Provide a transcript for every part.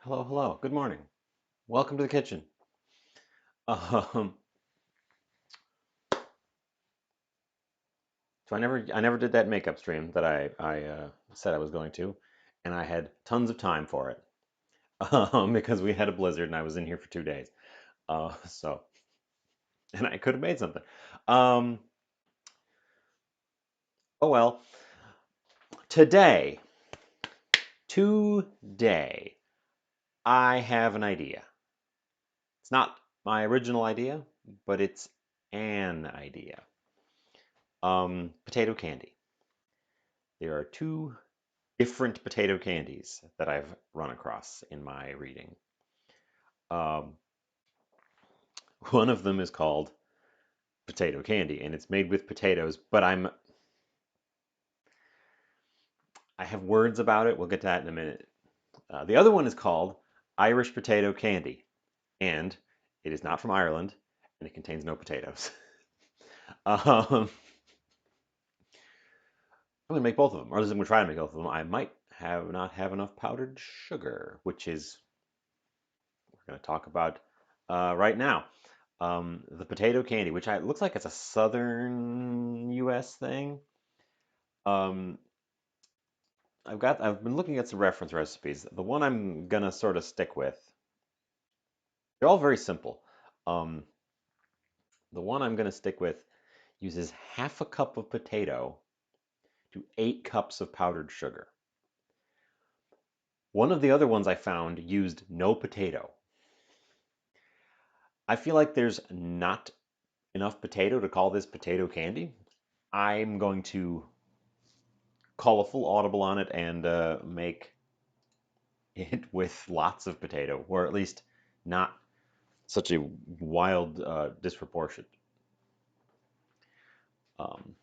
Hello, hello. Good morning. Welcome to the kitchen. Um, so I never did that makeup stream that I said I was going to, and I had tons of time for it because we had a blizzard and I was in here for 2 days. So and I could have made something. Um, oh well. Today, today, I have an idea. It's not my original idea, but it's an idea. Potato candy. There are two different potato candies that I've run across in my reading. Um, one of them is called potato candy, and it's made with potatoes, but I have words about it. We'll get to that in a minute. The other one is called Irish potato candy, and it is not from Ireland, and it contains no potatoes. I'm going to make both of them, or at least I'm going to try to make both of them. I might have not have enough powdered sugar, which is we're going to talk about right now. The potato candy, which looks like it's a southern U.S. thing. Um, I've been looking at some reference recipes. The one I'm gonna sort of stick with, they're all very simple. Um, the one I'm gonna stick with uses half a cup of potato to 8 cups of powdered sugar. One of the other ones I found used no potato. I feel like there's not enough potato to call this potato candy. I'm going to call a full audible on it and make it with lots of potato, or at least not such a wild disproportion. Um,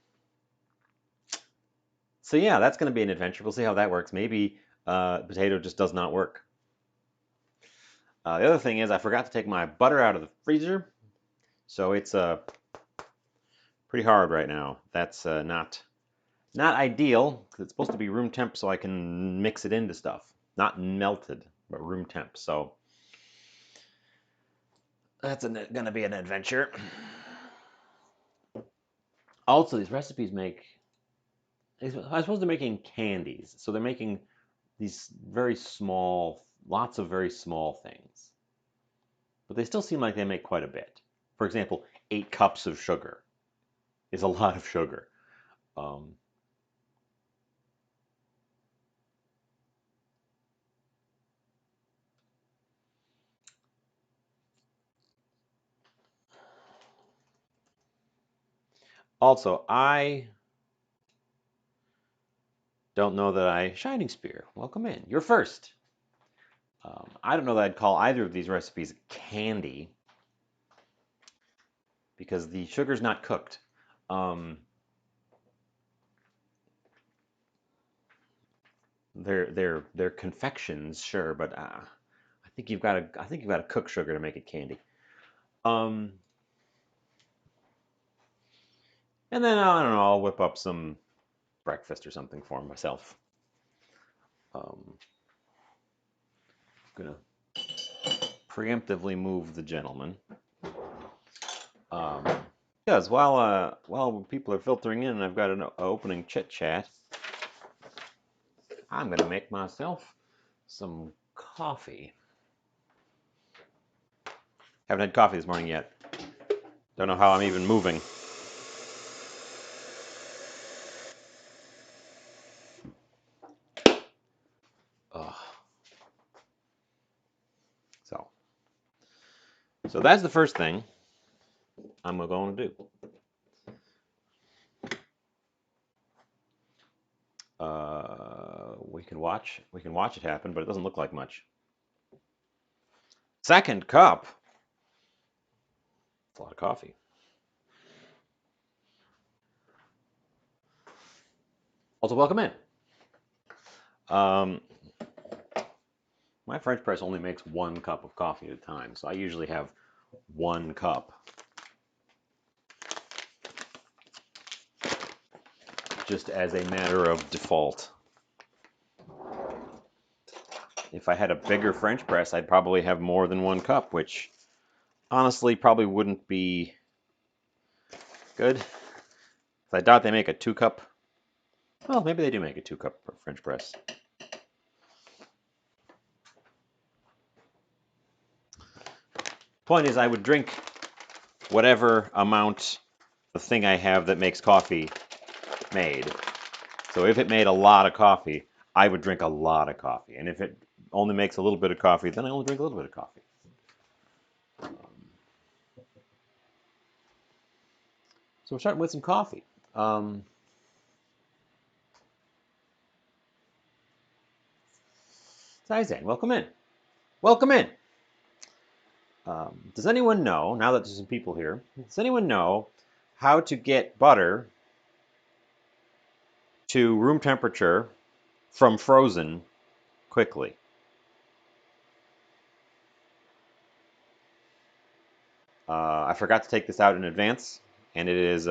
so yeah, that's going to be an adventure. We'll see how that works. Maybe potato just does not work. The other thing is I forgot to take my butter out of the freezer, so it's pretty hard right now. That's not ideal because it's supposed to be room temp so I can mix it into stuff. Not melted, but room temp. So that's going to be an adventure. Also, these recipes make. I suppose they're making candies, so they're making these very small, lots of very small things. But they still seem like they make quite a bit. For example, 8 cups of sugar is a lot of sugar. Um, Also, I don't know that Shining Spear, welcome in. You're first. I don't know that I'd call either of these recipes candy because the sugar's not cooked. Um, they're confections, sure, but I think you've got to cook sugar to make it candy. Um, and then I don't know, I'll whip up some breakfast or something for myself. I'm gonna preemptively move the gentleman. Um, because while people are filtering in, and I've got an opening chit chat. I'm gonna make myself some coffee. Haven't had coffee this morning yet. Don't know how I'm even moving. Ugh. So, so that's the first thing I'm going to do. We can watch it happen, but it doesn't look like much. Second cup. It's a lot of coffee. Also, welcome in. Um, my French press only makes 1 cup of coffee at a time, so I usually have 1 cup just as a matter of default. If I had a bigger French press, I'd probably have more than 1 cup, which honestly probably wouldn't be good. I doubt they make a 2-cup. Well, maybe they do make a 2-cup French press. Point is, I would drink whatever amount the thing I have that makes coffee made. So if it made a lot of coffee, I would drink a lot of coffee. And if it only makes a little bit of coffee, then I only drink a little bit of coffee. So we're starting with some coffee. Zaizan, welcome in. Welcome in. Does anyone know, now that there's some people here, does anyone know how to get butter to room temperature from frozen quickly? I forgot to take this out in advance, and it is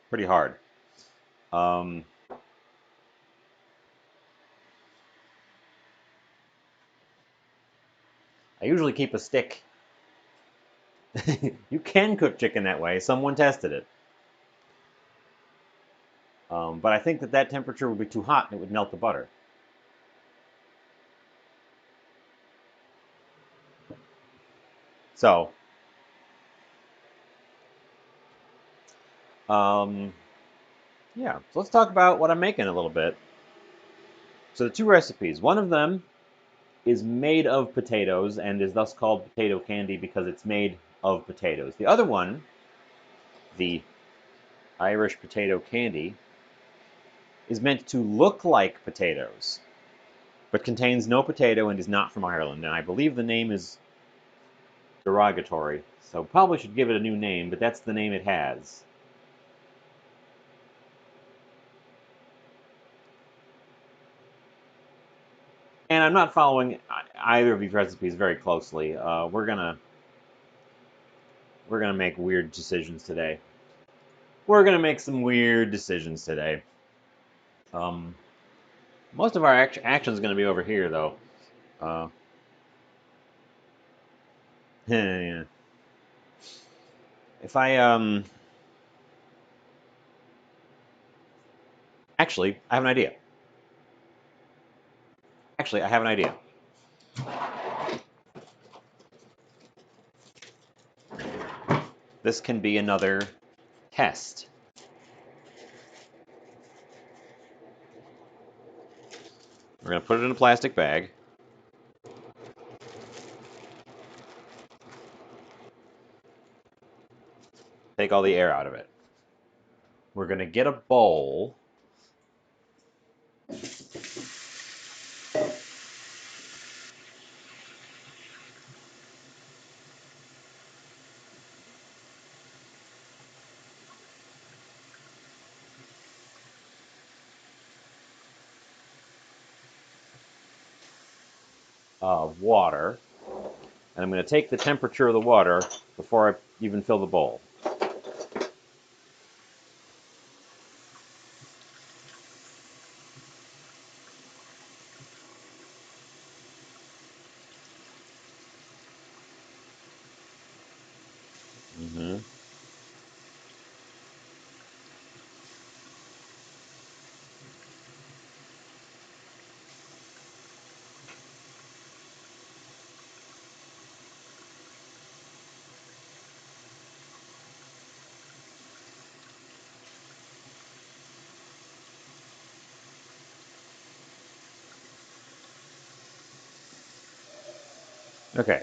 pretty hard. I usually keep a stick. You can cook chicken that way. Someone tested it. But I think that temperature would be too hot and it would melt the butter. So, yeah. So let's talk about what I'm making a little bit. So the two recipes. One of them is made of potatoes and is thus called potato candy because it's made of potatoes. The other one, the Irish potato candy, is meant to look like potatoes, but contains no potato and is not from Ireland. And I believe the name is derogatory, so probably should give it a new name, but that's the name it has. And I'm not following either of these recipes very closely. We're gonna make weird decisions today. We're gonna make some weird decisions today. Um, Most of our action is gonna be over here, though. Uh, yeah. If I actually, I have an idea. Actually, I have an idea. This can be another test. We're gonna put it in a plastic bag. Take all the air out of it. We're gonna get a bowl. Of water, and I'm going to take the temperature of the water before I even fill the bowl. Mm-hmm. Okay.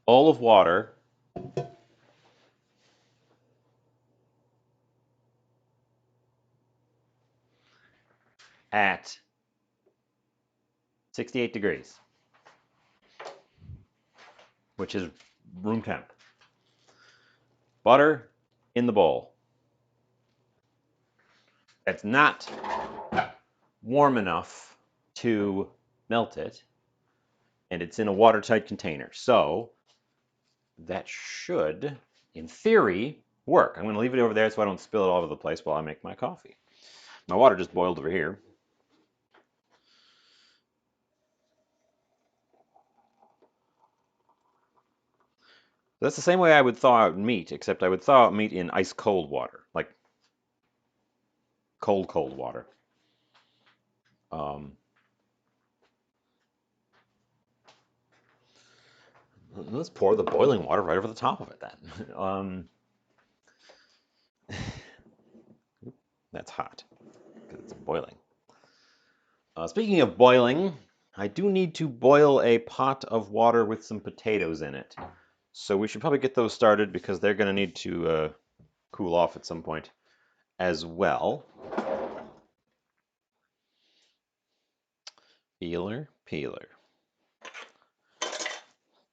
Bowl of water at 68 degrees, which is room temp. Butter in the bowl. It's not warm enough to melt it, and it's in a watertight container. So that should, in theory, work. I'm going to leave it over there so I don't spill it all over the place while I make my coffee. My water just boiled over here. That's the same way I would thaw out meat, except I would thaw out meat in ice cold water, like cold, cold water. Let's pour the boiling water right over the top of it then. That's hot because it's boiling. Speaking of boiling, I do need to boil a pot of water with some potatoes in it. So we should probably get those started because they're going to need to cool off at some point as well. Peeler, peeler,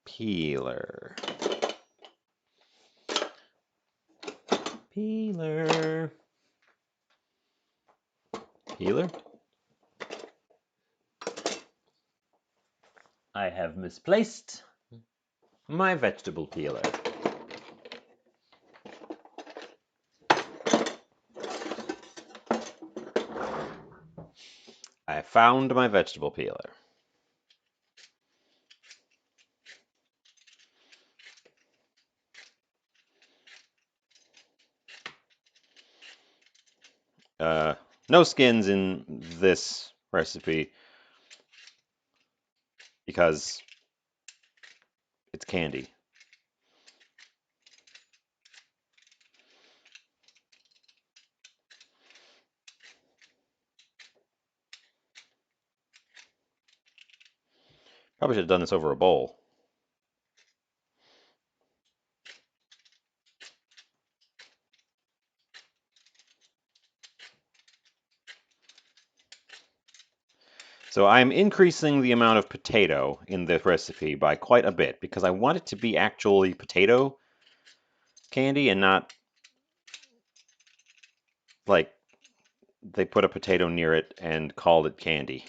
peeler, peeler, peeler. I have misplaced my vegetable peeler. I found my vegetable peeler. No skins in this recipe because it's candy. Probably should have done this over a bowl. So I'm increasing the amount of potato in this recipe by quite a bit because I want it to be actually potato candy and not like they put a potato near it and called it candy.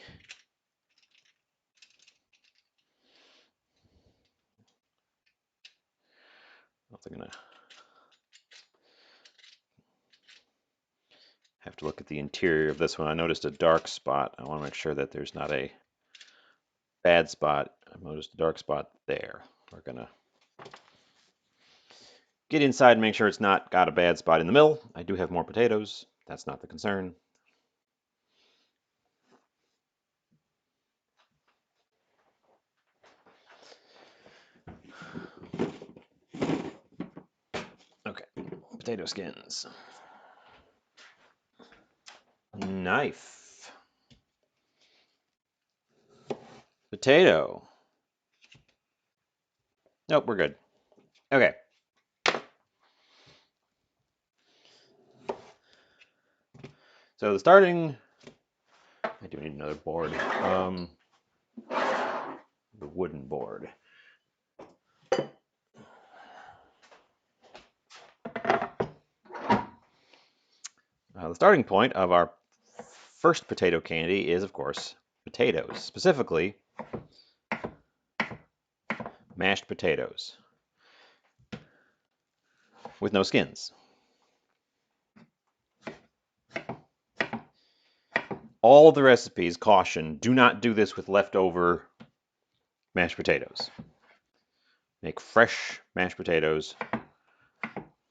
I'm gonna have to look at the interior of this one. I noticed a dark spot. I want to make sure that there's not a bad spot. I noticed a dark spot there. We're gonna get inside and make sure it's not got a bad spot in the middle. I do have more potatoes. That's not the concern. Okay, potato skins. Knife. Potato. Nope, we're good. Okay. So the starting, I do need another board. The wooden board. The starting point of our first potato candy is, of course, potatoes. Specifically, mashed potatoes with no skins. All the recipes caution, do not do this with leftover mashed potatoes. Make fresh mashed potatoes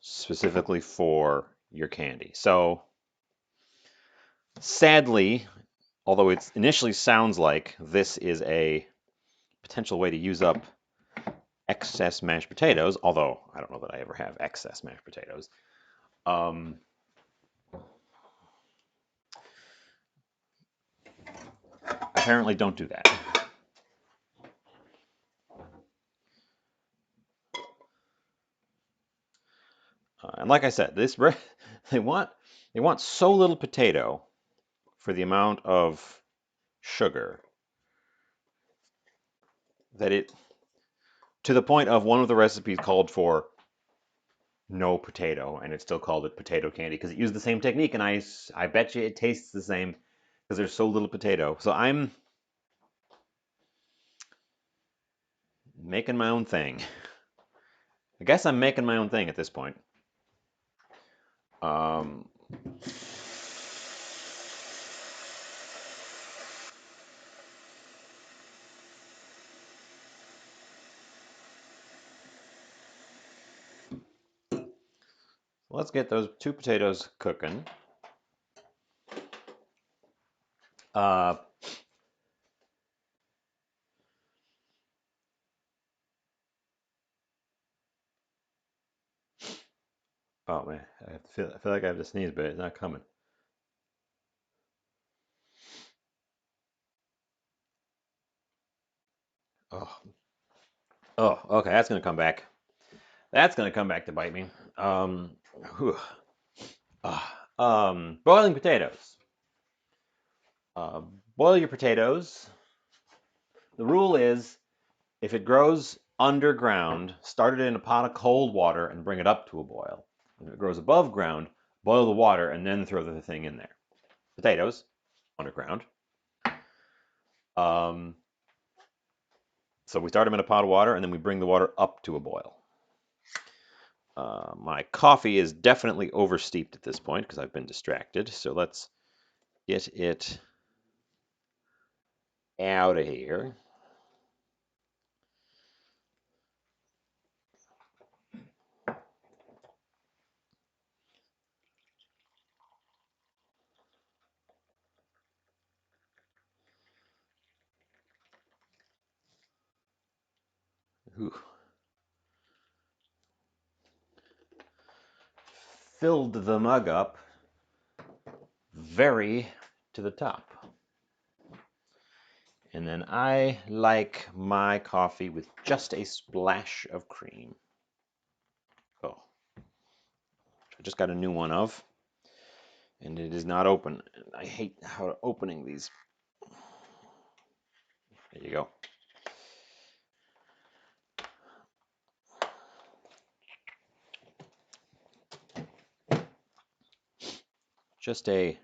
specifically for your candy. So, sadly, although it initially sounds like this is a potential way to use up excess mashed potatoes, although I don't know that I ever have excess mashed potatoes, apparently don't do that. And like I said, they want so little potato for the amount of sugar that it, to the point of one of the recipes called for no potato, and it still called it potato candy because it used the same technique, and I bet you it tastes the same because there's so little potato. So I'm making my own thing. I guess I'm making my own thing at this point. Let's get those 2 potatoes cooking. Oh man, I feel like I have to sneeze, but it's not coming. Oh, okay, that's gonna come back. That's gonna come back to bite me. Whew. Boiling potatoes. Uh, Boil your potatoes. The rule is, if it grows underground, start it in a pot of cold water and bring it up to a boil. If it grows above ground, boil the water and then throw the thing in there. Potatoes, underground. So we start them in a pot of water and then we bring the water up to a boil. My coffee is definitely oversteeped at this point because I've been distracted. So let's get it out of here. Ooh. Filled the mug up very to the top. And then I like my coffee with just a splash of cream. Oh, I just got a new one of, and it is not open. I hate how opening these. There you go. Just a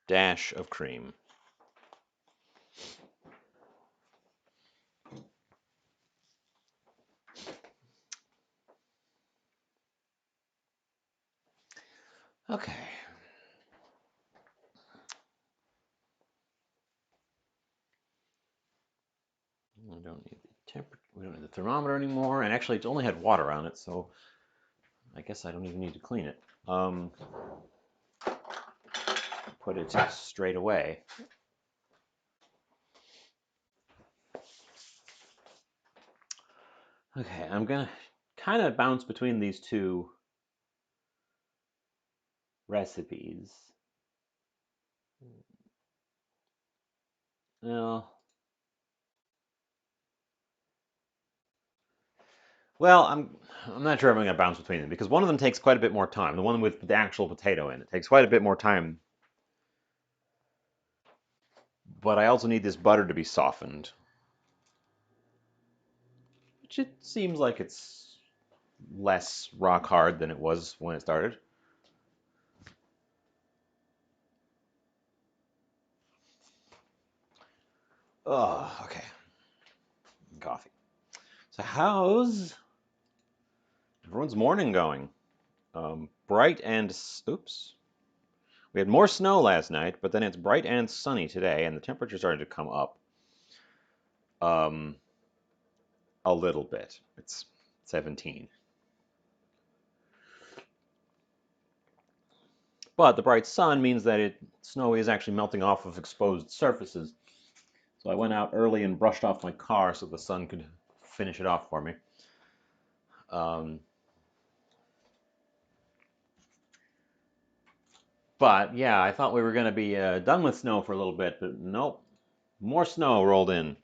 dash of cream. Okay. We don't need the temperature. We don't need the thermometer anymore. And actually, it's only had water on it, so I guess I don't even need to clean it. Put it straight away. Okay, I'm gonna kind of bounce between these 2 recipes. Well, I'm not sure if I'm gonna bounce between them because one of them takes quite a bit more time. The one with the actual potato in it takes quite a bit more time. But I also need this butter to be softened, which it seems like it's less rock hard than it was when it started. Oh, okay. Coffee. So how's everyone's morning going? Bright and oops. We had more snow last night, but then it's bright and sunny today, and the temperature started to come up a little bit. It's 17. But the bright sun means that snow is actually melting off of exposed surfaces. So I went out early and brushed off my car so the sun could finish it off for me. But yeah, I thought we were going to be done with snow for a little bit, but nope. More snow rolled in.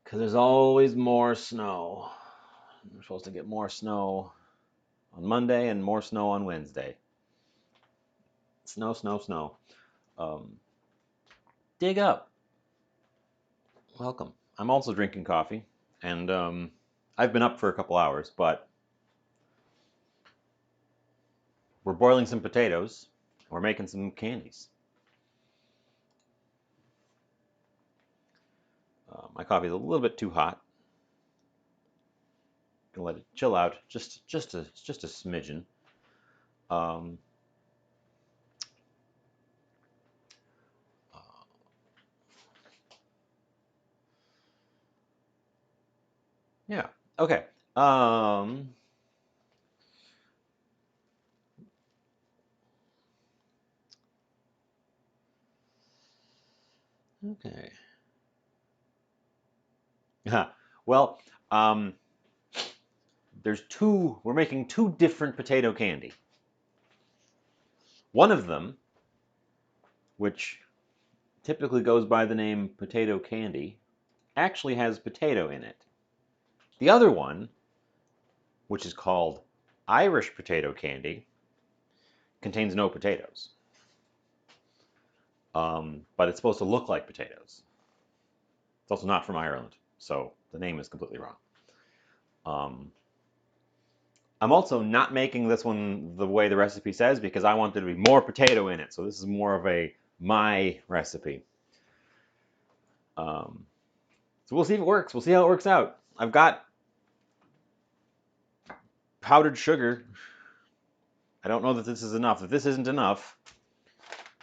Because there's always more snow. We're supposed to get more snow on Monday and more snow on Wednesday. Snow, snow, snow. Dig up. Welcome. I'm also drinking coffee, and I've been up for a couple hours, but we're boiling some potatoes. We're making some candies. My coffee is a little bit too hot. Gonna let it chill out just a smidgen. Um, uh, yeah. Okay. Um, okay. Well, um, we're making two different potato candy. One of them, which typically goes by the name potato candy, actually has potato in it. The other one, which is called Irish potato candy, contains no potatoes. But it's supposed to look like potatoes. It's also not from Ireland, so the name is completely wrong. Um, I'm also not making this one the way the recipe says because I want there to be more potato in it. So this is more of a my recipe. Um, so we'll see if it works. We'll see how it works out. I've got powdered sugar. I don't know that this is enough. If this isn't enough,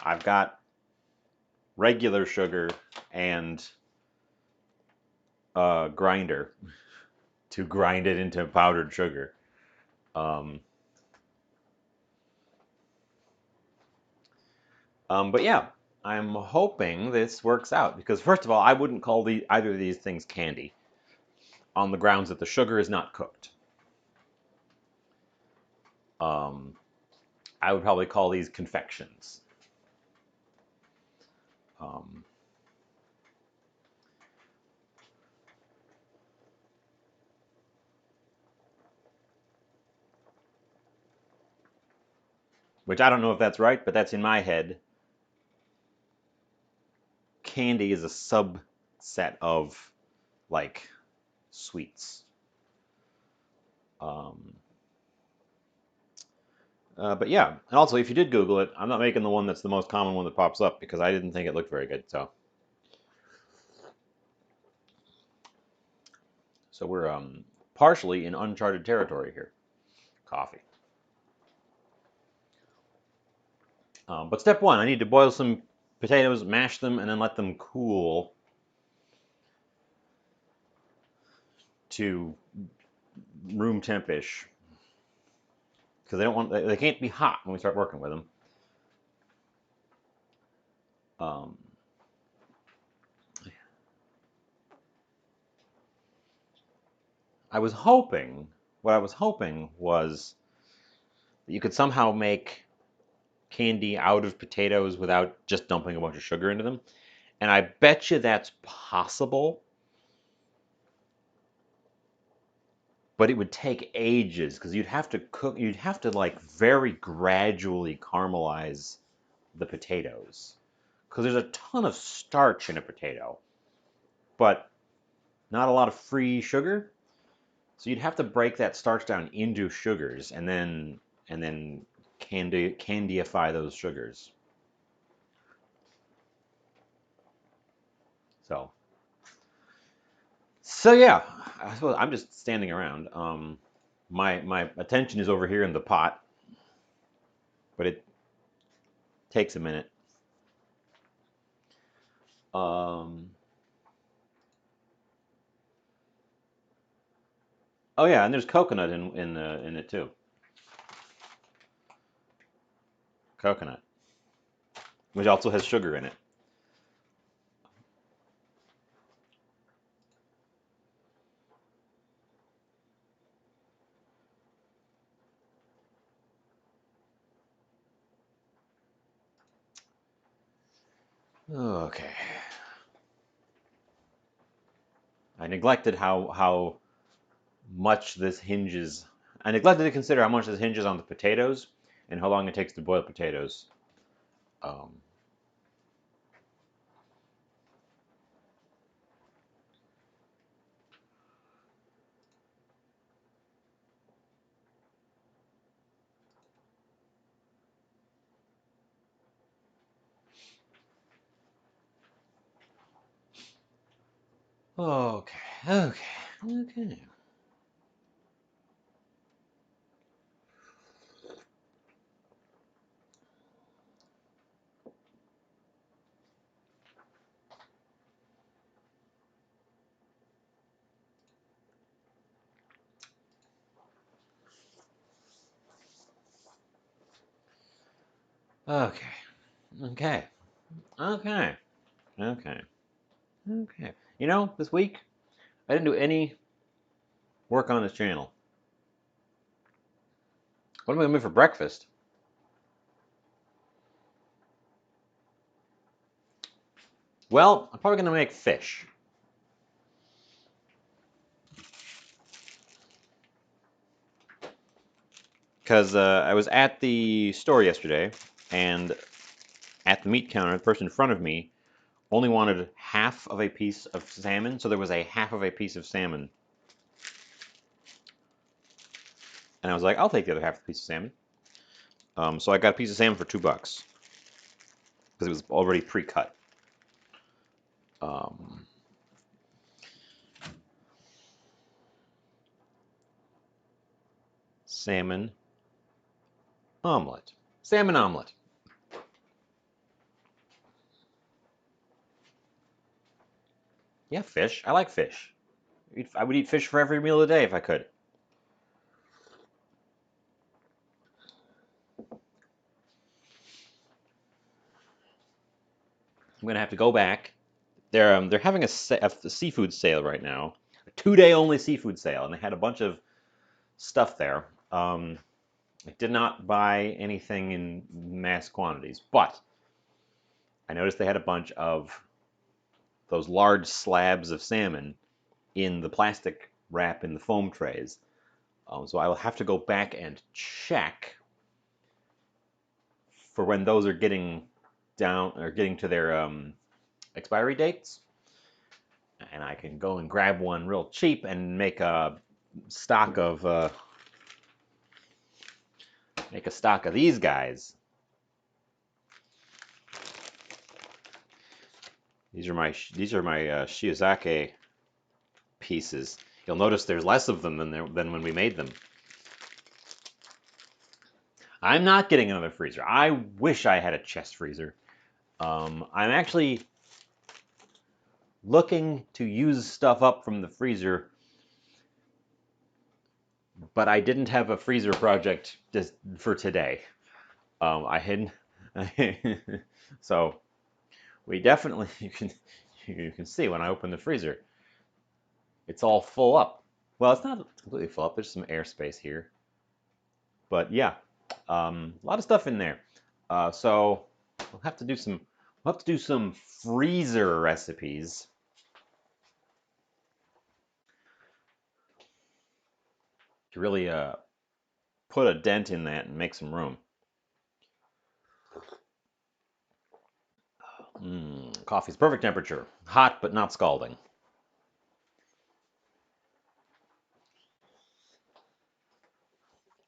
I've got regular sugar and a grinder to grind it into powdered sugar. Um, but yeah, I'm hoping this works out because first of all, I wouldn't call either of these things candy on the grounds that the sugar is not cooked. Um, I would probably call these confections. Um, which I don't know if that's right, but that's in my head. Candy is a subset of like sweets. Um, but yeah, and also if you did Google it, I'm not making the one that's the most common one that pops up because I didn't think it looked very good. So we're partially in uncharted territory here. Coffee. But step one, I need to boil some potatoes, mash them, and then let them cool to room temp-ish because they can't be hot when we start working with them. Um, what I was hoping was that you could somehow make candy out of potatoes without just dumping a bunch of sugar into them. And I bet you that's possible, but it would take ages because you'd have to like very gradually caramelize the potatoes because there's a ton of starch in a potato, but not a lot of free sugar. So you'd have to break that starch down into sugars and then candyify those sugars. So yeah, I suppose I'm just standing around. My attention is over here in the pot, but it takes a minute. Um, oh yeah, and there's coconut in it too. Coconut, which also has sugar in it. Okay. I neglected how much this hinges. I neglected to consider how much this hinges on the potatoes and how long it takes to boil potatoes. Um, Okay, okay, okay. Okay, okay, okay, okay, okay. You know, this week I didn't do any work on this channel. What am I gonna make for breakfast? Well, I'm probably gonna make fish. Because I was at the store yesterday, and at the meat counter, the person in front of me only wanted half of a piece of salmon, so there was a half of a piece of salmon. And I was like, I'll take the other half of the piece of salmon. So I got a piece of salmon for $2 because it was already pre-cut. Um, salmon omelet. Salmon omelet. Yeah, fish. I like fish. I would eat fish for every meal of the day if I could. I'm gonna have to go back. They're having a seafood sale right now, a 2-day only seafood sale, and they had a bunch of stuff there. I did not buy anything in mass quantities, but I noticed they had a bunch of those large slabs of salmon in the plastic wrap in the foam trays. So I will have to go back and check for when those are getting down or getting to their expiry dates, and I can go and grab one real cheap and make a stock of these guys. These are my Shiozaki pieces. You'll notice there's less of them than when we made them. I'm not getting another freezer. I wish I had a chest freezer. I'm actually looking to use stuff up from the freezer, but I didn't have a freezer project just for today. I hadn't. So we definitely you can see when I open the freezer, it's all full up. Well, it's not completely full up. There's some airspace here, but yeah, a lot of stuff in there. So we'll have to do some. We'll have to do some freezer recipes to really put a dent in that and make some room. Coffee's perfect temperature, hot but not scalding.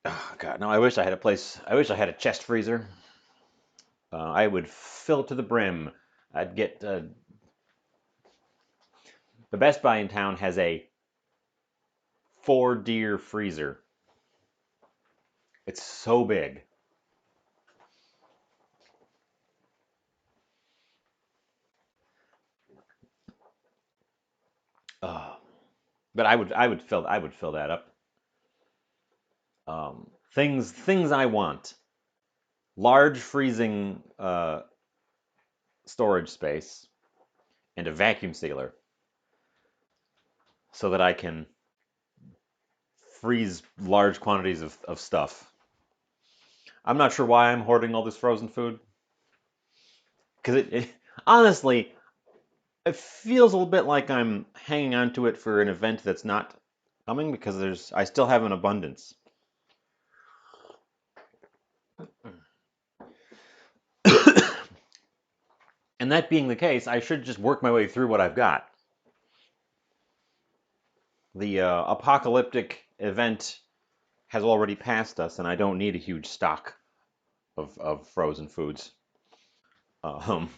Oh, God, no! I wish I had a place. I wish I had a chest freezer. I would fill it to the brim. I'd get the Best Buy in town has a 4-deer freezer. It's so big. Uh, but I would fill that up. Things I want: large freezing storage space and a vacuum sealer, so that I can freeze large quantities of stuff. I'm not sure why I'm hoarding all this frozen food, because honestly, it feels a little bit like I'm hanging on to it for an event that's not coming, because I still have an abundance. And that being the case, I should just work my way through what I've got. The apocalyptic event has already passed us, and I don't need a huge stock of frozen foods. Um,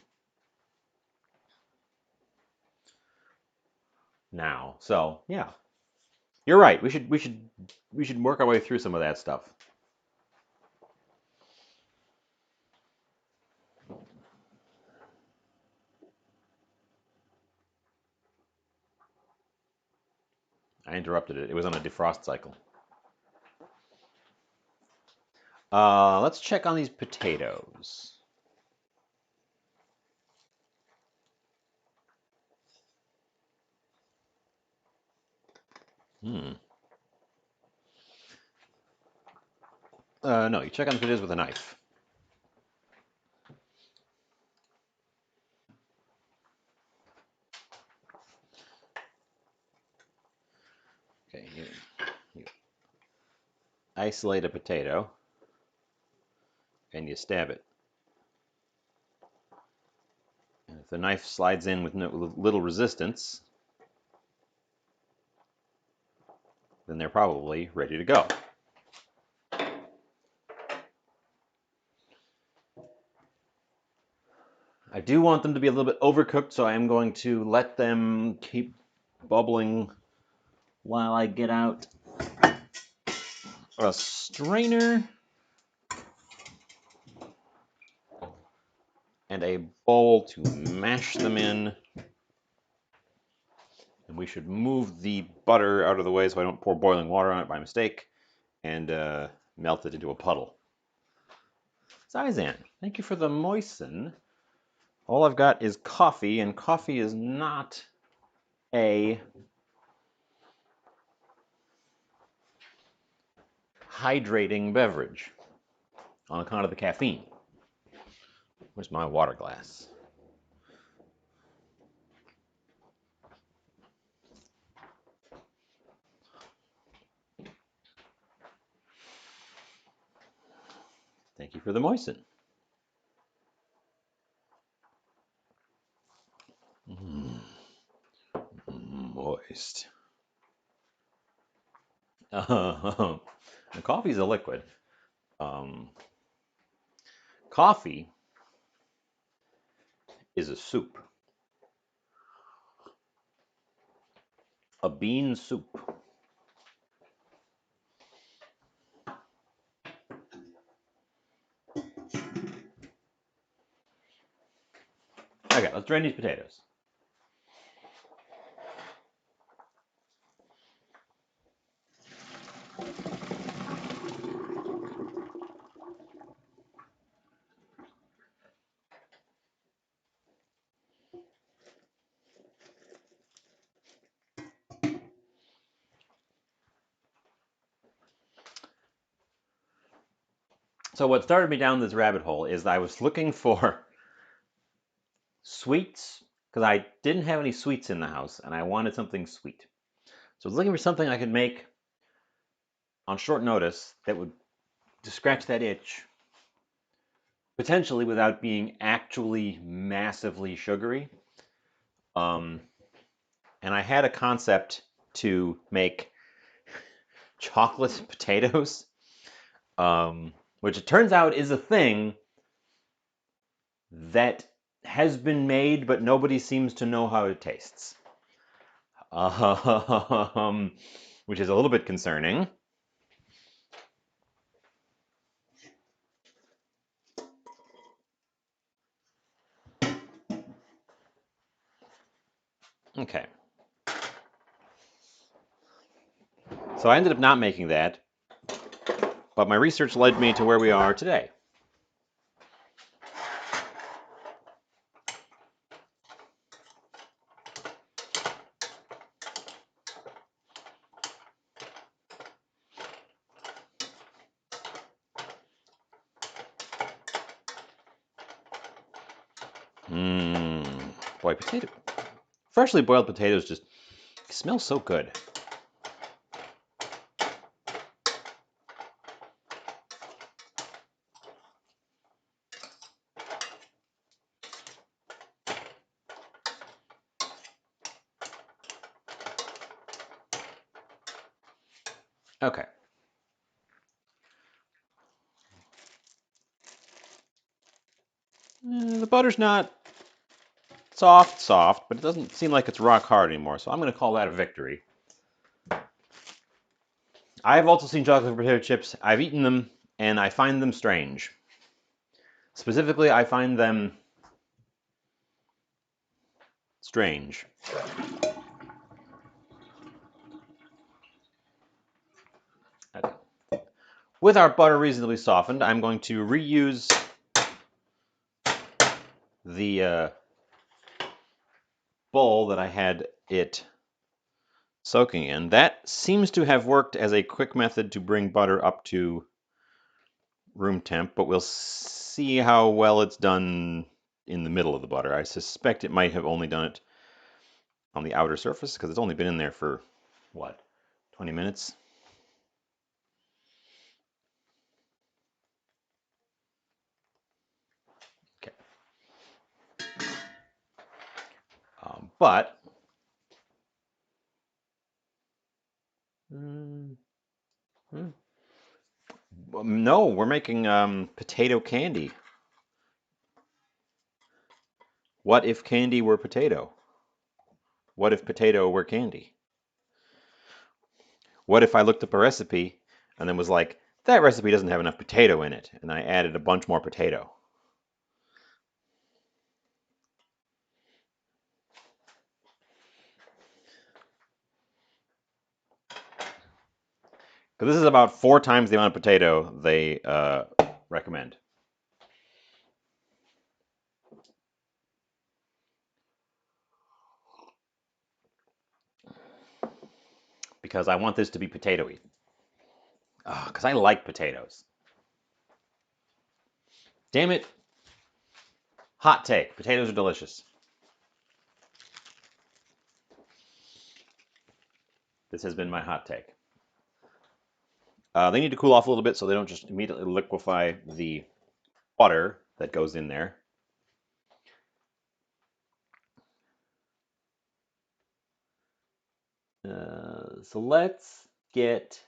now. So yeah, you're right. We should work our way through some of that stuff. I interrupted it. It was on a defrost cycle. Let's check on these potatoes. Hmm. No, you check on the potatoes with a knife. Okay, you isolate a potato and you stab it. And if the knife slides in with little resistance, then they're probably ready to go. I do want them to be a little bit overcooked, so I am going to let them keep bubbling while I get out a strainer and a bowl to mash them in. And we should move the butter out of the way so I don't pour boiling water on it by mistake and melt it into a puddle. Zizan, thank you for the moisten. All I've got is coffee, and coffee is not a hydrating beverage on account of the caffeine. Where's my water glass? Thank you for the moisten. Moist. And coffee is a liquid. Coffee is a soup. A bean soup. Okay, let's drain these potatoes. So what started me down this rabbit hole is I was looking for sweets because I didn't have any sweets in the house and I wanted something sweet. So I was looking for something I could make on short notice that would to scratch that itch, potentially without being actually massively sugary. And I had a concept to make chocolate potatoes, which it turns out is a thing that has been made, but nobody seems to know how it tastes, which is a little bit concerning. Okay. So I ended up not making that, but my research led me to where we are today. Mmm. Boy, freshly boiled potatoes just smell so good. Okay. The butter's not soft, but it doesn't seem like it's rock hard anymore, so I'm going to call that a victory. I've also seen chocolate potato chips. I've eaten them, and I find them strange. Specifically, I find them strange. With our butter reasonably softened, I'm going to reuse the bowl that I had it soaking in. That seems to have worked as a quick method to bring butter up to room temp, but we'll see how well it's done in the middle of the butter. I suspect it might have only done it on the outer surface because it's only been in there for, what, 20 minutes? Okay. But no, we're making potato candy. What if candy were potato? What if potato were candy? What if I looked up a recipe and then was like, that recipe doesn't have enough potato in it, and I added a bunch more potato? Because this is about 4 times the amount of potato they recommend. Because I want this to be potatoey. Because I like potatoes. Damn it. Hot take. Potatoes are delicious. This has been my hot take. They need to cool off a little bit so they don't just immediately liquefy the butter that goes in there. So let's get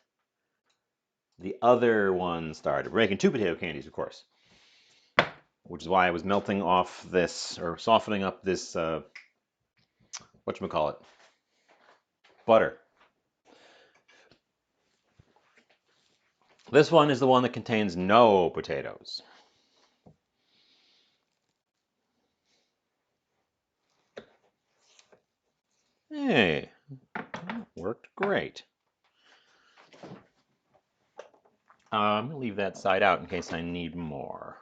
the other one started. We're making 2 potato candies, of course, which is why I was melting off this, or softening up this, whatchamacallit, butter. This one is the one that contains no potatoes. Hey, that worked great. I'm going to leave that side out in case I need more.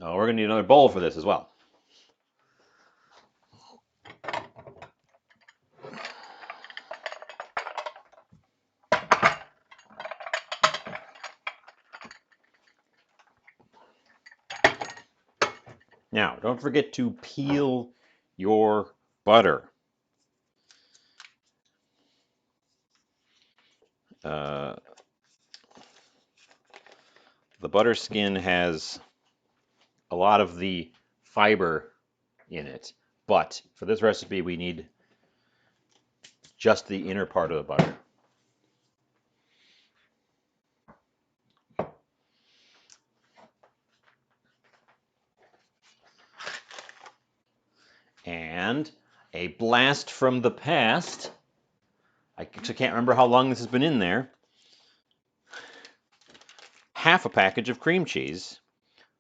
Oh, we're going to need another bowl for this as well. Now, don't forget to peel your butter. The butter skin has a lot of the fiber in it, but for this recipe we need just the inner part of the butter. And a blast from the past. I actually can't remember how long this has been in there. Half a package of cream cheese,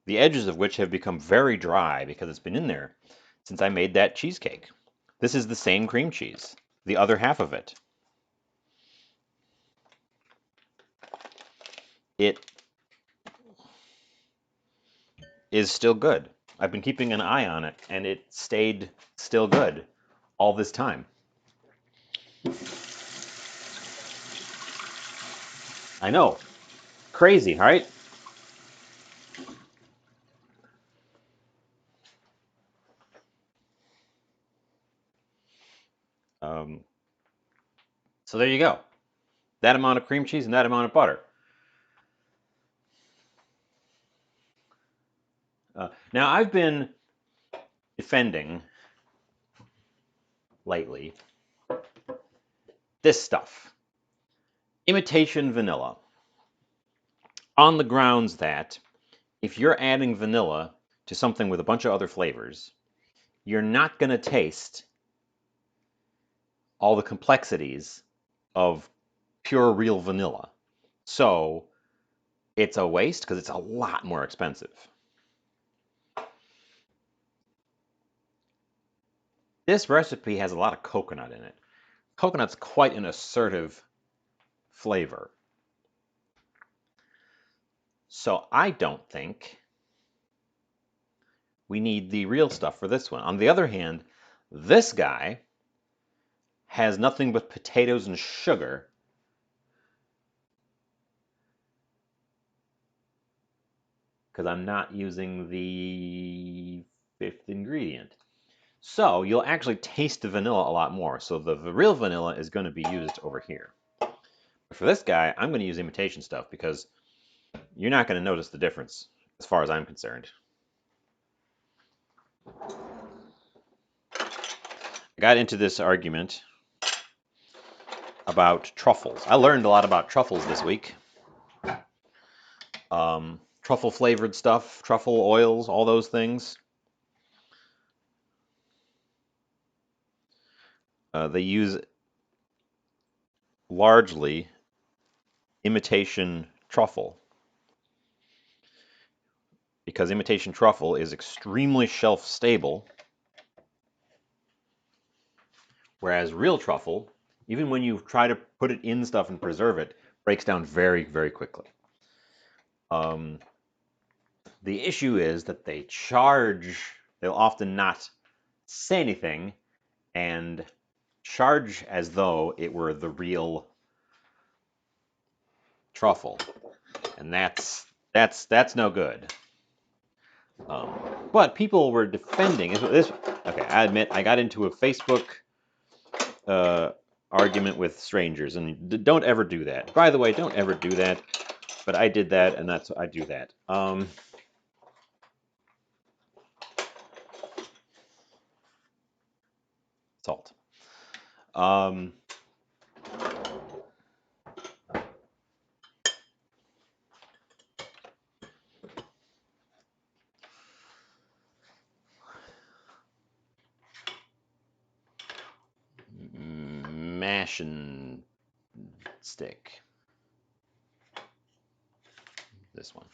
the edges of which have become very dry because it's been in there since I made that cheesecake. This is the same cream cheese, the other half of it. It is still good. I've been keeping an eye on it, and it stayed still good all this time. I know. Crazy, right? So there you go. That amount of cream cheese and that amount of butter. Now, I've been defending lately this stuff. Imitation vanilla. On the grounds that if you're adding vanilla to something with a bunch of other flavors, you're not going to taste all the complexities of pure real vanilla. So it's a waste because it's a lot more expensive. This recipe has a lot of coconut in it. Coconut's quite an assertive flavor. So I don't think we need the real stuff for this one. On the other hand, this guy has nothing but potatoes and sugar. Because I'm not using the fifth ingredient. So you'll actually taste the vanilla a lot more. So the real vanilla is going to be used over here. But for this guy, I'm going to use imitation stuff because you're not going to notice the difference as far as I'm concerned. I got into this argument about truffles. I learned a lot about truffles this week. Truffle flavored stuff, truffle oils, all those things. They use largely imitation truffle because imitation truffle is extremely shelf stable, whereas real truffle, even when you try to put it in stuff and preserve it, breaks down very, very quickly. The issue is that they'll often not say anything and charge as though it were the real truffle, and that's no good. But people were defending this. Okay, I admit I got into a Facebook argument with strangers, and don't ever do that. By the way, don't ever do that. But I did that, and I do that. Salt. Mashing stick. This one.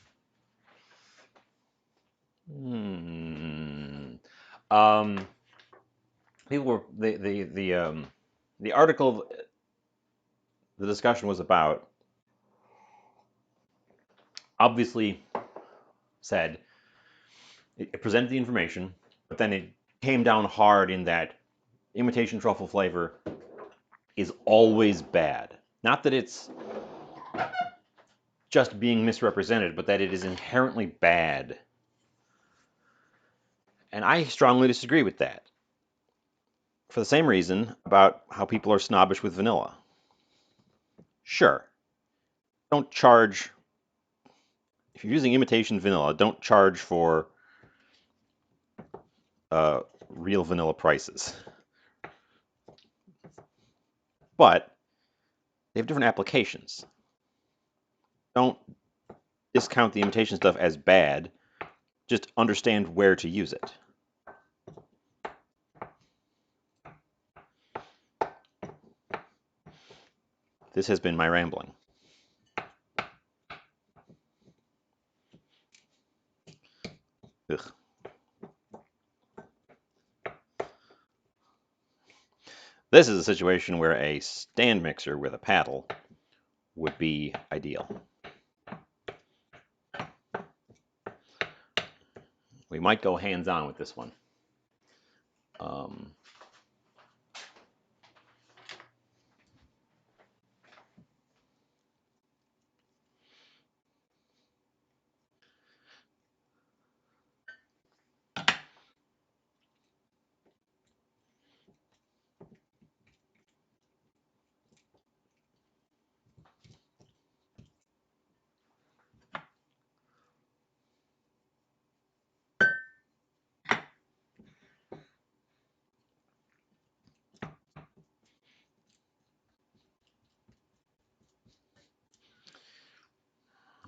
People were the article the discussion was about obviously said it presented the information, but then it came down hard in that imitation truffle flavor is always bad. Not that it's just being misrepresented, but that it is inherently bad. And I strongly disagree with that. For the same reason about how people are snobbish with vanilla. Sure, don't charge, if you're using imitation vanilla, don't charge for real vanilla prices. But they have different applications. Don't discount the imitation stuff as bad. Just understand where to use it. This has been my rambling. Ugh. This is a situation where a stand mixer with a paddle would be ideal. We might go hands-on with this one.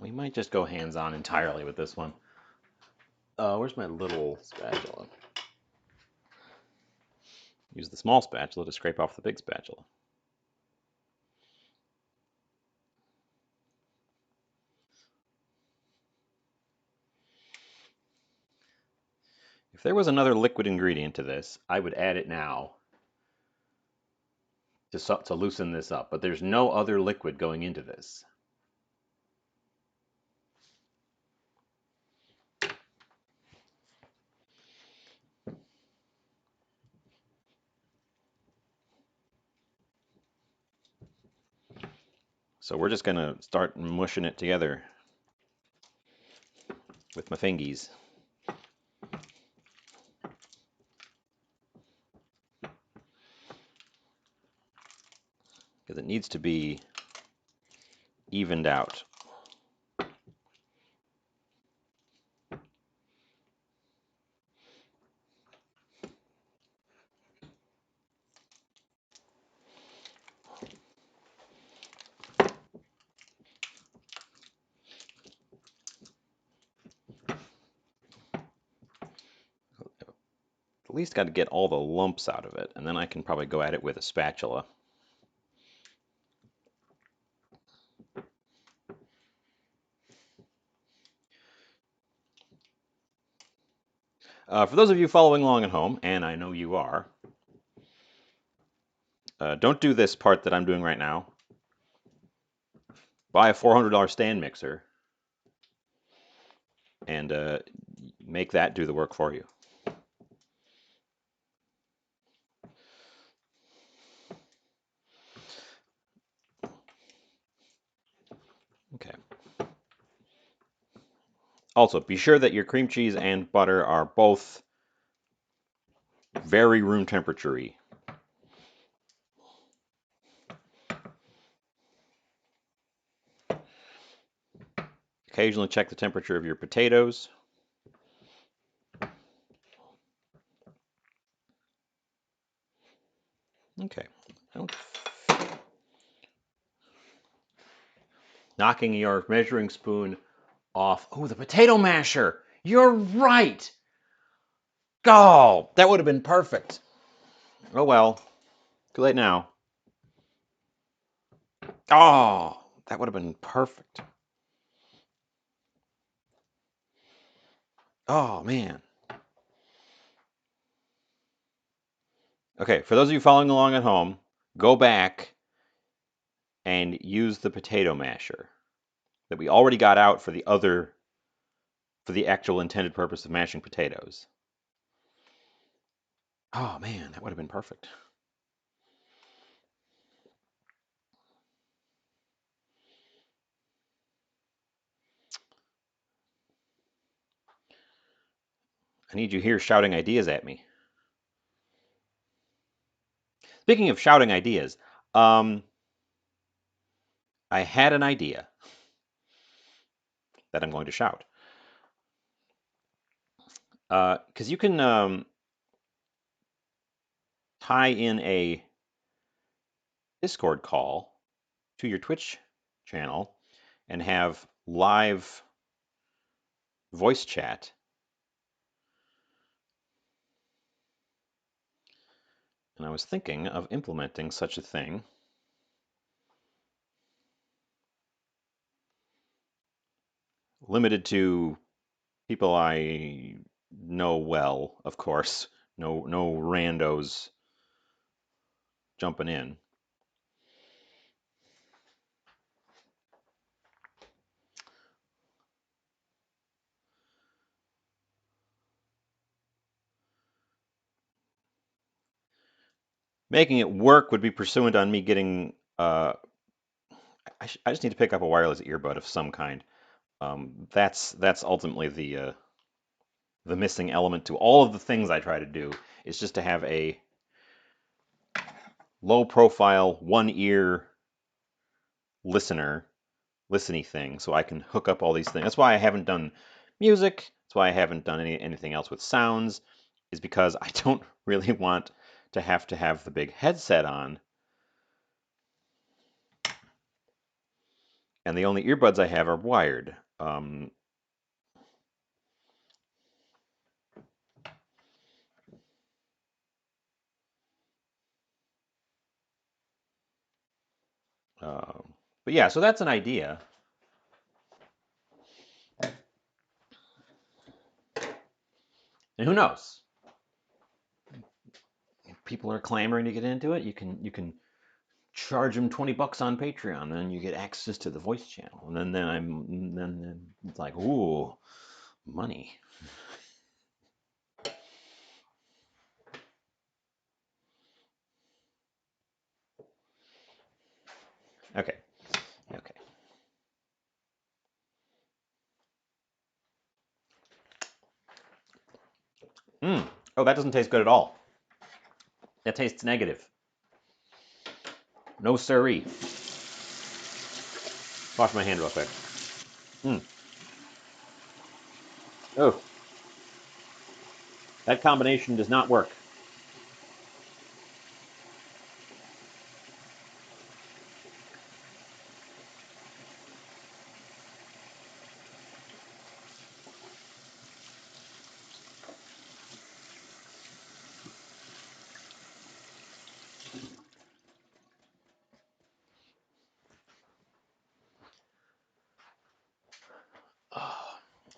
We might just go hands-on entirely with this one. Where's my little spatula? use the small spatula to scrape off the big spatula. If there was another liquid ingredient to this, I would add it now to loosen this up, but there's no other liquid going into this. So we're just going to start mushing it together with my fingies. Because it needs to be evened out. At least got to get all the lumps out of it, and then I can probably go at it with a spatula. For those of you following along at home, and I know you are, don't do this part that I'm doing right now. Buy a $400 stand mixer and make that do the work for you. Okay. Also, be sure that your cream cheese and butter are both very room temperature-y. Occasionally check the temperature of your potatoes. Okay. Knocking your measuring spoon off. Oh, the potato masher! You're right! Oh, that would have been perfect. Oh well. Too late now. Oh, that would have been perfect. Oh, man. Okay, for those of you following along at home, go back and use the potato masher that we already got out for the actual intended purpose of mashing potatoes. Oh, man, that would have been perfect. I need you here shouting ideas at me. Speaking of shouting ideas, I had an idea that I'm going to shout. Because you can tie in a Discord call to your Twitch channel and have live voice chat. And I was thinking of implementing such a thing. Limited to people I know well, of course. No randos jumping in. Making it work would be pursuant on me getting. I just need to pick up a wireless earbud of some kind. That's ultimately the missing element to all of the things I try to do. Is just to have a low profile, one ear listeny thing, so I can hook up all these things. That's why I haven't done music. That's why I haven't done anything else with sounds, is because I don't really want to have the big headset on. And the only earbuds I have are wired. But yeah, so that's an idea. And who knows? If people are clamoring to get into it, you can charge them $20 on Patreon, and you get access to the voice channel. And then it's like, ooh, money. Okay. Okay. Oh, that doesn't taste good at all. That tastes negative. No siree. Wash my hand real quick. Oh, that combination does not work.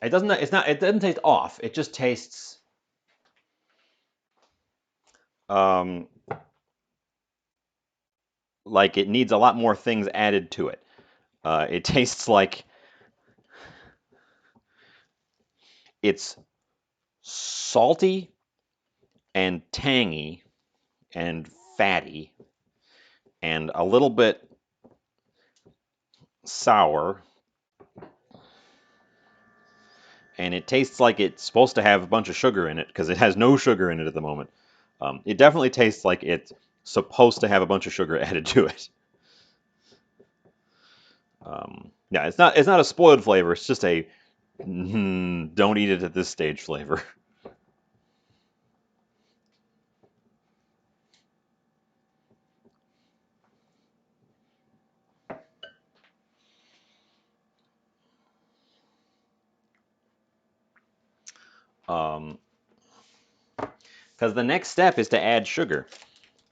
It doesn't. It's not. It doesn't taste off. It just tastes. Um, like it needs a lot more things added to it. It tastes like it's salty and tangy and fatty and a little bit sour, and it tastes like it's supposed to have a bunch of sugar in it because it has no sugar in it at the moment. It definitely tastes like it's supposed to have a bunch of sugar added to it. Yeah, it's not a spoiled flavor. It's just a don't eat it at this stage flavor. Um, because the next step is to add sugar.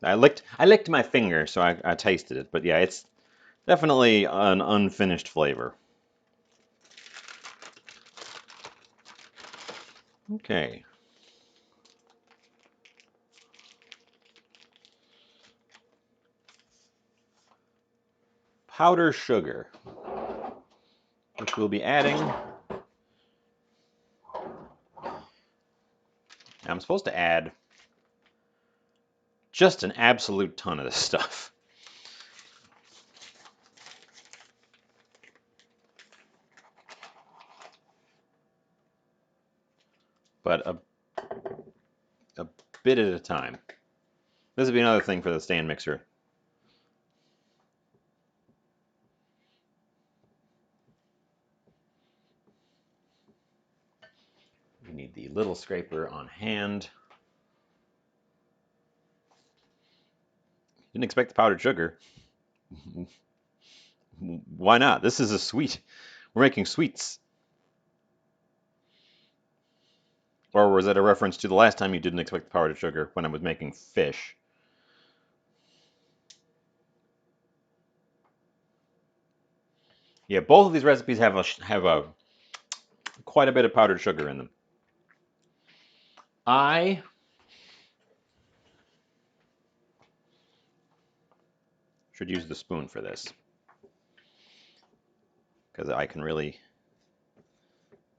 I licked my finger, so I tasted it. But yeah, it's definitely an unfinished flavor. Okay. Powder sugar, which we'll be adding. I'm supposed to add just an absolute ton of this stuff. But a bit at a time. This would be another thing for the stand mixer. We need the little scraper on hand. Didn't expect the powdered sugar. Why not? This is a sweet. We're making sweets. Or was that a reference to the last time you didn't expect the powdered sugar when I was making fish? Yeah, both of these recipes have a quite a bit of powdered sugar in them. I should use the spoon for this because I can really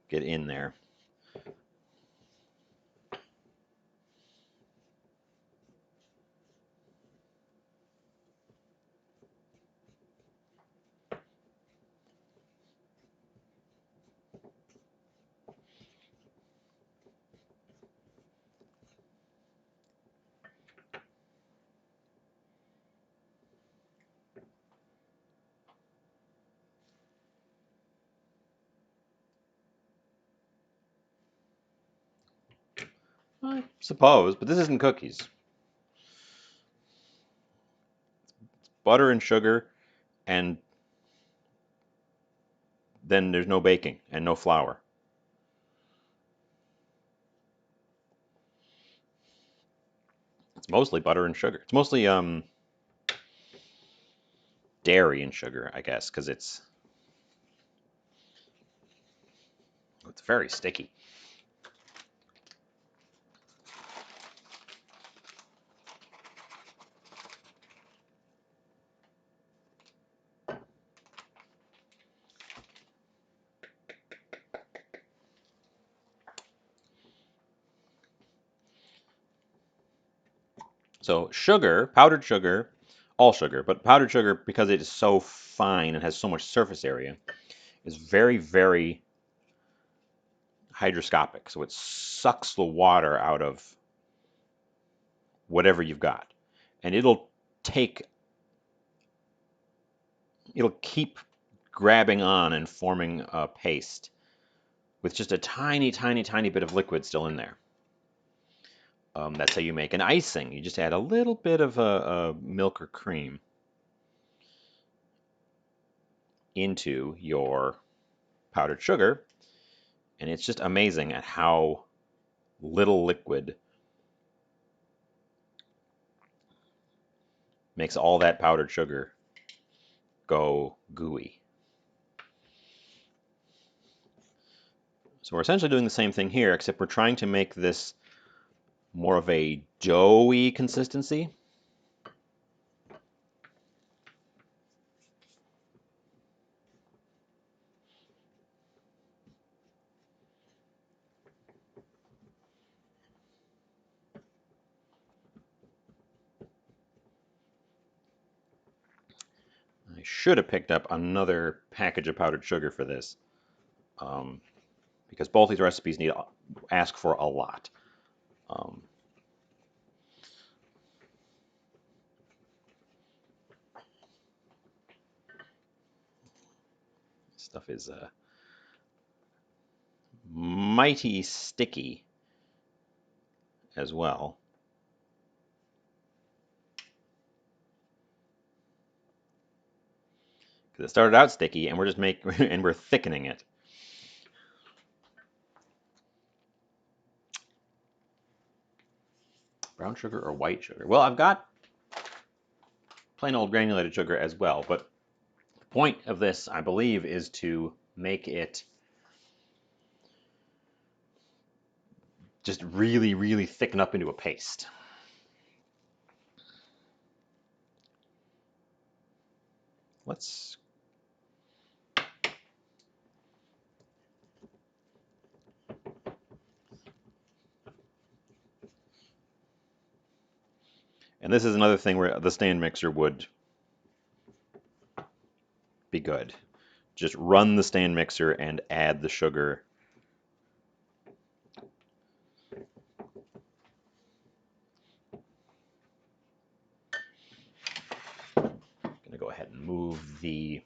get in there. I suppose, but this isn't cookies. Butter and sugar, and then there's no baking and no flour. It's mostly butter and sugar. It's mostly dairy in sugar, I guess, because it's very sticky. So sugar, powdered sugar, all sugar, but powdered sugar, because it is so fine and has so much surface area, is very, very hygroscopic. So it sucks the water out of whatever you've got. And it'll keep grabbing on and forming a paste with just a tiny, tiny, tiny bit of liquid still in there. That's how you make an icing. You just add a little bit of a milk or cream into your powdered sugar, and it's just amazing at how little liquid makes all that powdered sugar go gooey. So we're essentially doing the same thing here, except we're trying to make this more of a doughy consistency. I should have picked up another package of powdered sugar for this, because both these recipes ask for a lot. Stuff is mighty sticky as well. Because it started out sticky, and we're just and we're thickening it. Brown sugar or white sugar? Well, I've got plain old granulated sugar as well, but the point of this, I believe, is to make it just really, really thicken up into a paste. Let's And this is another thing where the stand mixer would be good. Just run the stand mixer and add the sugar. I'm gonna go ahead and move the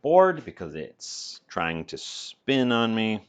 board because it's trying to spin on me.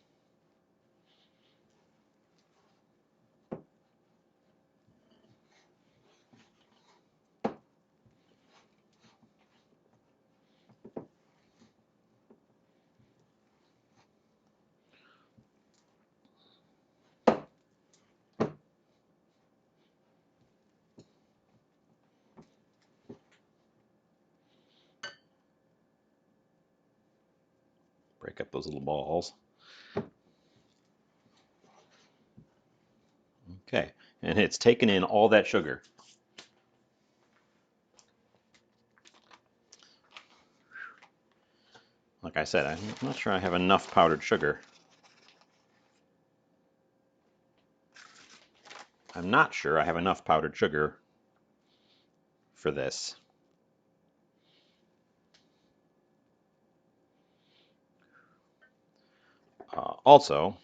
Break up those little balls. Okay, and it's taken in all that sugar. Like I said, I'm not sure I have enough powdered sugar. I'm not sure I have enough powdered sugar for this. Also,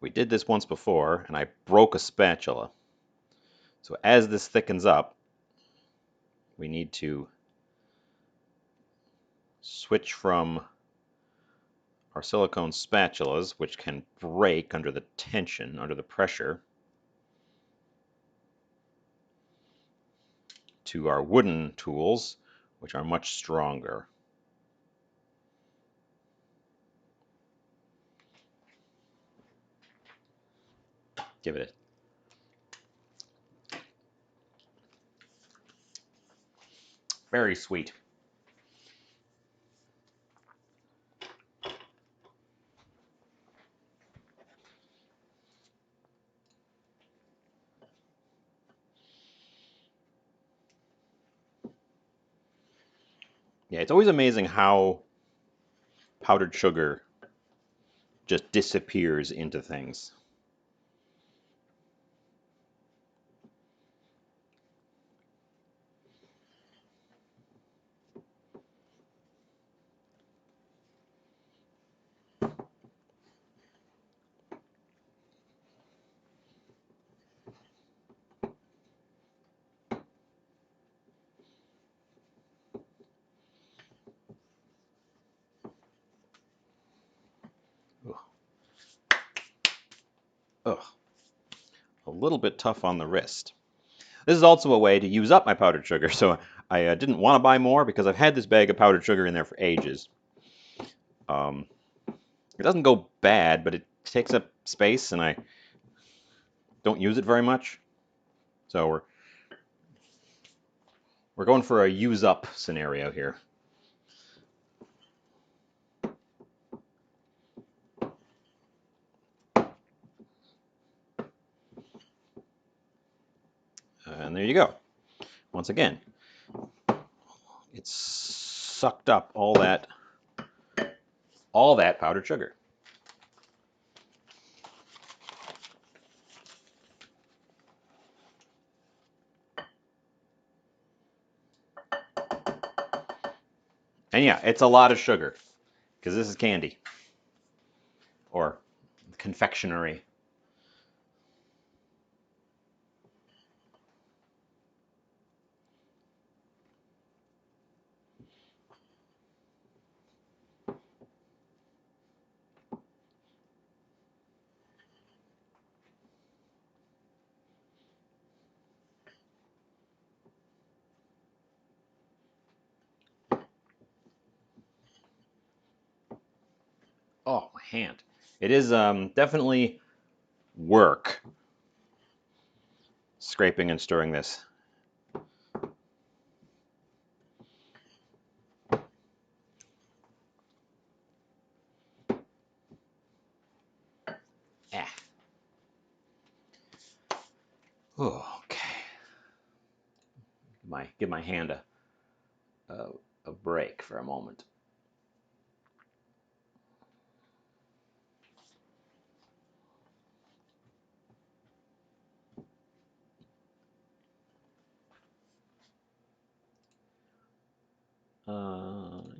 we did this once before, and I broke a spatula. So as this thickens up, we need to switch from our silicone spatulas, which can break under the tension, under the pressure, to our wooden tools, which are much stronger. Give it. very sweet. Yeah, it's always amazing how powdered sugar just disappears into things. Ugh. Ugh. A little bit tough on the wrist. This is also a way to use up my powdered sugar, so I didn't want to buy more because I've had this bag of powdered sugar in there for ages. Um, it doesn't go bad, but it takes up space, and I don't use it very much. So we're going for a use up scenario here. And there you go. Once again, it's sucked up all that powdered sugar. And yeah, it's a lot of sugar because this is candy or confectionery. Oh, my hand. It is definitely work scraping and stirring this. Ah. Oh, okay. Give my hand a break for a moment.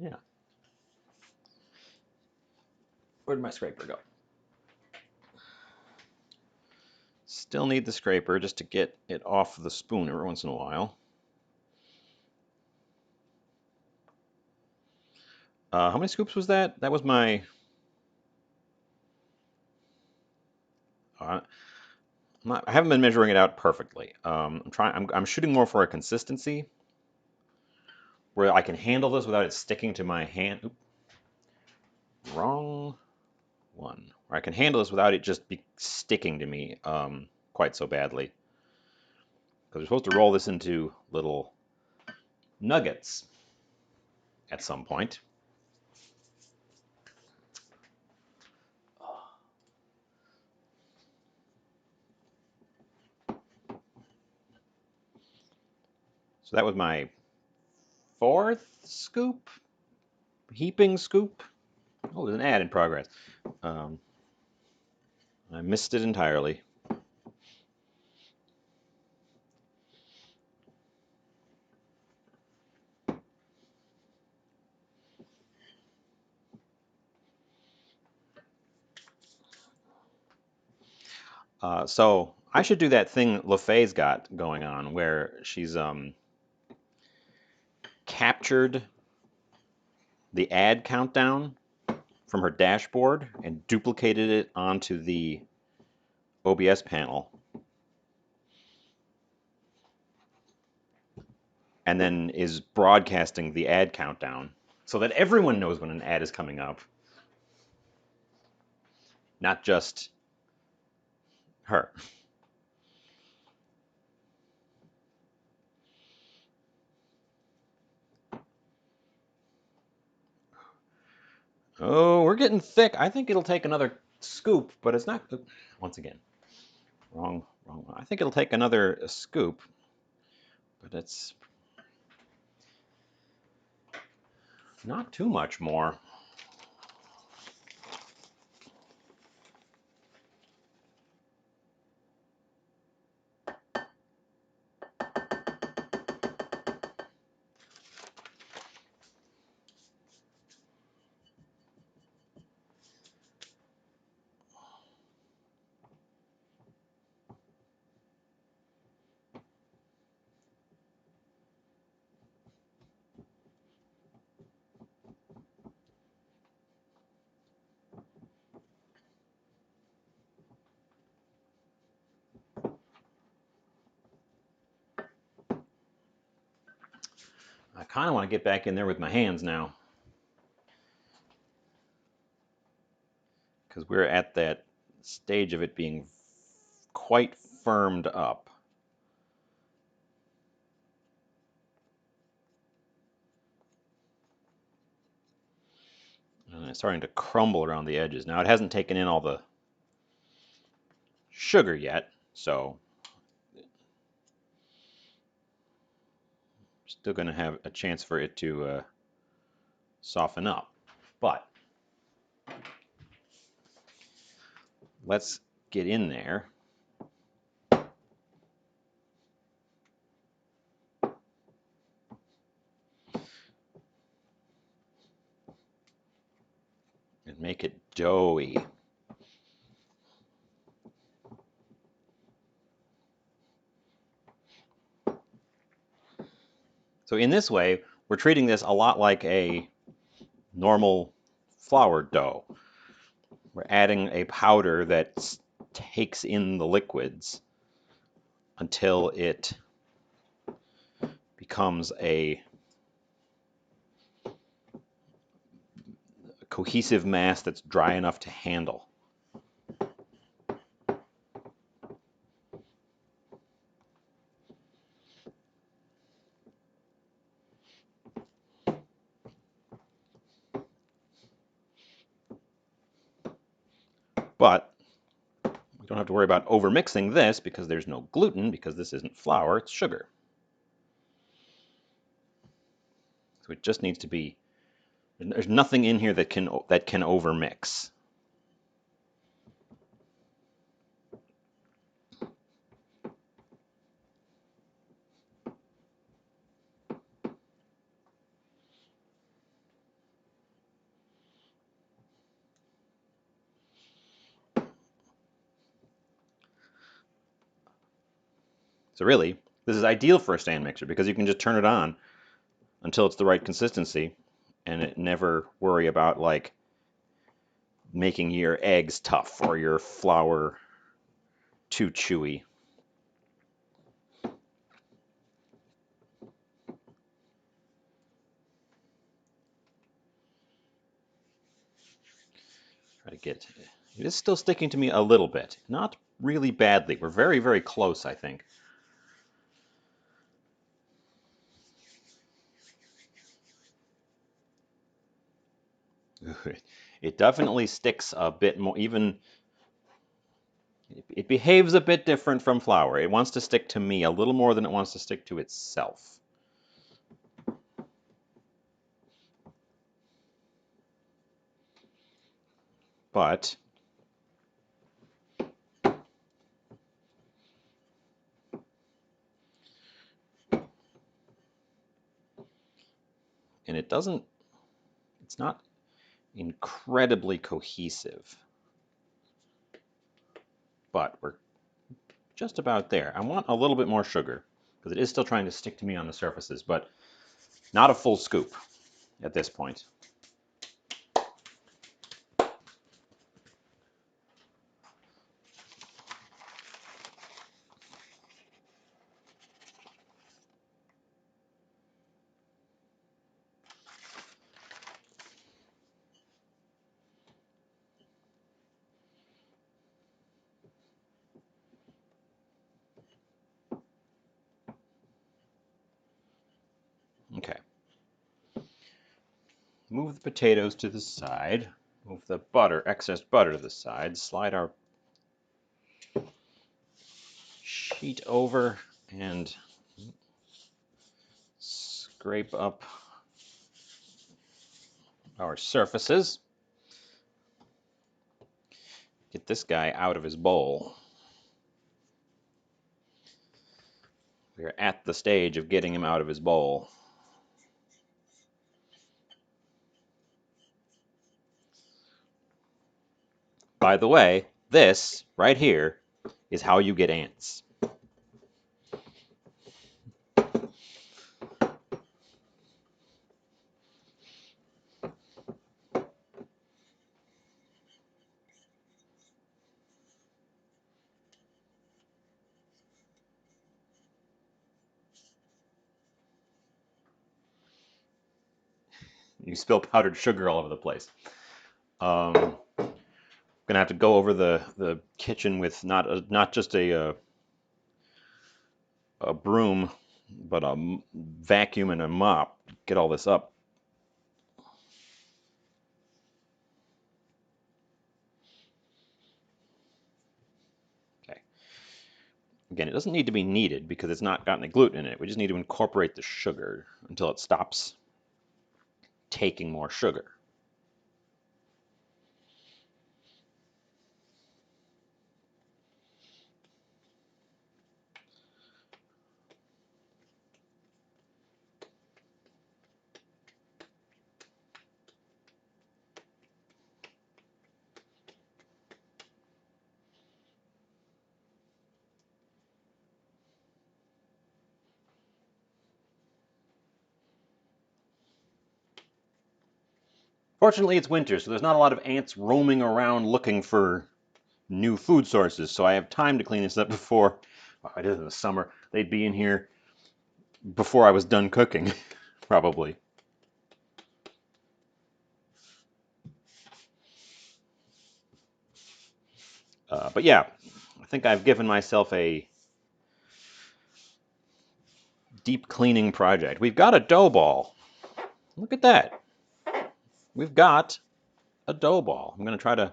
Yeah. Where'd my scraper go? Still need the scraper just to get it off the spoon every once in a while. How many scoops was that? That was my. I haven't been measuring it out perfectly. I'm shooting more for a consistency where I can handle this without it sticking to my hand. Oop, wrong one. Where I can handle this without it just sticking to me quite so badly. Because we're supposed to roll this into little nuggets at some point. So that was my fourth scoop, heaping scoop. Oh, there's an ad in progress. I missed it entirely. So I should do that thing LaFay's got going on where she's captured the ad countdown from her dashboard and duplicated it onto the OBS panel. And then is broadcasting the ad countdown so that everyone knows when an ad is coming up, not just her. Oh, we're getting thick. I think it'll take another scoop, but it's not. Once again, wrong one. I think it'll take another scoop, but it's not too much more. I kind of want to get back in there with my hands now, because we're at that stage of it being quite firmed up. And it's starting to crumble around the edges. Now it hasn't taken in all the sugar yet, so still going to have a chance for it to soften up. But let's get in there. And make it doughy. So in this way, we're treating this a lot like a normal flour dough. We're adding a powder that takes in the liquids until it becomes a cohesive mass that's dry enough to handle. But we don't have to worry about overmixing this because there's no gluten, because this isn't flour, it's sugar. So it just needs to be, there's nothing in here that can overmix. So really, this is ideal for a stand mixer because you can just turn it on until it's the right consistency and it never worry about like making your eggs tough or your flour too chewy. Try to get, it is still sticking to me a little bit, not really badly. We're very, very close, I think. It definitely sticks a bit more, even it behaves a bit different from flour. It wants to stick to me a little more than it wants to stick to itself. But and it doesn't, it's not incredibly cohesive. But we're just about there. I want a little bit more sugar because it is still trying to stick to me on the surfaces, but not a full scoop at this point. Okay. move the potatoes to the side, move the excess butter to the side, slide our sheet over and scrape up our surfaces. Get this guy out of his bowl. We're at the stage of getting him out of his bowl. By the way, this right here is how you get ants. You spill powdered sugar all over the place. Gonna have to go over the kitchen with not just a broom, but a vacuum and a mop. Get all this up. Okay. Again, it doesn't need to be kneaded because it's not got any gluten in it. We just need to incorporate the sugar until it stops taking more sugar. Fortunately, it's winter, so there's not a lot of ants roaming around looking for new food sources, so I have time to clean this up before I did in the summer. They'd be in here before I was done cooking, probably. But yeah, I think I've given myself a deep cleaning project. We've got a dough ball. Look at that. We've got a dough ball. I'm going to try to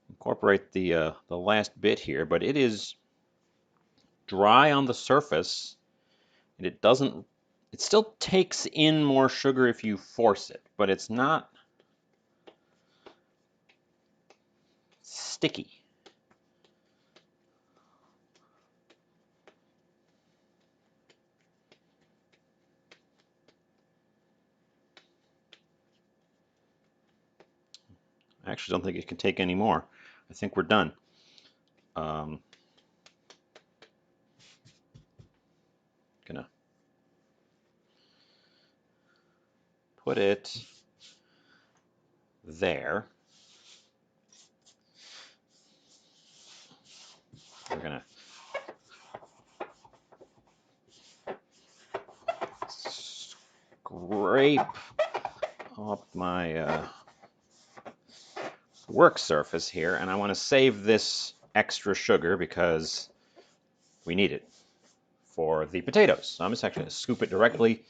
incorporate the last bit here, but it is dry on the surface, and it doesn't. It still takes in more sugar if you force it, but it's not sticky. I actually don't think it can take any more. I think we're done. Gonna put it there. We're gonna scrape up my work surface here, and I want to save this extra sugar because we need it for the potatoes. So I'm just actually going to scoop it directly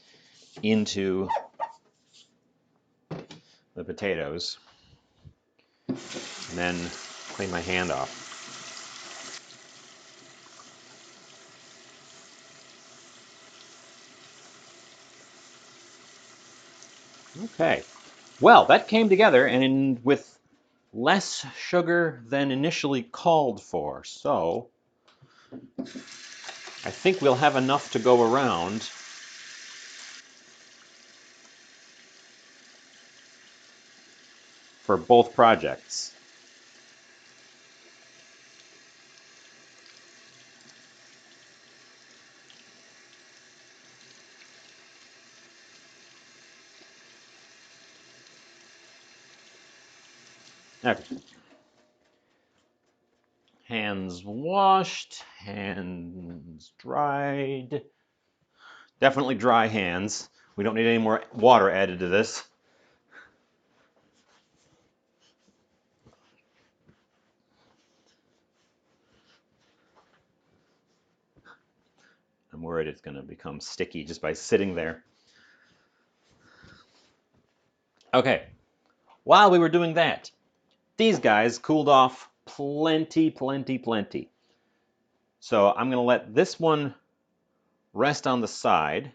into the potatoes and then clean my hand off. Okay, well, that came together and with less sugar than initially called for, so I think we'll have enough to go around for both projects. Okay. Hands washed, hands dried. Definitely dry hands. We don't need any more water added to this. I'm worried it's going to become sticky just by sitting there. Okay, while we were doing that, these guys cooled off plenty. So I'm going to let this one rest on the side.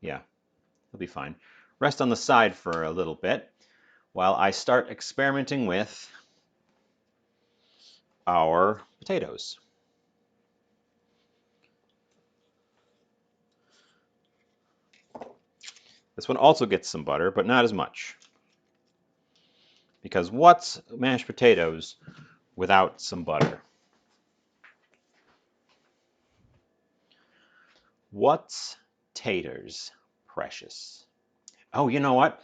Yeah, he'll be fine. Rest on the side for a little bit while I start experimenting with our potatoes. This one also gets some butter, but not as much. Because what's mashed potatoes without some butter? What's taters, precious? Oh, you know what?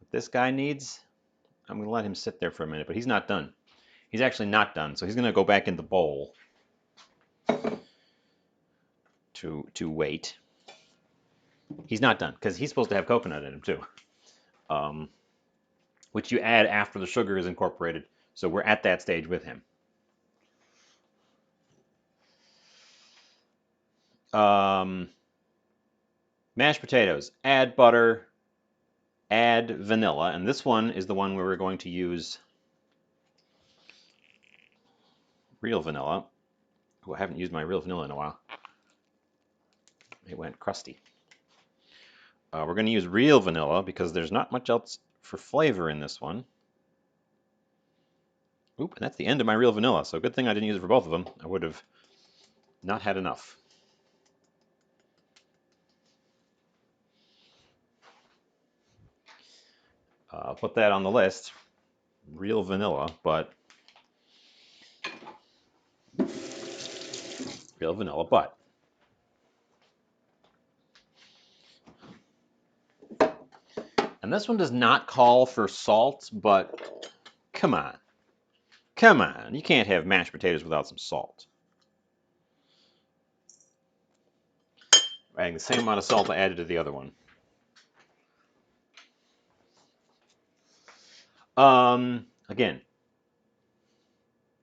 What this guy needs, I'm going to let him sit there for a minute, but he's not done. He's actually not done, so he's going to go back in the bowl to wait. He's not done, because he's supposed to have coconut in him, too. Which you add after the sugar is incorporated, so we're at that stage with him. Mashed potatoes, add butter, add vanilla, and this one is the one where we're going to use real vanilla. Oh, I haven't used my real vanilla in a while. It went crusty. We're going to use real vanilla because there's not much else for flavor in this one. Oop, and that's the end of my real vanilla, so good thing I didn't use it for both of them. I would have not had enough. I'll put that on the list. Real vanilla, but real vanilla, but. And this one does not call for salt, but come on. Come on. You can't have mashed potatoes without some salt. Adding the same amount of salt I added to the other one. Again.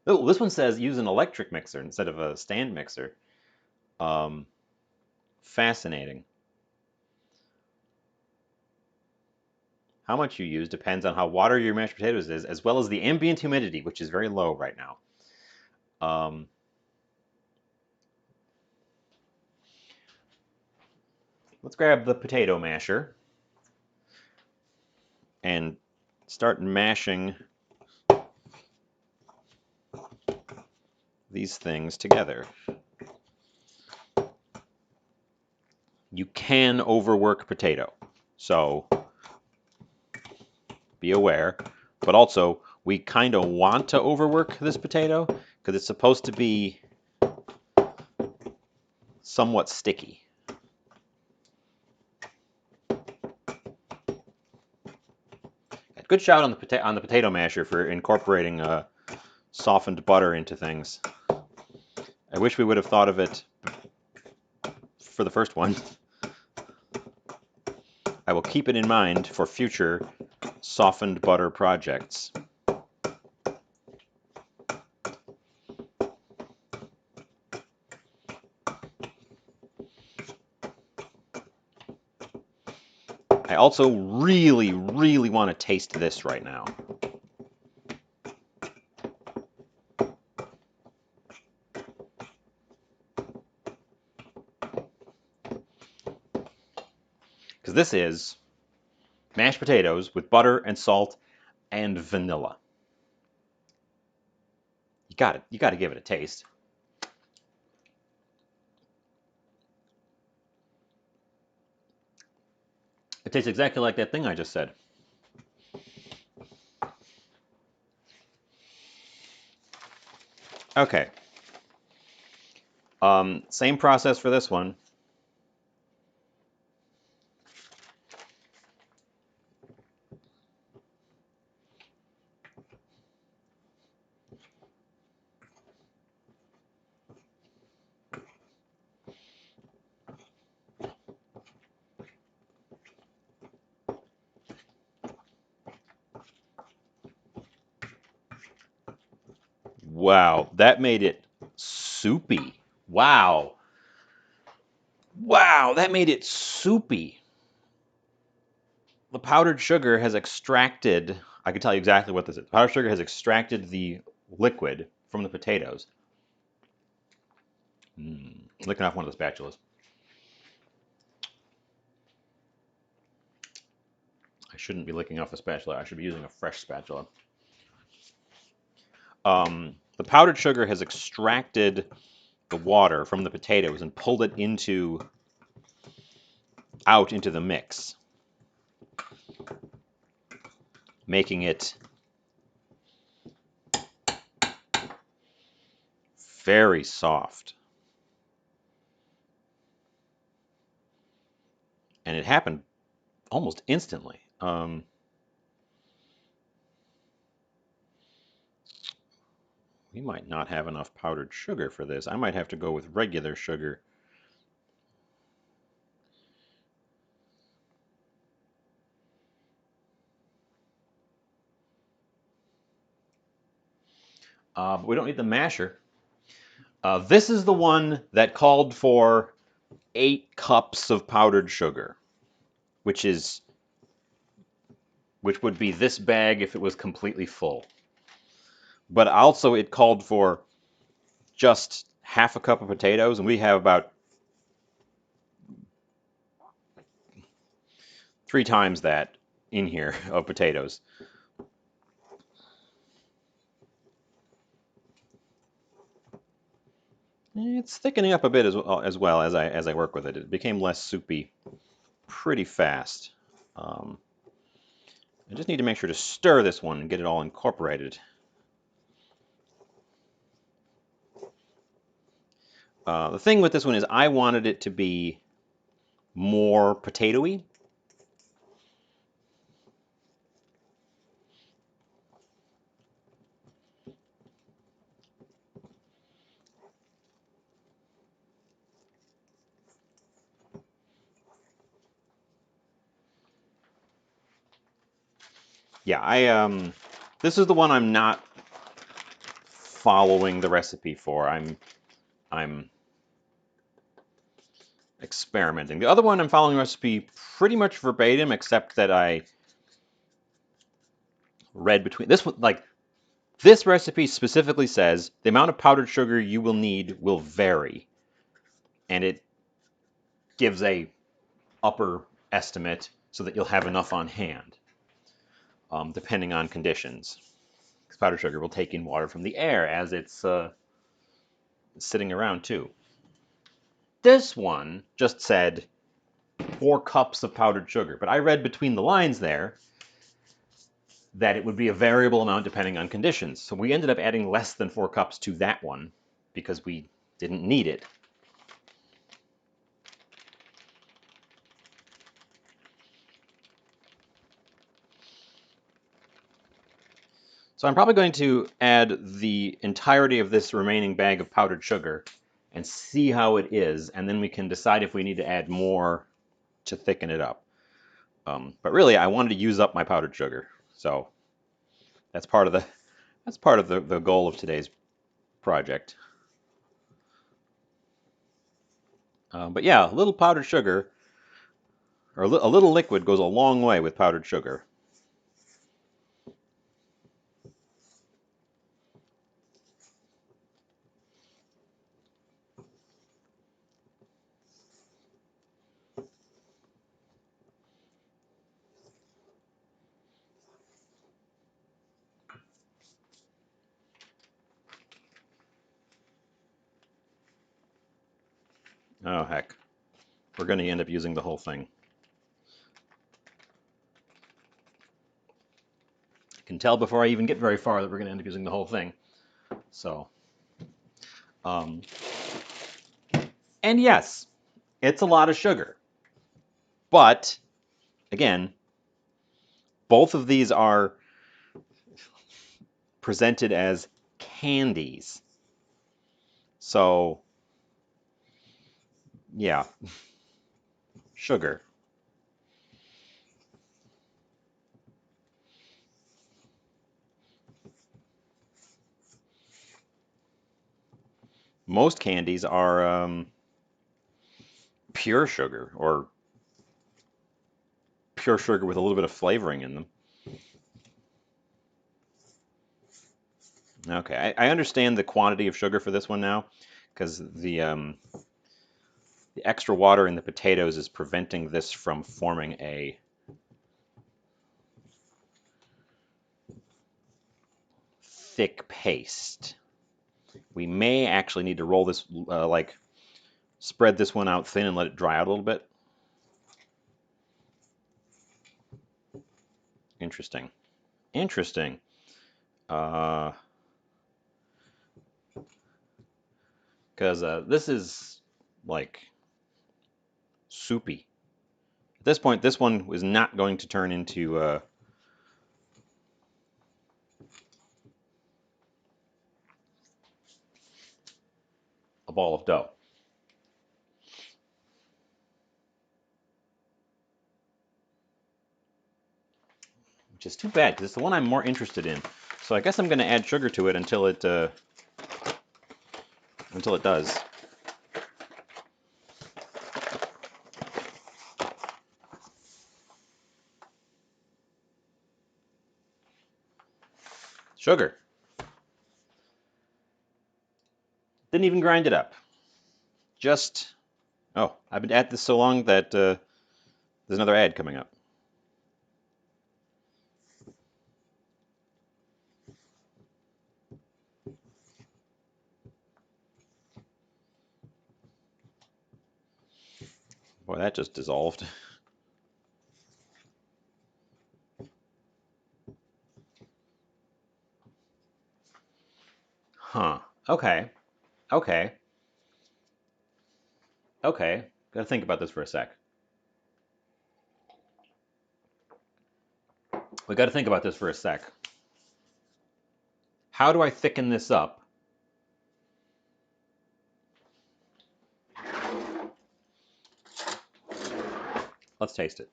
Oh, this one says use an electric mixer instead of a stand mixer. Fascinating. How much you use depends on how watery your mashed potatoes is, as well as the ambient humidity, which is very low right now. Let's grab the potato masher and start mashing these things together. You can overwork potato, so be aware. But also, we kind of want to overwork this potato because it's supposed to be somewhat sticky. Good shout on the potato masher for incorporating softened butter into things. I wish we would have thought of it for the first one. I will keep it in mind for future softened butter projects. I also really want to taste this right now. Because this is mashed potatoes with butter and salt and vanilla. You got to give it a taste. It tastes exactly like that thing I just said. Okay. Same process for this one. Wow, that made it soupy. Wow. Wow, that made it soupy. the powdered sugar has extracted, I can tell you exactly what this is. Powdered sugar has extracted the liquid from the potatoes. Licking off one of the spatulas. I shouldn't be licking off the spatula. I should be using a fresh spatula. The powdered sugar has extracted the water from the potatoes and pulled it out into the mix, making it very soft. And it happened almost instantly. We might not have enough powdered sugar for this. I might have to go with regular sugar. But we don't need the masher. This is the one that called for 8 cups of powdered sugar, which would be this bag if it was completely full. But also it called for just half a cup of potatoes, and we have about 3 times that in here of potatoes. It's thickening up a bit as well as I work with it. It became less soupy pretty fast. I just need to make sure to stir this one and get it all incorporated. The thing with this one is I wanted it to be more potatoey. Yeah, this is the one I'm not following the recipe for. I'm experimenting. The other one I'm following the recipe pretty much verbatim, except that I read between this one. Like this recipe specifically says the amount of powdered sugar you will need will vary, and it gives a upper estimate so that you'll have enough on hand, depending on conditions. Because powdered sugar will take in water from the air as it's sitting around too. This one just said 4 cups of powdered sugar, but I read between the lines there that it would be a variable amount depending on conditions. So we ended up adding less than 4 cups to that one because we didn't need it. So I'm probably going to add the entirety of this remaining bag of powdered sugar and see how it is, and then we can decide if we need to add more to thicken it up. But really, I wanted to use up my powdered sugar, so that's part of the goal of today's project. But yeah, a little powdered sugar, or a little liquid goes a long way with powdered sugar. Oh heck, we're going to end up using the whole thing. I can tell before I even get very far that we're going to end up using the whole thing. So, and yes, it's a lot of sugar. But again, both of these are presented as candies. So, yeah, sugar. Most candies are pure sugar or pure sugar with a little bit of flavoring in them. Okay, I understand the quantity of sugar for this one now, because the extra water in the potatoes is preventing this from forming a thick paste. We may actually need to roll this, like spread this one out thin and let it dry out a little bit. Interesting. Interesting. Because this is like soupy. At this point, this one was not going to turn into a ball of dough. Which is too bad, because it's the one I'm more interested in. So I guess I'm going to add sugar to it until it does. Sugar. Didn't even grind it up. Just, oh, I've been at this so long that there's another ad coming up. Boy, that just dissolved. Huh. Okay. Okay. Okay. Gotta think about this for a sec. We gotta think about this for a sec. How do I thicken this up? Let's taste it.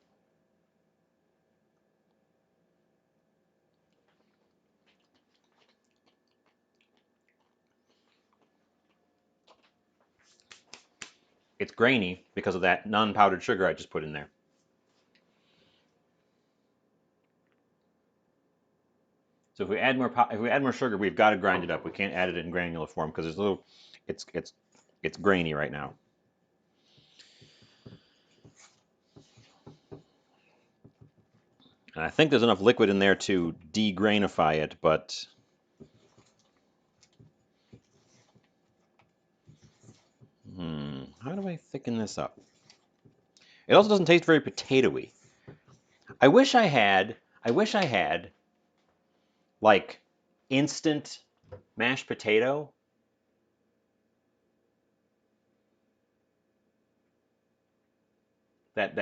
It's grainy because of that non-powdered sugar I just put in there. So if we add more sugar, we've got to grind it up. We can't add it in granular form because it's grainy right now. And I think there's enough liquid in there to de-grainify it, but how do I thicken this up? It also doesn't taste very potatoey. I wish I had like instant mashed potato. That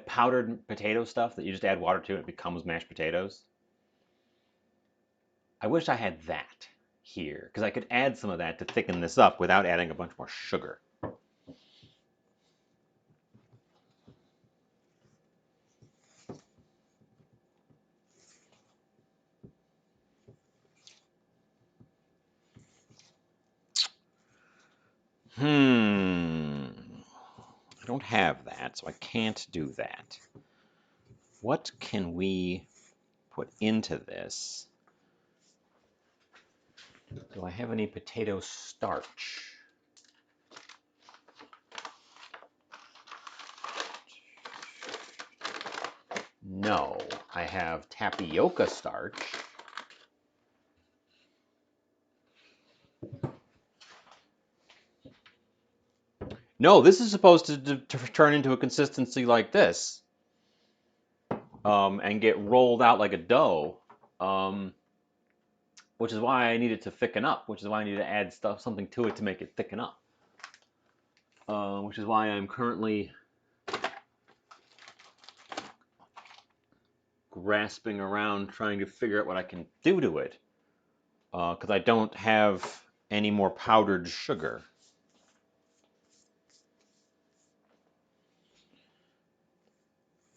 powdered potato stuff that you just add water to and it becomes mashed potatoes. I wish I had that here because I could add some of that to thicken this up without adding a bunch more sugar. I don't have that, so I can't do that. What can we put into this? Do I have any potato starch? No, I have tapioca starch. No, this is supposed to turn into a consistency like this, and get rolled out like a dough, which is why I needed to thicken up, which is why I need to add something to it to make it thicken up, which is why I'm currently grasping around trying to figure out what I can do to it, because I don't have any more powdered sugar.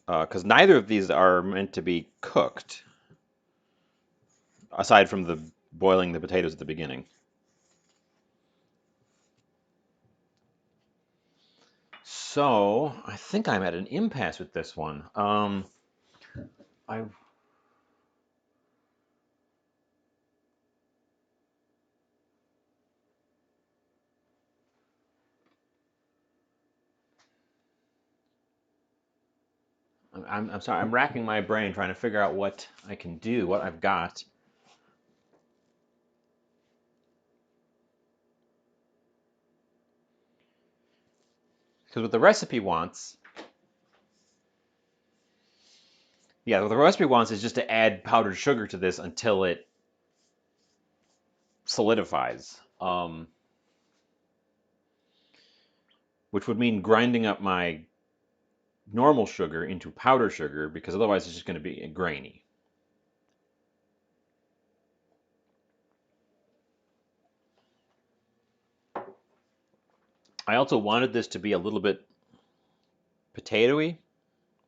Because neither of these are meant to be cooked, aside from the boiling the potatoes at the beginning. So I think I'm at an impasse with this one. I I'm sorry. I'm racking my brain trying to figure out what I can do, what I've got. Because what the recipe wants, yeah, what the recipe wants is just to add powdered sugar to this until it solidifies, which would mean grinding up my normal sugar into powder sugar because otherwise it's just going to be grainy. I also wanted this to be a little bit potatoey,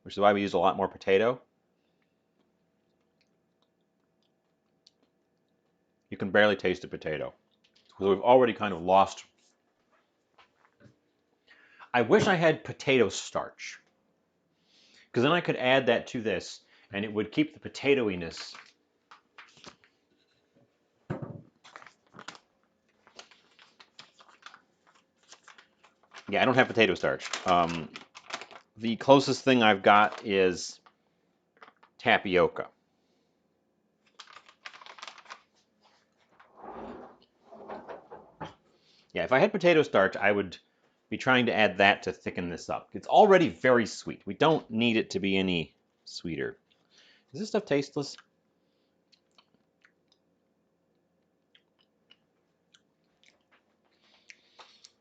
which is why we use a lot more potato. You can barely taste the potato. So we've already kind of lost. I wish I had potato starch, because then I could add that to this and it would keep the potatoiness. Yeah, I don't have potato starch. The closest thing I've got is tapioca. Yeah, if I had potato starch, I would be trying to add that to thicken this up. It's already very sweet. We don't need it to be any sweeter. Is this stuff tasteless?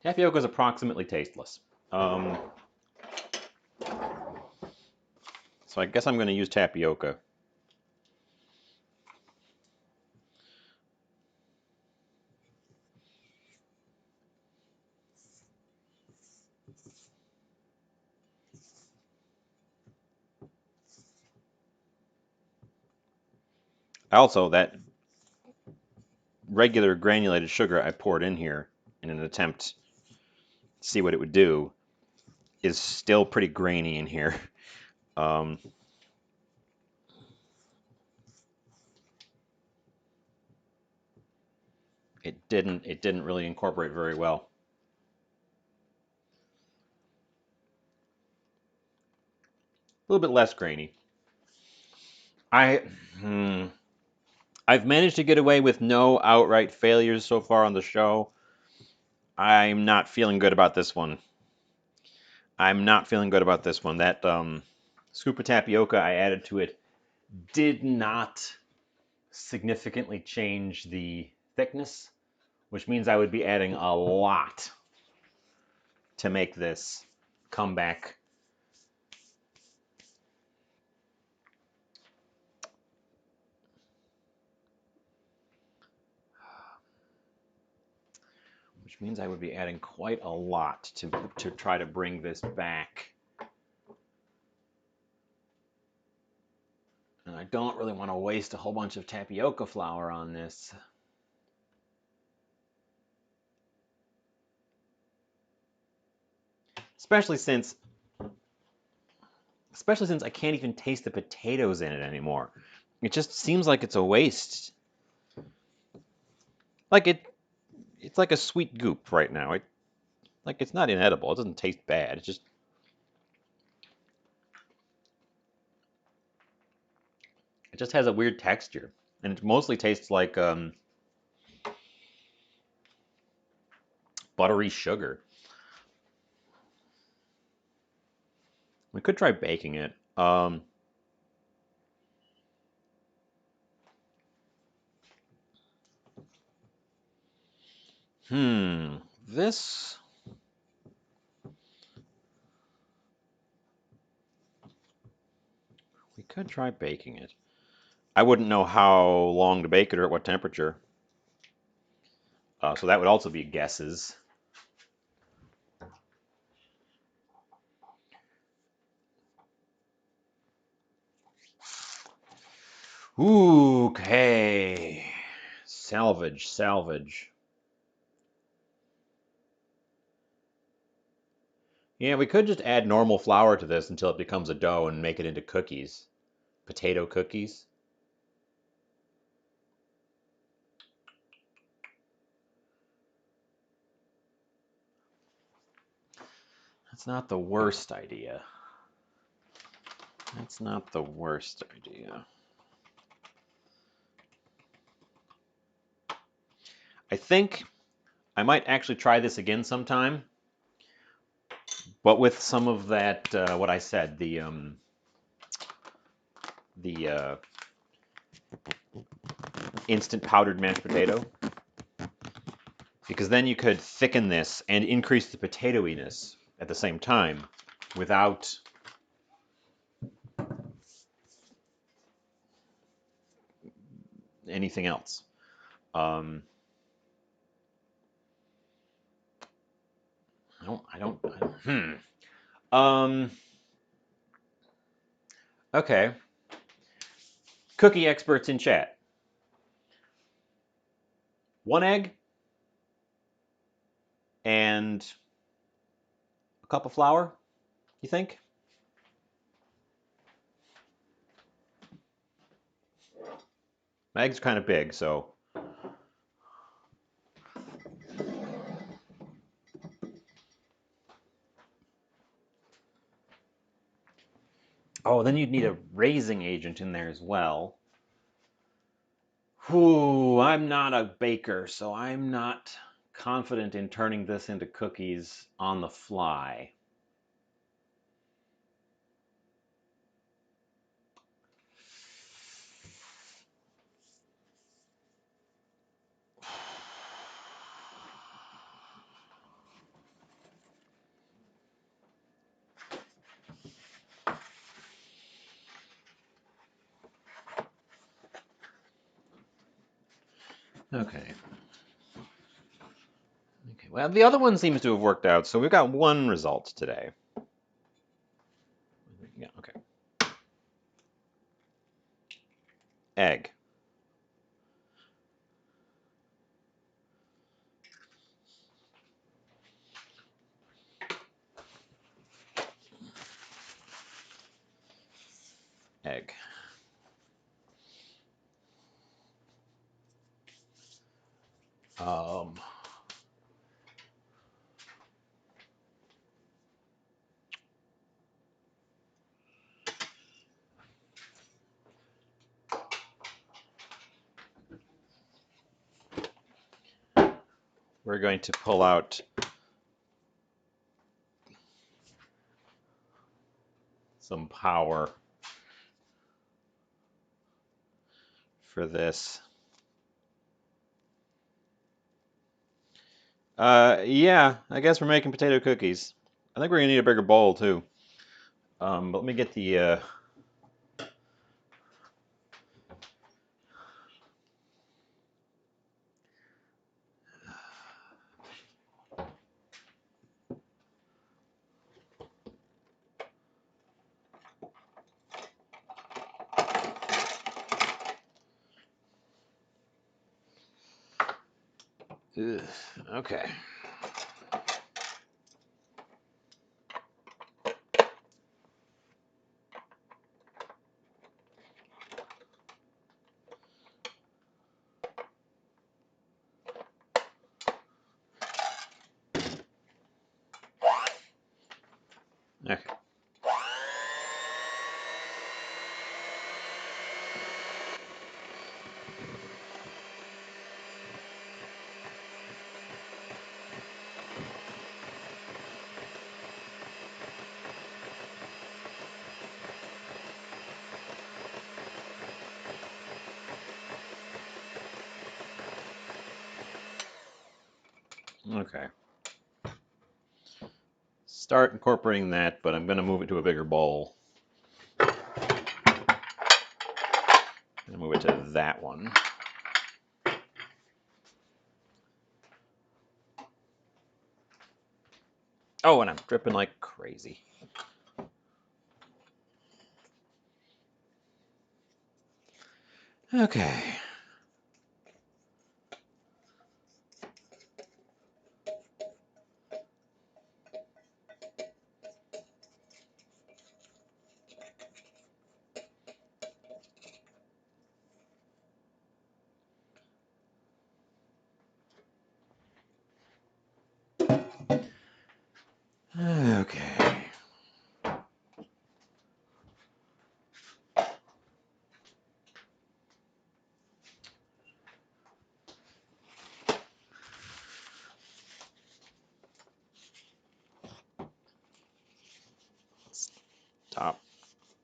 Tapioca is approximately tasteless. So I guess I'm going to use tapioca. Also, that regular granulated sugar I poured in here in an attempt to see what it would do is still pretty grainy in here. It didn't really incorporate very well. A little bit less grainy. I I've managed to get away with no outright failures so far on the show. I'm not feeling good about this one. I'm not feeling good about this one. That scoop of tapioca I added to it did not significantly change the thickness, which means I would be adding a lot to make this come back. Which means I would be adding quite a lot to try to bring this back. And I don't really want to waste a whole bunch of tapioca flour on this. Especially since I can't even taste the potatoes in it anymore. It just seems like it's a waste. Like it's like a sweet goop right now. It's not inedible. It doesn't taste bad. It just has a weird texture, and it mostly tastes like buttery sugar. We could try baking it. This. We could try baking it. I wouldn't know how long to bake it or at what temperature. So that would also be guesses. Okay. Salvage, salvage. Yeah, we could just add normal flour to this until it becomes a dough and make it into cookies. Potato cookies. That's not the worst idea. That's not the worst idea. I think I might actually try this again sometime, but with some of that, what I said, the instant powdered mashed potato, because then you could thicken this and increase the potatoiness at the same time without anything else. Um, I don't. Um, okay. Cookie experts in chat. 1 egg and a cup of flour, you think? My eggs are kind of big, so. Oh, then you'd need a raising agent in there as well. Whew, I'm not a baker, so I'm not confident in turning this into cookies on the fly. Okay. Okay. Well, the other one seems to have worked out, so we've got one result today. Yeah, okay. Egg. Egg. Um, we're going to pull out some power for this. Yeah, I guess we're making potato cookies. I think we're gonna need a bigger bowl too. But let me get the. Ugh, okay. Okay. Okay. Start incorporating that, but I'm gonna move it to a bigger bowl. And move it to that one. Oh, and I'm dripping like crazy. Okay.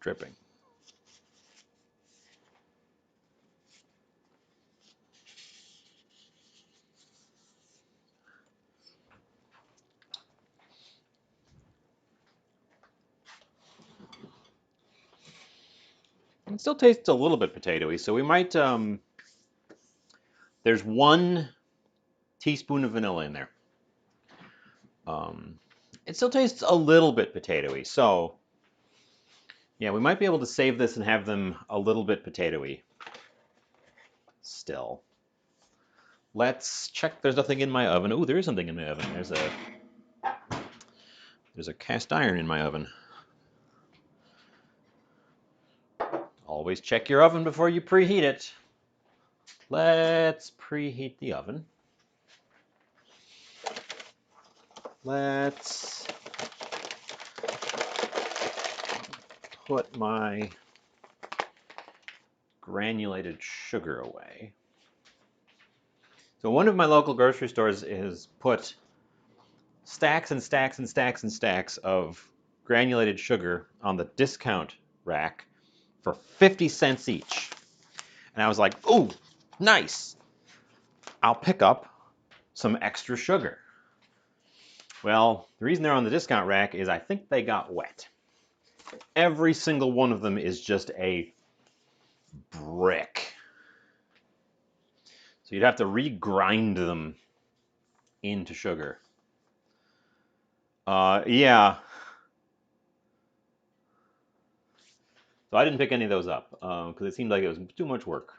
dripping. It still tastes a little bit potatoy, so we might, there's 1 teaspoon of vanilla in there. It still tastes a little bit potatoy, so yeah, we might be able to save this and have them a little bit potatoy still. Let's check there's nothing in my oven. Oh, there is something in my oven. There's a cast iron in my oven. Always check your oven before you preheat it. Let's preheat the oven. Let's put my granulated sugar away. So one of my local grocery stores has put stacks and stacks and stacks and stacks of granulated sugar on the discount rack for 50 cents each. And I was like, "Ooh, nice. I'll pick up some extra sugar." Well, the reason they're on the discount rack is I think they got wet. Every single one of them is just a brick. So you'd have to regrind them into sugar. Yeah. So I didn't pick any of those up because it seemed like it was too much work.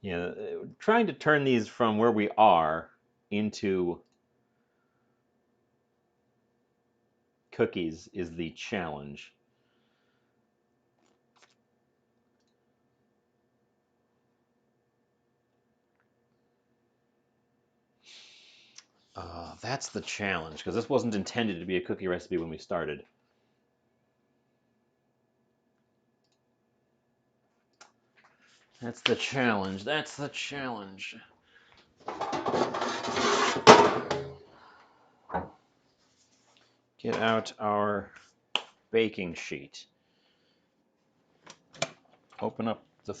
Yeah, trying to turn these from where we are into cookies is the challenge. That's the challenge, because this wasn't intended to be a cookie recipe when we started. That's the challenge. That's the challenge. Get out our baking sheet. Open up the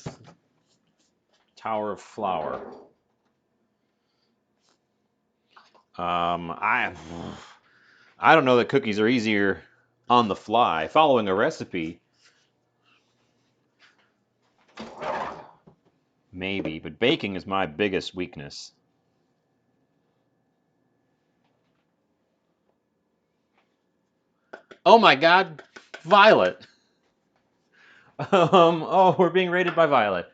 tower of flour. I don't know that cookies are easier on the fly. Following a recipe, maybe, but baking is my biggest weakness. Oh my God, Violet. Oh, we're being raided by Violet.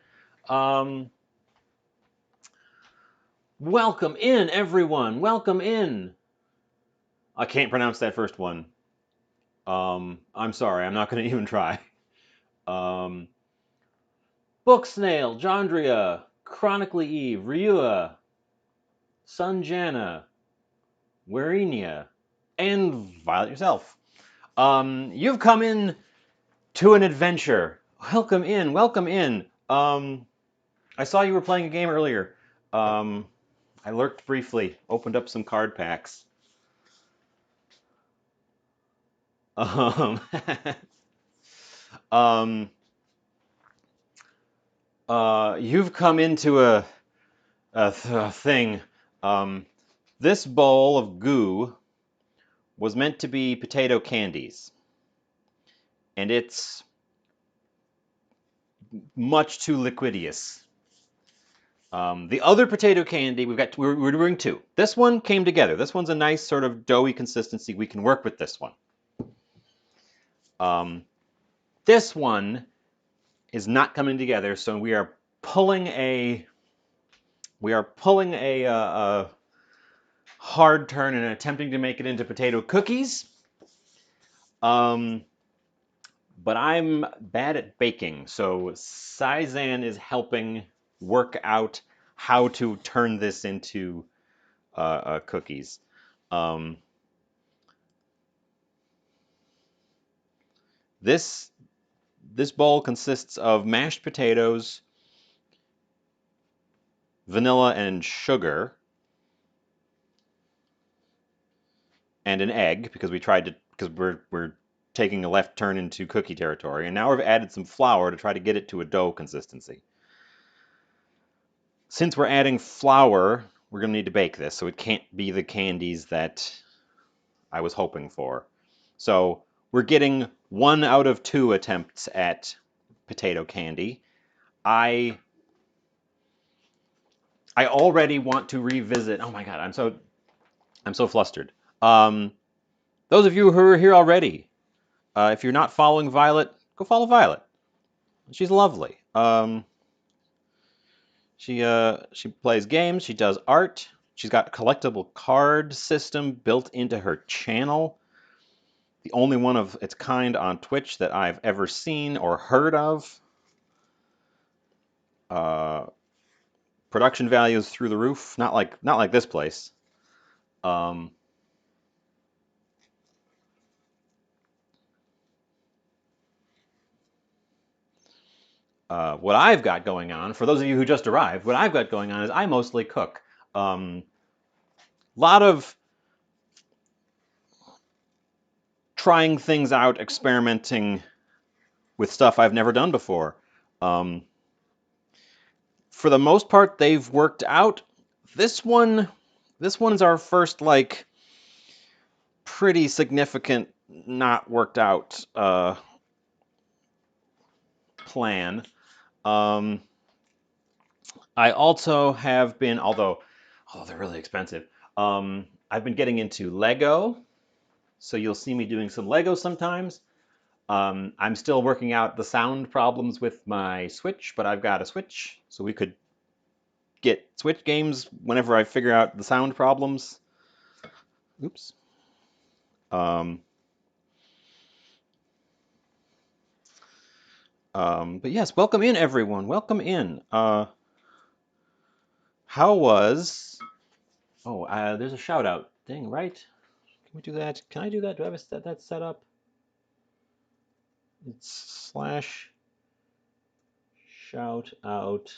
Welcome in, everyone. Welcome in. I can't pronounce that first one. I'm sorry. I'm not going to even try. Booksnail, Jandria, Chronically Eve, Ryua, Sunjana, Werinia, and Violet yourself. You've come in to an adventure. Welcome in. Welcome in. I saw you were playing a game earlier. I lurked briefly, opened up some card packs. Um, um, you've come into a thing. This bowl of goo was meant to be potato candies, and it's much too liquidious. The other potato candy, we're doing 2. This one came together. This one's a nice sort of doughy consistency. We can work with this one. This one is not coming together, so we are pulling a hard turn and attempting to make it into potato cookies. But I'm bad at baking, so Saizan is helping work out how to turn this into cookies. This bowl consists of mashed potatoes, vanilla, and sugar. and an egg because we're taking a left turn into cookie territory, and now we've added some flour to try to get it to a dough consistency. Since we're adding flour, we're going to need to bake this, so it can't be the candies that I was hoping for. So we're getting 1 out of 2 attempts at potato candy. I already want to revisit. Oh my God, I'm so flustered. Those of you who are here already, if you're not following Violet, go follow Violet. She's lovely. She plays games. She does art. She's got a collectible card system built into her channel. The only one of its kind on Twitch that I've ever seen or heard of. Production values through the roof. Not like this place. What I've got going on, for those of you who just arrived, what I've got going on is I mostly cook. Lot of trying things out, experimenting with stuff I've never done before. For the most part, they've worked out. This one is our first like pretty significant not worked out plan. I also have been, although they're really expensive. I've been getting into Lego, so you'll see me doing some Lego sometimes. I'm still working out the sound problems with my Switch, but I've got a Switch, so we could get Switch games whenever I figure out the sound problems. Oops. But yes, welcome in, everyone. Welcome in. How was... Oh, there's a shout out. Dang, right? Can we do that? Can I do that? Do I have that set up? It's slash shout out.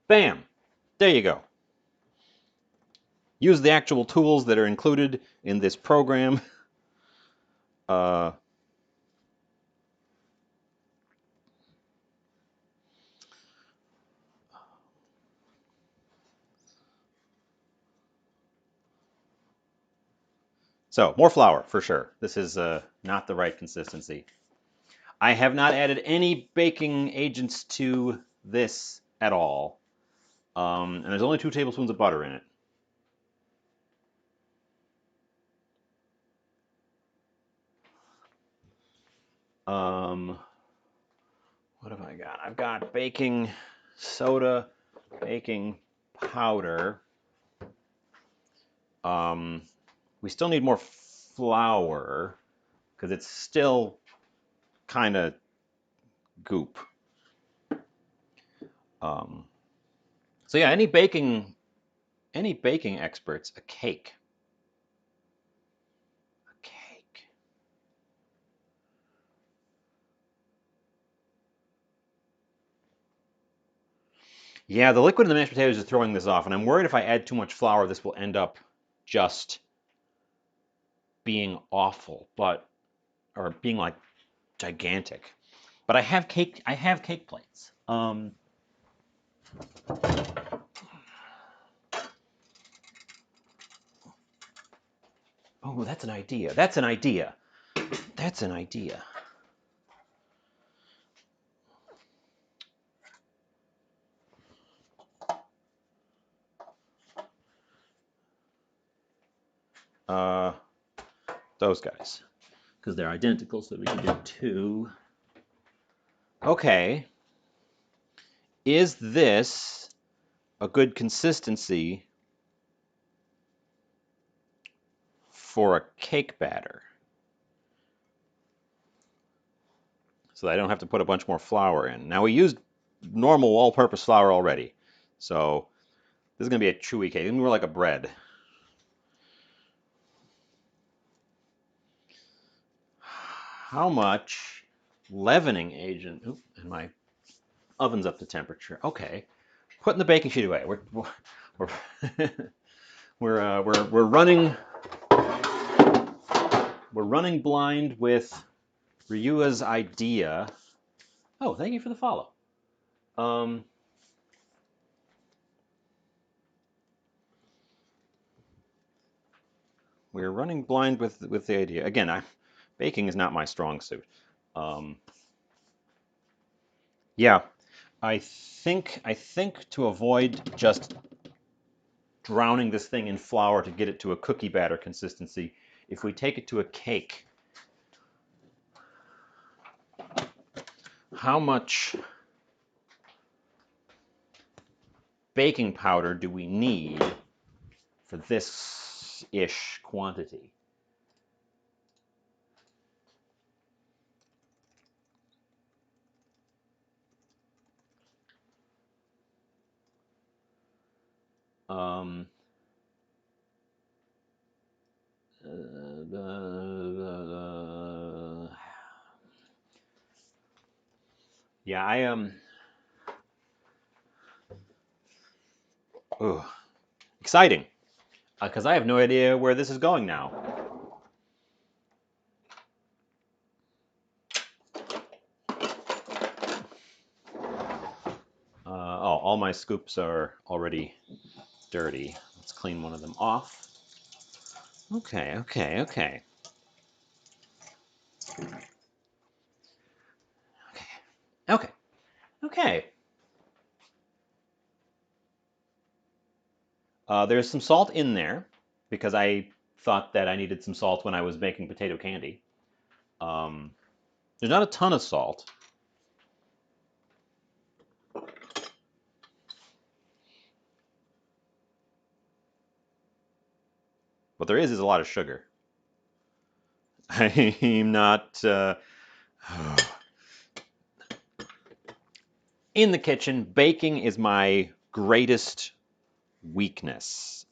Bam! There you go. Use the actual tools that are included in this program. So, more flour, for sure. This is not the right consistency. I have not added any baking agents to this at all. And there's only 2 tablespoons of butter in it. What have I got? I've got baking soda, baking powder. We still need more flour because it's still kind of goop. So yeah, any baking experts, a cake. Yeah, the liquid in the mashed potatoes is throwing this off, and I'm worried if I add too much flour, this will end up just being awful, or being like gigantic. But I have cake plates. Oh, that's an idea. That's an idea. That's an idea. Those guys, because they're identical, so we can do 2. Okay. Is this a good consistency for a cake batter? So I don't have to put a bunch more flour in. Now we used normal all-purpose flour already, so this is going to be a chewy cake. It's more like a bread. How much leavening agent. Oop, and my oven's up to temperature. Okay, putting the baking sheet away. We're we're running blind with Ryua's idea. Oh, thank you for the follow. We're running blind with the idea. Again, baking is not my strong suit. Yeah, I think to avoid just drowning this thing in flour to get it to a cookie batter consistency, if we take it to a cake, how much baking powder do we need for this-ish quantity? Um, yeah, I am. Exciting, because I have no idea where this is going now. Oh, all my scoops are already dirty. Let's clean one of them off. Okay, okay, okay. Okay, okay. There's some salt in there because I thought that I needed some salt when I was making potato candy. There's not a ton of salt. What there is a lot of sugar. I'm not in the kitchen. Baking is my greatest weakness.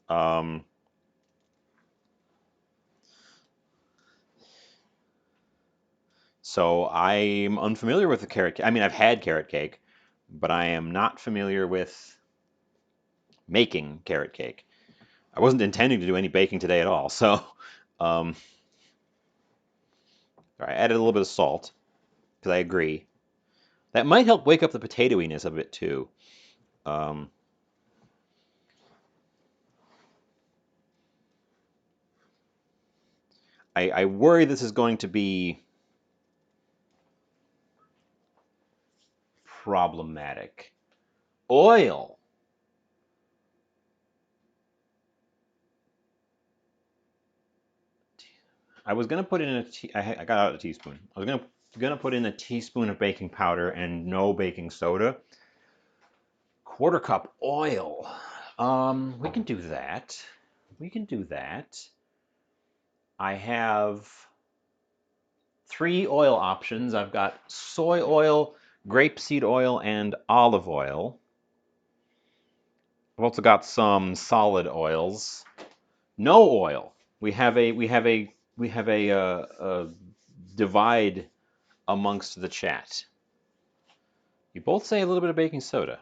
So I'm unfamiliar with the carrot cake. I mean, I've had carrot cake, but I am not familiar with making carrot cake. I wasn't intending to do any baking today at all, so I added a little bit of salt because I agree. That might help wake up the potatoiness of it too. I worry this is going to be problematic. Oil. I was gonna put in I got out a teaspoon. I was gonna put in a teaspoon of baking powder and no baking soda. Quarter cup oil. We can do that. We can do that. I have 3 oil options. I've got soy oil, grapeseed oil, and olive oil. I've also got some solid oils. No oil. We have a divide amongst the chat. You both say a little bit of baking soda.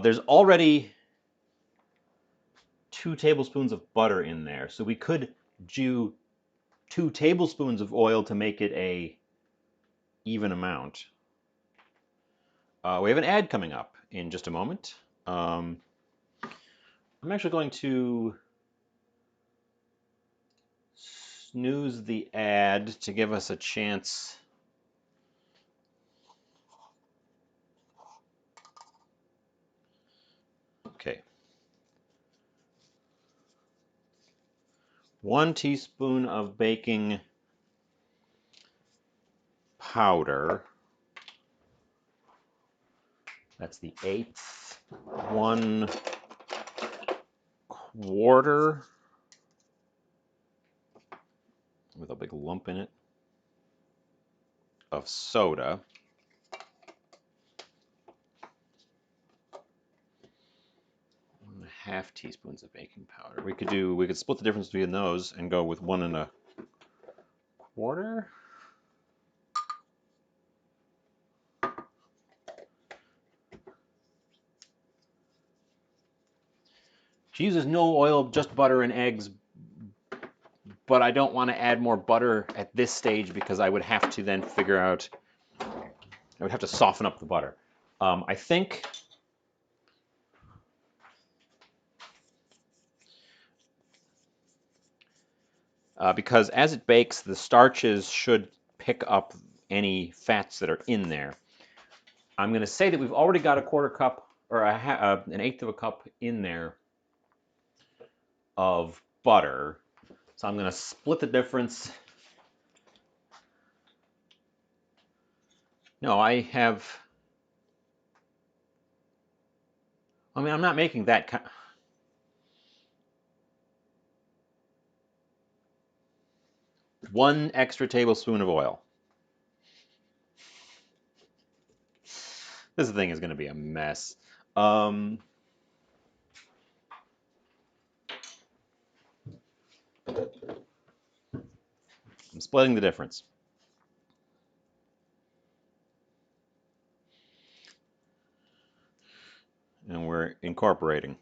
There's already 2 tablespoons of butter in there, so we could do 2 tablespoons of oil to make it a even amount. We have an ad coming up in just a moment. I'm actually going to snooze the ad to give us a chance. Okay. 1 teaspoon of baking powder. That's the 1/8. 1/4 with a big lump in it of soda. 1/2 teaspoons of baking powder. We could split the difference between those and go with 1 1/4. She uses no oil, just butter and eggs, but I don't want to add more butter at this stage because I would have to then figure out, I would have to soften up the butter. I think because as it bakes, the starches should pick up any fats that are in there. I'm going to say that we've already got a 1/4 cup or an 1/8 of a cup in there of butter. So I'm going to split the difference. No, I mean, I'm not making that. 1 extra tablespoon of oil. This thing is going to be a mess. I'm splitting the difference. And we're incorporating.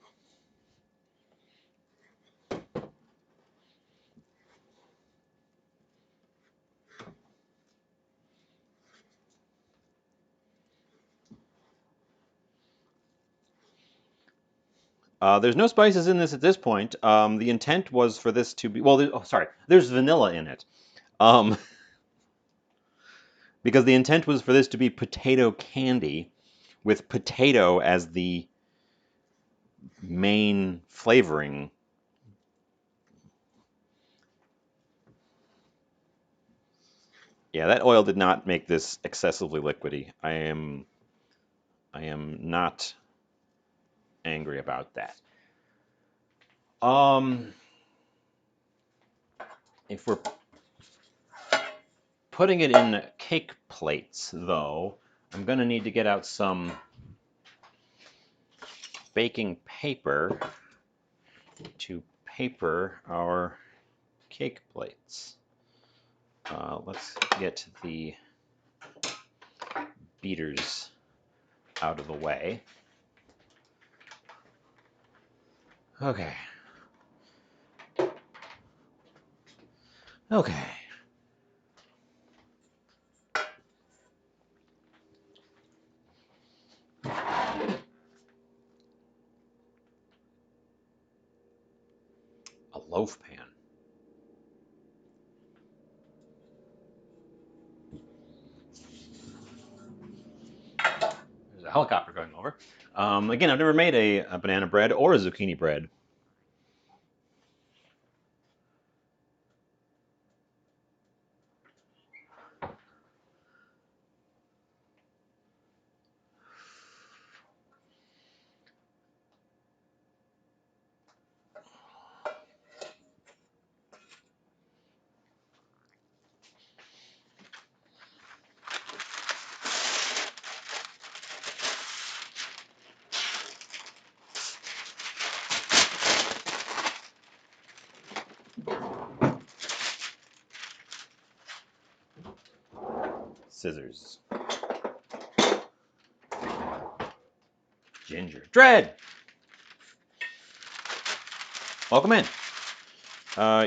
There's no spices in this at this point. The intent was for this to be, well, there's vanilla in it. Because the intent was for this to be potato candy with potato as the main flavoring. Yeah, that oil did not make this excessively liquidy. I am not angry about that. If we're putting it in cake plates, though, I'm going to need to get out some baking paper to paper our cake plates. Let's get the beaters out of the way. Okay. Okay. A loaf pan. There's a helicopter going over. Again, I've never made a banana bread or a zucchini bread. Scissors. Ginger. Dread! Welcome in.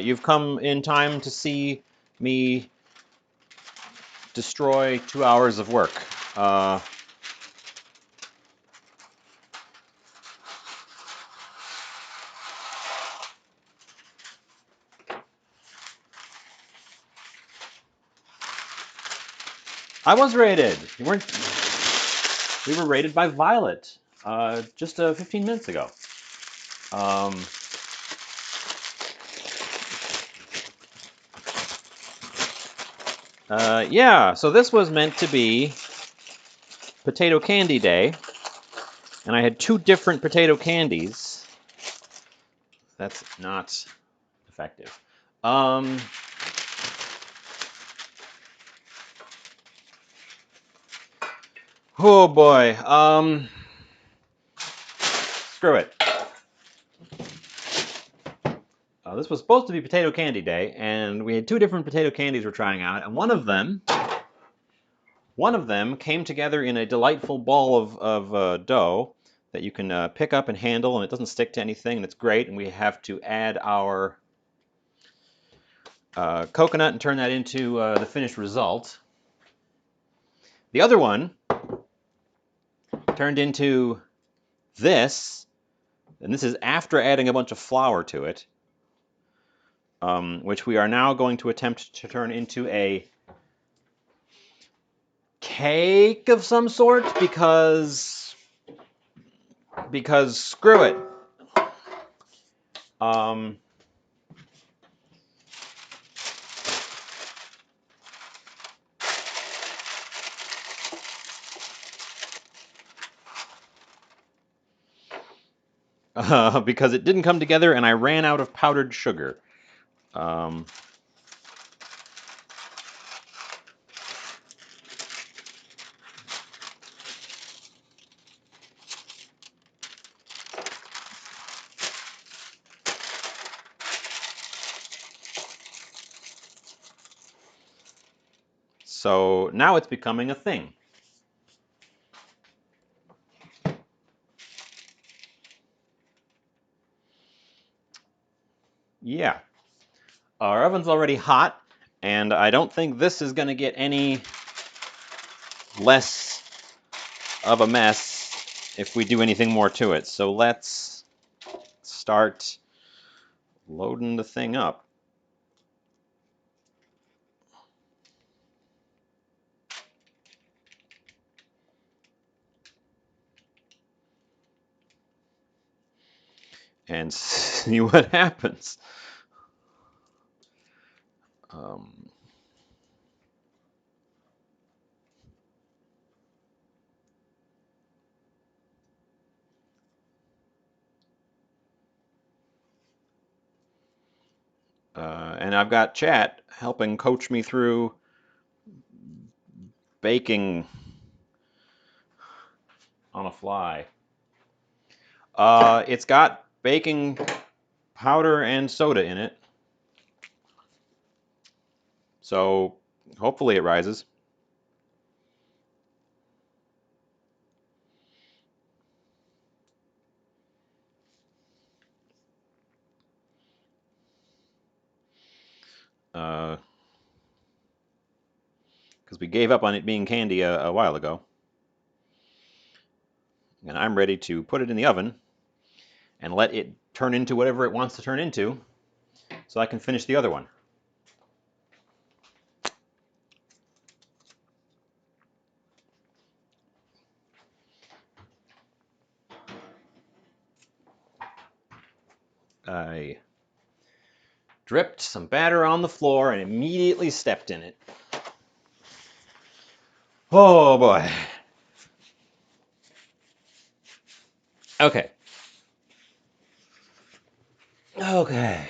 You've come in time to see me destroy 2 hours of work. I was raided. You weren't. We were raided by Violet just 15 minutes ago. Yeah, so this was meant to be potato candy day, and I had 2 different potato candies. That's not effective. Oh boy. Screw it. This was supposed to be potato candy day, and we had two different potato candies we're trying out, and one of them came together in a delightful ball of dough that you can pick up and handle, and it doesn't stick to anything, and it's great. And we have to add our coconut and turn that into the finished result. The other one turned into this, and this is after adding a bunch of flour to it, which we are now going to attempt to turn into a cake of some sort, because screw it. Because it didn't come together and I ran out of powdered sugar. So now it's becoming a thing. Yeah. Our oven's already hot, and I don't think this is going to get any less of a mess if we do anything more to it. So let's start loading the thing up. And see what happens. And I've got chat helping coach me through baking on a fly. It's got baking powder and soda in it, so hopefully it rises. Because we gave up on it being candy a while ago. And I'm ready to put it in the oven and let it turn into whatever it wants to turn into so I can finish the other one. I dripped some batter on the floor and immediately stepped in it. Oh boy. Okay. Okay.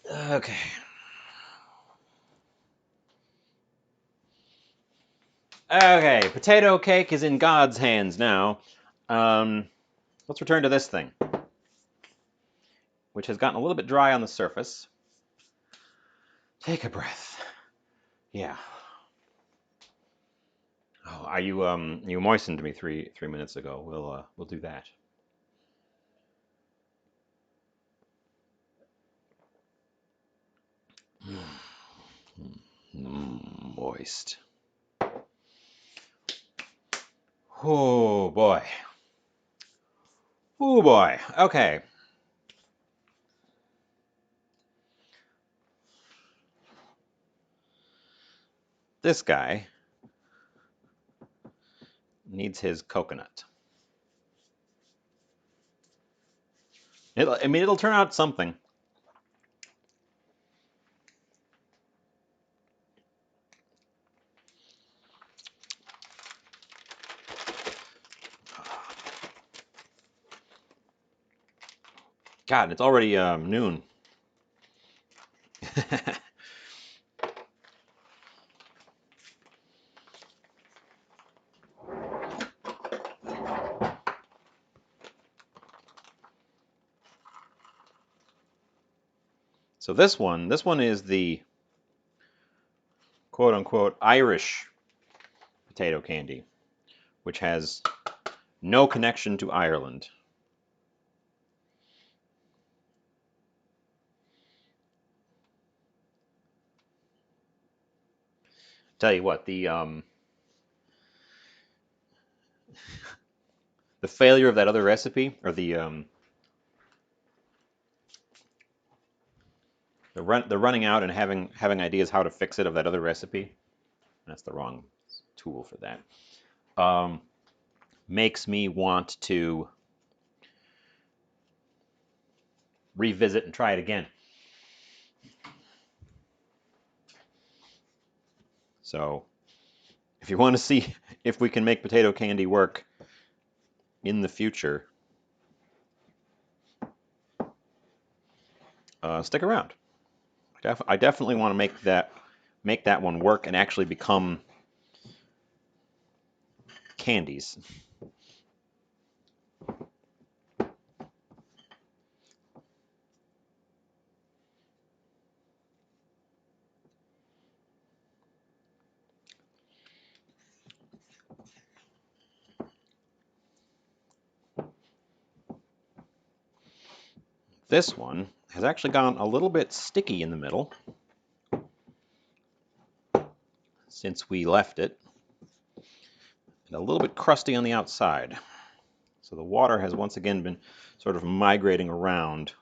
Okay. Okay, potato cake is in God's hands now. Let's return to this thing, which has gotten a little bit dry on the surface. Take a breath. Yeah. Oh, you moistened me three minutes ago. We'll do that. Moist. Oh boy. Oh boy. Okay. This guy needs his coconut. It'll turn out something. God, it's already noon. So this one is the quote-unquote Irish potato candy, which has no connection to Ireland. Tell you what, the failure of that other recipe, or the running out and having ideas how to fix it of that other recipe. That's the wrong tool for that. Makes me want to revisit and try it again. So, if you want to see if we can make potato candy work in the future, stick around. I definitely want to make that one work and actually become candies. This one has actually gone a little bit sticky in the middle since we left it, and a little bit crusty on the outside. So the water has once again been sort of migrating around.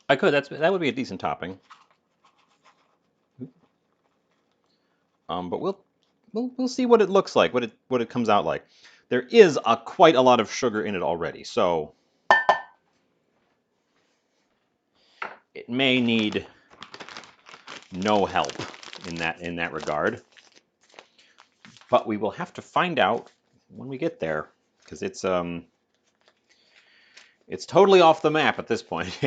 I could. That would be a decent topping. But we'll see what it looks like, what it comes out like. There is quite a lot of sugar in it already, so it may need no help in that regard. But we will have to find out when we get there, because it's totally off the map at this point.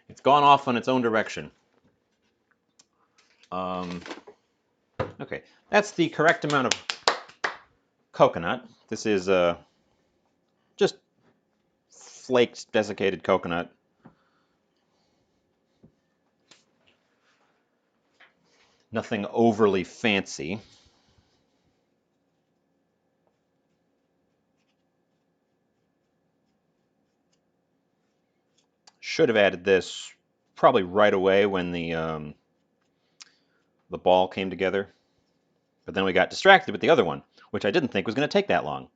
It's gone off on its own direction. Okay, that's the correct amount of coconut. This is just flaked, desiccated coconut. Nothing overly fancy. Should have added this probably right away when the ball came together. But then we got distracted with the other one, which I didn't think was going to take that long.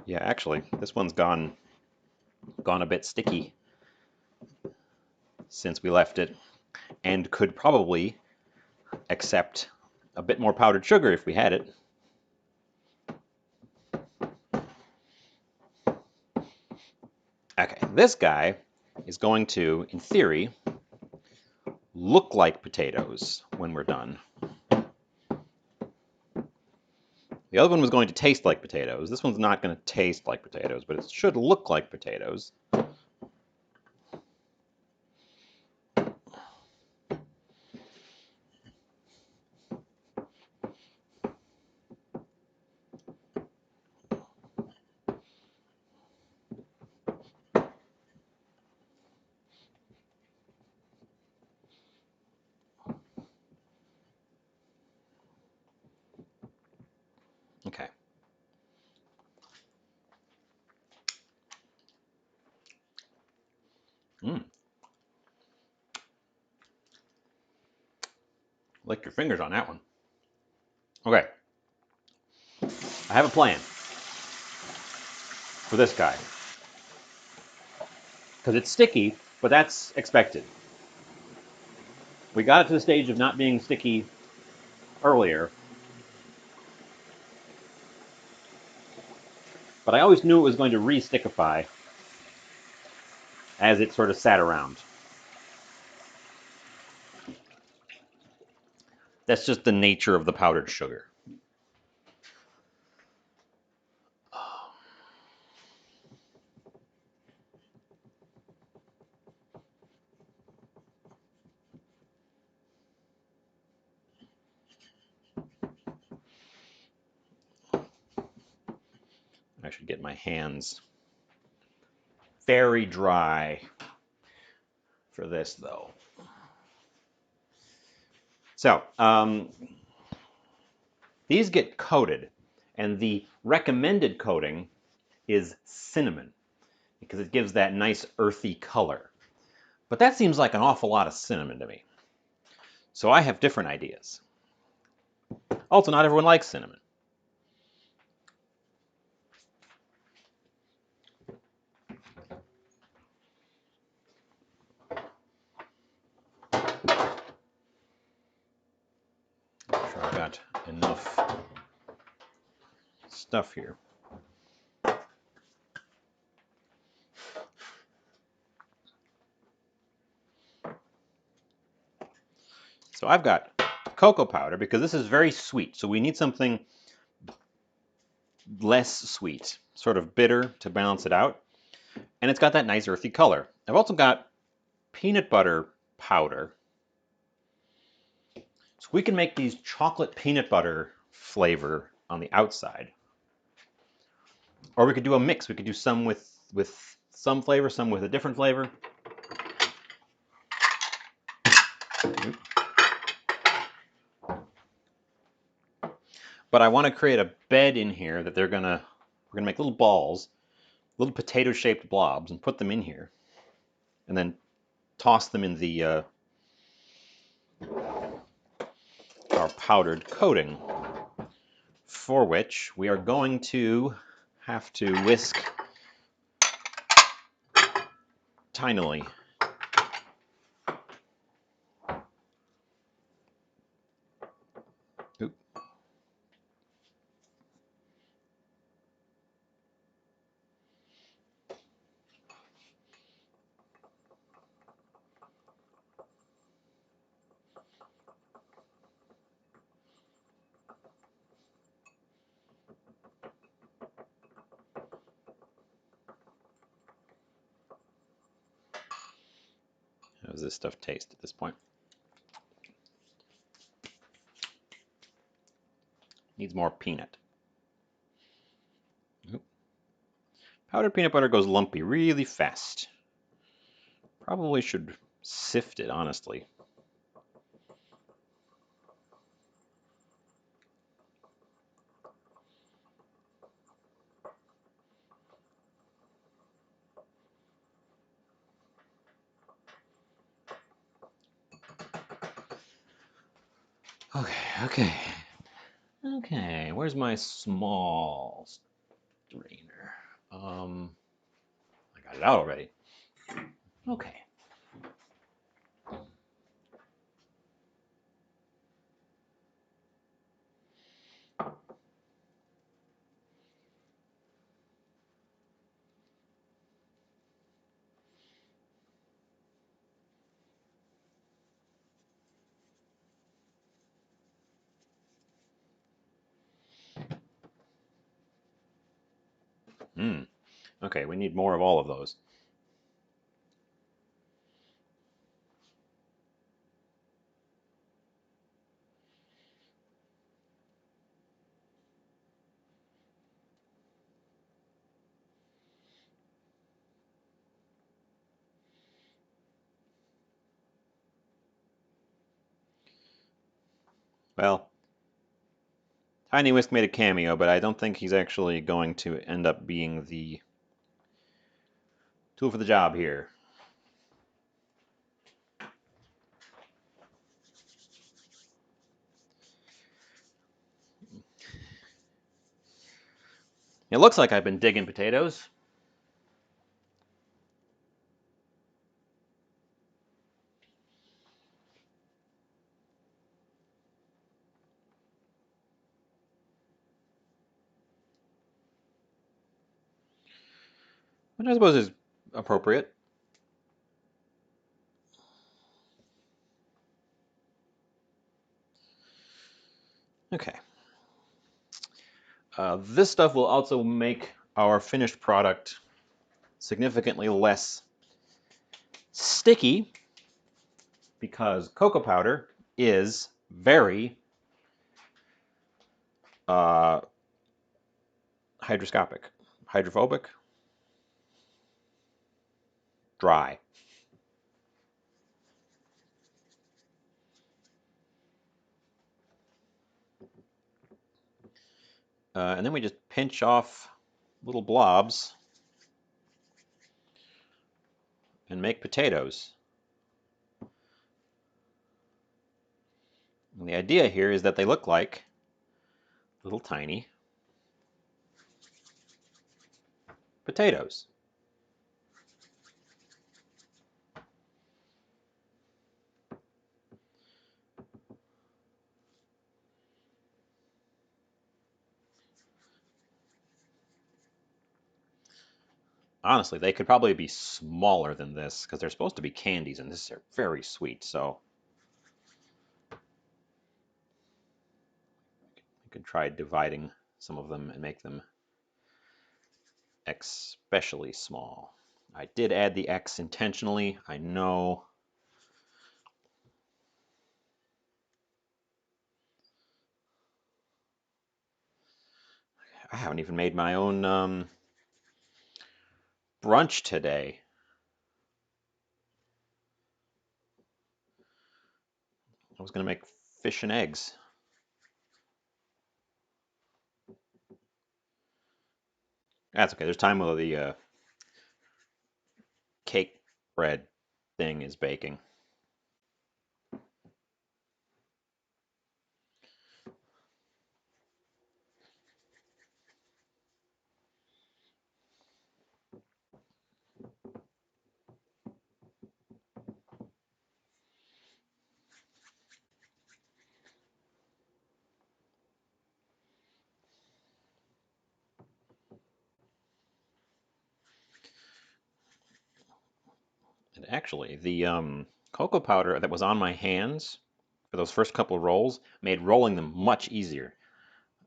Yeah, actually, this one's gone a bit sticky since we left it, and could probably accept a bit more powdered sugar if we had it. Okay, this guy is going to, in theory, look like potatoes when we're done. The other one was going to taste like potatoes. This one's not going to taste like potatoes, but it should look like potatoes. Okay. Lick your fingers on that one. Okay. I have a plan for this guy. because it's sticky, but that's expected. We got it to the stage of not being sticky earlier, but I always knew it was going to re-stickify as it sort of sat around. That's just the nature of the powdered sugar. I should get my hands very dry for this, though. So, these get coated, and the recommended coating is cinnamon because it gives that nice earthy color. But that seems like an awful lot of cinnamon to me. So I have different ideas. Also, not everyone likes cinnamon. Make sure I've got enough stuff here. So I've got cocoa powder because this is very sweet. So we need something less sweet, sort of bitter to balance it out. And it's got that nice earthy color. I've also got peanut butter powder. So we can make these chocolate peanut butter flavor on the outside. Or we could do a mix. We could do some with some flavor, some with a different flavor. But I want to create a bed in here that we're gonna make little balls, little potato-shaped blobs, and put them in here, and then toss them in the our powdered coating, for which we are going to have to whisk tinily. Oop. How does this stuff taste at this point? Needs more peanut. Oop. Powdered peanut butter goes lumpy really fast. Probably should sift it, honestly. Okay. Okay, where's my small strainer? I got it out already. Okay. Okay, we need more of all of those. Well, Tiny Whisk made a cameo, but I don't think he's actually going to end up being the tool for the job here. It looks like I've been digging potatoes. which I suppose is appropriate. Okay. This stuff will also make our finished product significantly less sticky because cocoa powder is very uh, hydrophobic, dry. And then we just pinch off little blobs and make potatoes. And the idea here is that they look like little tiny potatoes. Honestly, they could probably be smaller than this because they're supposed to be candies and this are very sweet. So you could try dividing some of them and make them especially small. I did add the X intentionally. I know. I haven't even made my own brunch today. I was going to make fish and eggs. That's okay. There's time while the cake bread thing is baking. And actually, the cocoa powder that was on my hands for those first couple of rolls made rolling them much easier.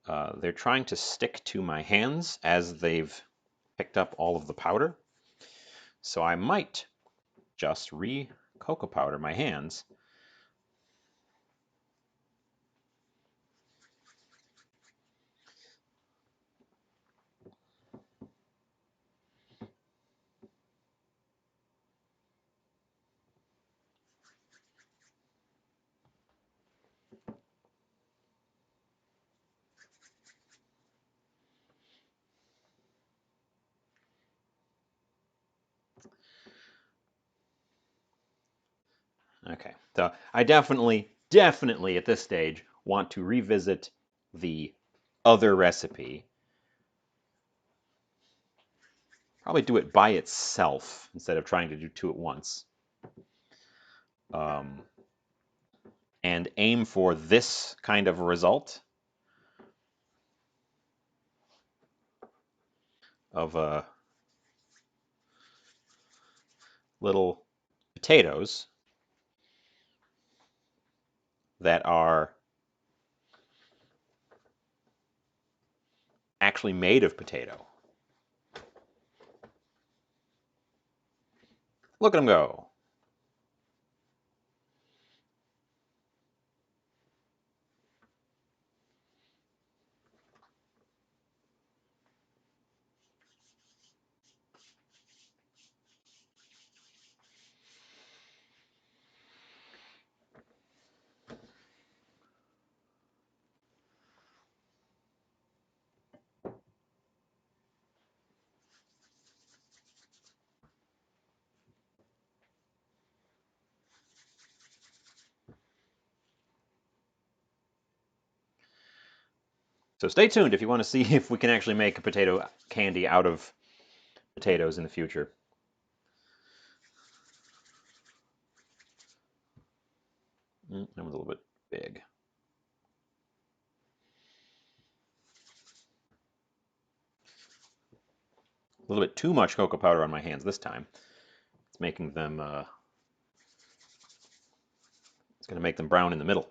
They're trying to stick to my hands as they've picked up all of the powder. So I might just re-cocoa powder my hands. Okay, so I definitely at this stage want to revisit the other recipe. Probably do it by itself instead of trying to do two at once. Um, and aim for this kind of result of little potatoes that are actually made of potato. Look at them go. So stay tuned if you want to see if we can actually make a potato candy out of potatoes in the future. That was a little bit big. little bit too much cocoa powder on my hands this time. It's making them, it's going to make them brown in the middle.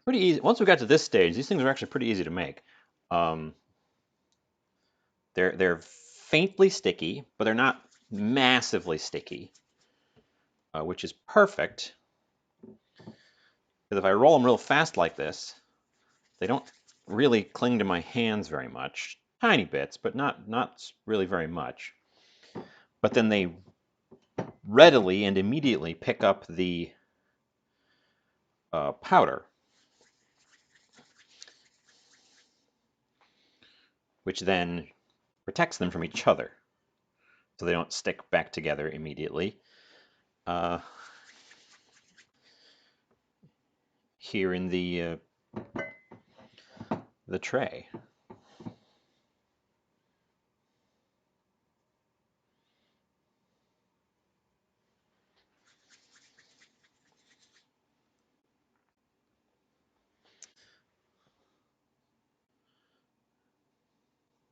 Pretty easy. Once we got to this stage, these things are actually pretty easy to make. Um, they're faintly sticky, but they're not massively sticky, which is perfect. Because if I roll them real fast like this, they don't really cling to my hands very much. Tiny bits, but not really very much. But then they readily and immediately pick up the powder, which then protects them from each other, so they don't stick back together immediately. Here in the tray.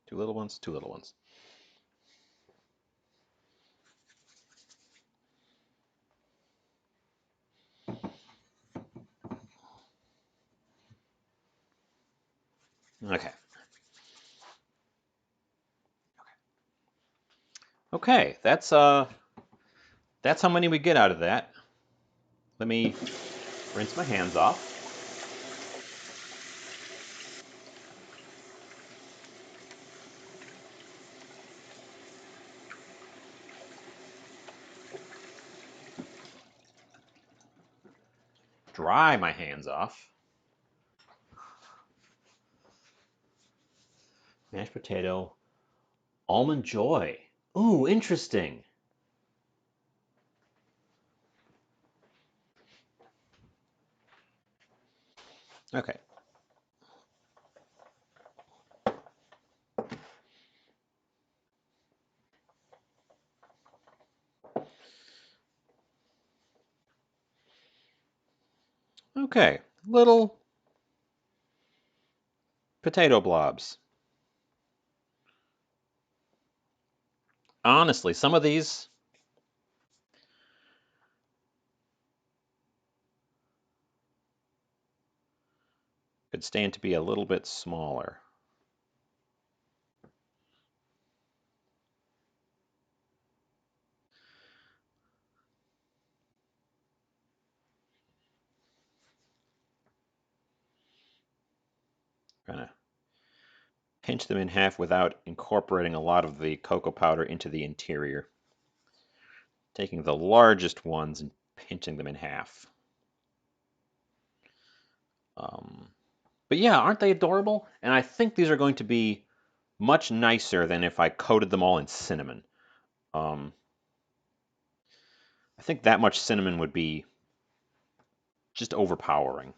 Two little ones, two little ones. Okay. Okay, that's how many we get out of that. Let me rinse my hands off. Dry my hands off. Mashed potato, almond joy. Ooh, interesting. Okay. Okay, little potato blobs. Honestly, some of these could stand to be a little bit smaller. Kind of pinch them in half without incorporating a lot of the cocoa powder into the interior. Taking the largest ones and pinching them in half. But yeah, aren't they adorable? And I think these are going to be much nicer than if I coated them all in cinnamon. I think that much cinnamon would be just overpowering.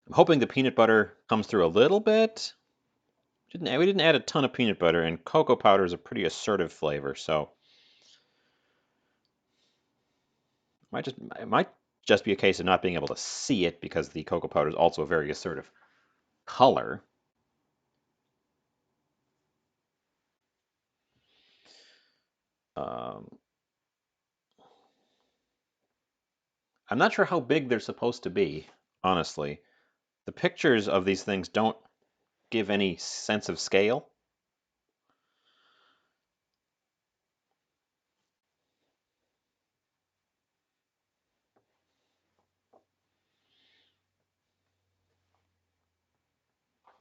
I'm hoping the peanut butter comes through a little bit. We didn't add a ton of peanut butter, and cocoa powder is a pretty assertive flavor, so it might just be a case of not being able to see it because the cocoa powder is also a very assertive color. I'm not sure how big they're supposed to be, honestly. The pictures of these things don't give any sense of scale.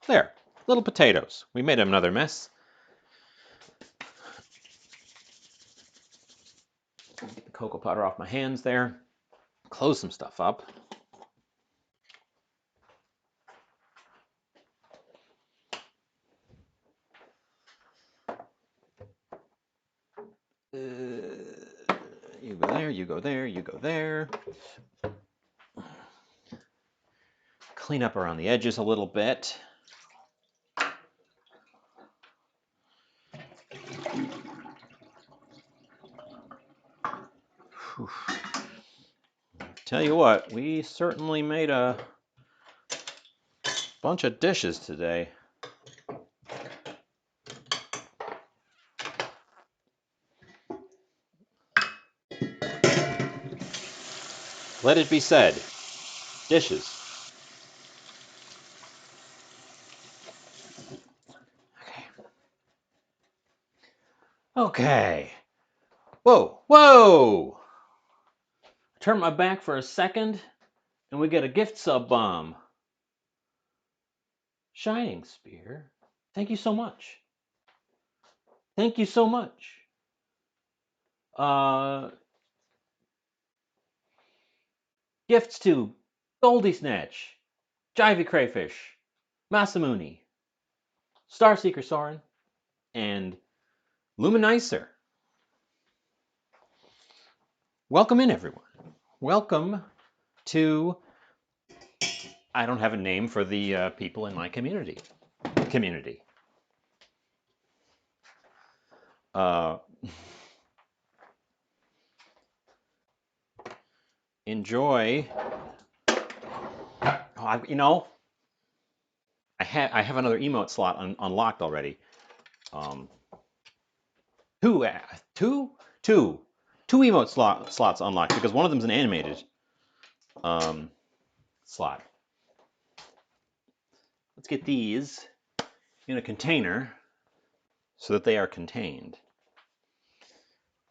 There, little potatoes. We made another mess. Get the cocoa powder off my hands there. Close some stuff up. You go there, you go there, you go there. Clean up around the edges a little bit. Whew. Tell you what, we certainly made a bunch of dishes today. Let it be said, dishes. Okay. Whoa, whoa! Turn my back for a second, and we get a gift sub bomb. Shining Spear, thank you so much. Thank you so much. Gifts to Goldie Snatch, Jivey Crayfish, Masamune, Starseeker Soren, and Luminicer. Welcome in, everyone. Welcome to... I don't have a name for the people in my community. Enjoy. Oh, I have another emote slot unlocked already. Two emote slots unlocked because one of them is an animated slot. Let's get these in a container so that they are contained.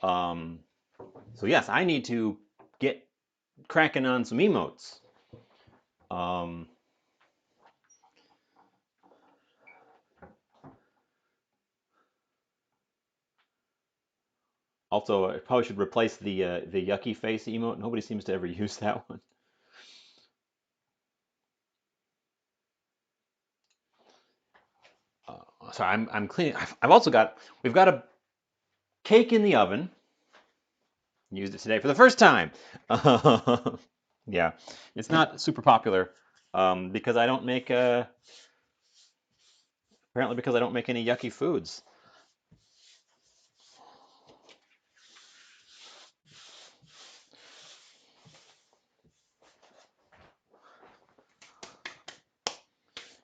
So yes, I need to get cracking on some emotes. Also, I probably should replace the yucky face emote. Nobody seems to ever use that one. So I'm cleaning. We've got a cake in the oven. Used it today for the first time. Yeah, it's not super popular because I don't make apparently because I don't make any yucky foods.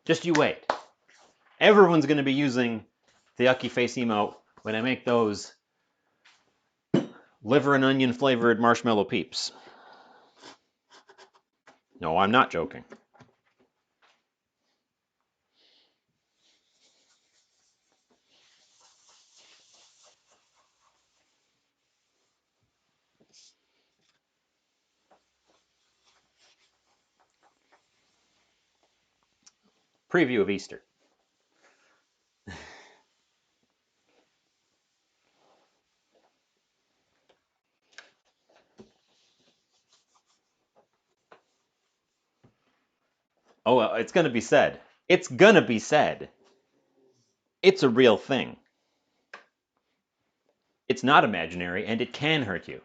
Just you wait. Everyone's going to be using the yucky face emote when I make those liver and onion flavored marshmallow peeps. No, I'm not joking. Preview of Easter. Oh, well, it's going to be said. It's going to be said. It's a real thing. It's not imaginary, and it can hurt you.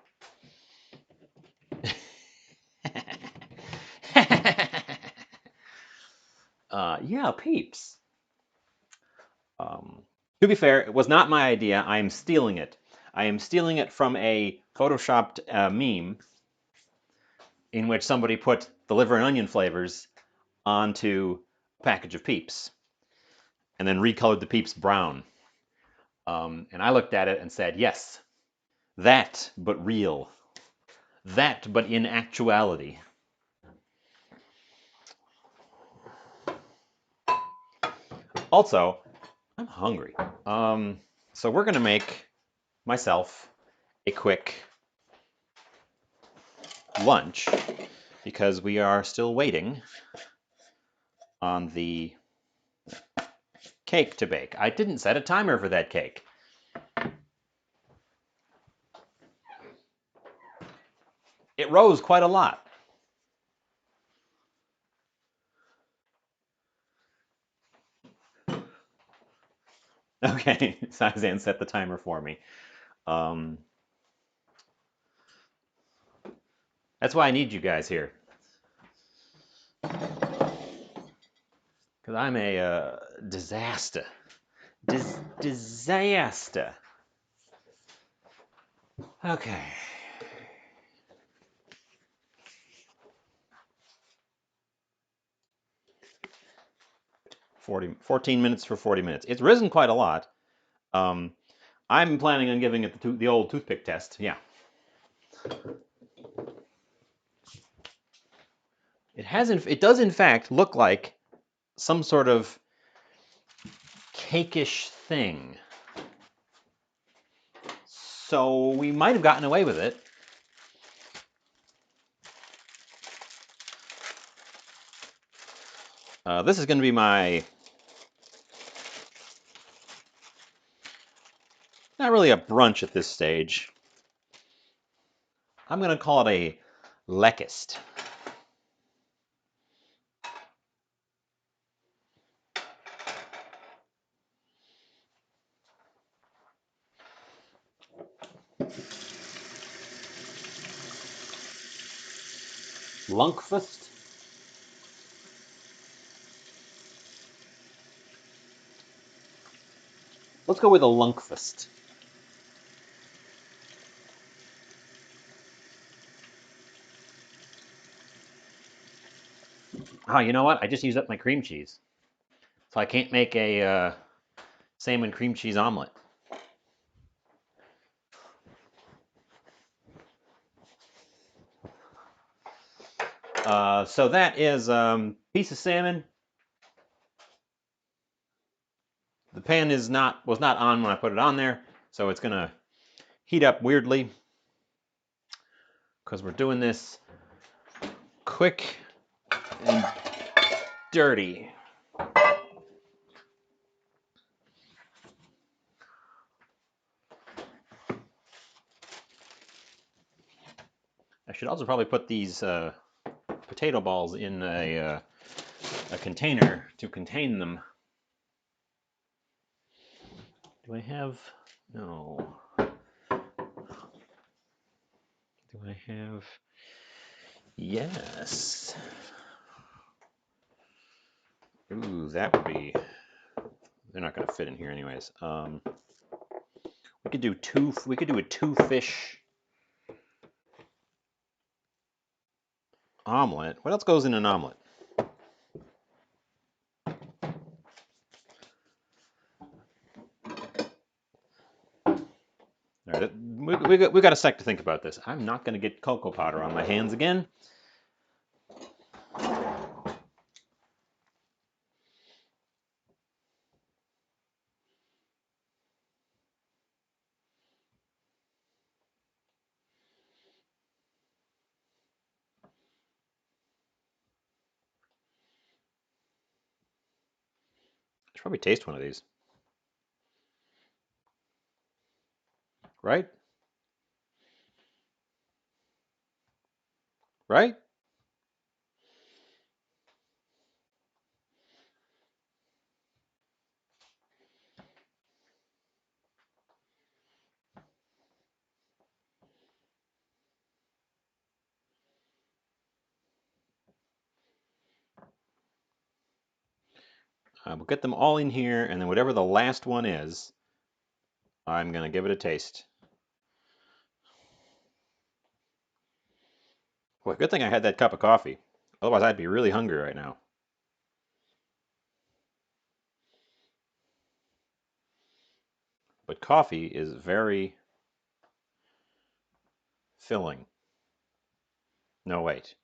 Yeah, peeps. To be fair, it was not my idea. I am stealing it. I am stealing it from a photoshopped meme in which somebody put the liver and onion flavors onto a package of peeps and then recolored the peeps brown. And I looked at it and said, yes, that, but real. That, but in actuality. Also, I'm hungry. So we're going to make myself a quick lunch because we are still waiting on the cake to bake. I didn't set a timer for that cake. It rose quite a lot. Okay, Sizan set the timer for me. That's why I need you guys here. Because I'm a disaster. Disaster. Okay. 14 minutes for 40 minutes. It's risen quite a lot. I'm planning on giving it the old toothpick test. Yeah. It does in fact look like some sort of cakeish thing. So we might have gotten away with it. This is going to be my, not really a brunch at this stage. I'm going to call it a lekist. Lunkfist? Let's go with a lunkfist. Oh, you know what? I just used up my cream cheese. So I can't make a salmon cream cheese omelet. So that is piece of salmon. The pan was not on when I put it on there, so it's gonna heat up weirdly because we're doing this quick and dirty. I should also probably put these potato balls in a container to contain them. Do I have? No. Do I have? Yes. Ooh, that would be. They're not going to fit in here anyways. We could do two. We could do a 2-fish omelet. What else goes in an omelet? All right, we got a sec to think about this. I'm not going to get cocoa powder on my hands again. I should probably taste one of these. Right? Right? We'll get them all in here, and then whatever the last one is, I'm going to give it a taste. Well, good thing I had that cup of coffee. Otherwise, I'd be really hungry right now. But coffee is very filling. No, wait.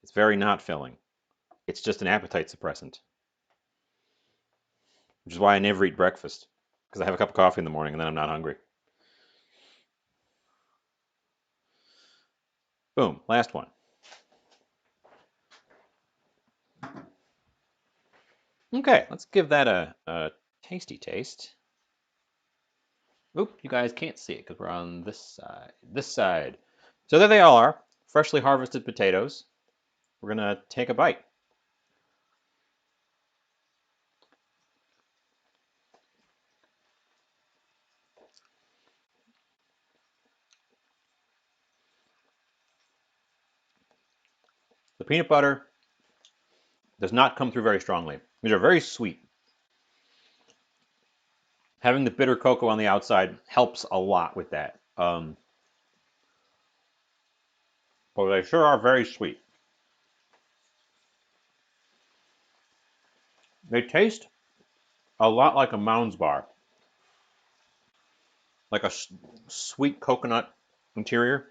It's very not filling. It's just an appetite suppressant. Which is why I never eat breakfast. Because I have a cup of coffee in the morning and then I'm not hungry. Boom, last one. Okay, let's give that a tasty taste. Oop, you guys can't see it because we're on this side. This side. So there they all are, freshly harvested potatoes. We're gonna take a bite. The peanut butter does not come through very strongly. These are very sweet. Having the bitter cocoa on the outside helps a lot with that. But they sure are very sweet. They taste a lot like a Mounds bar. Like a sweet coconut interior.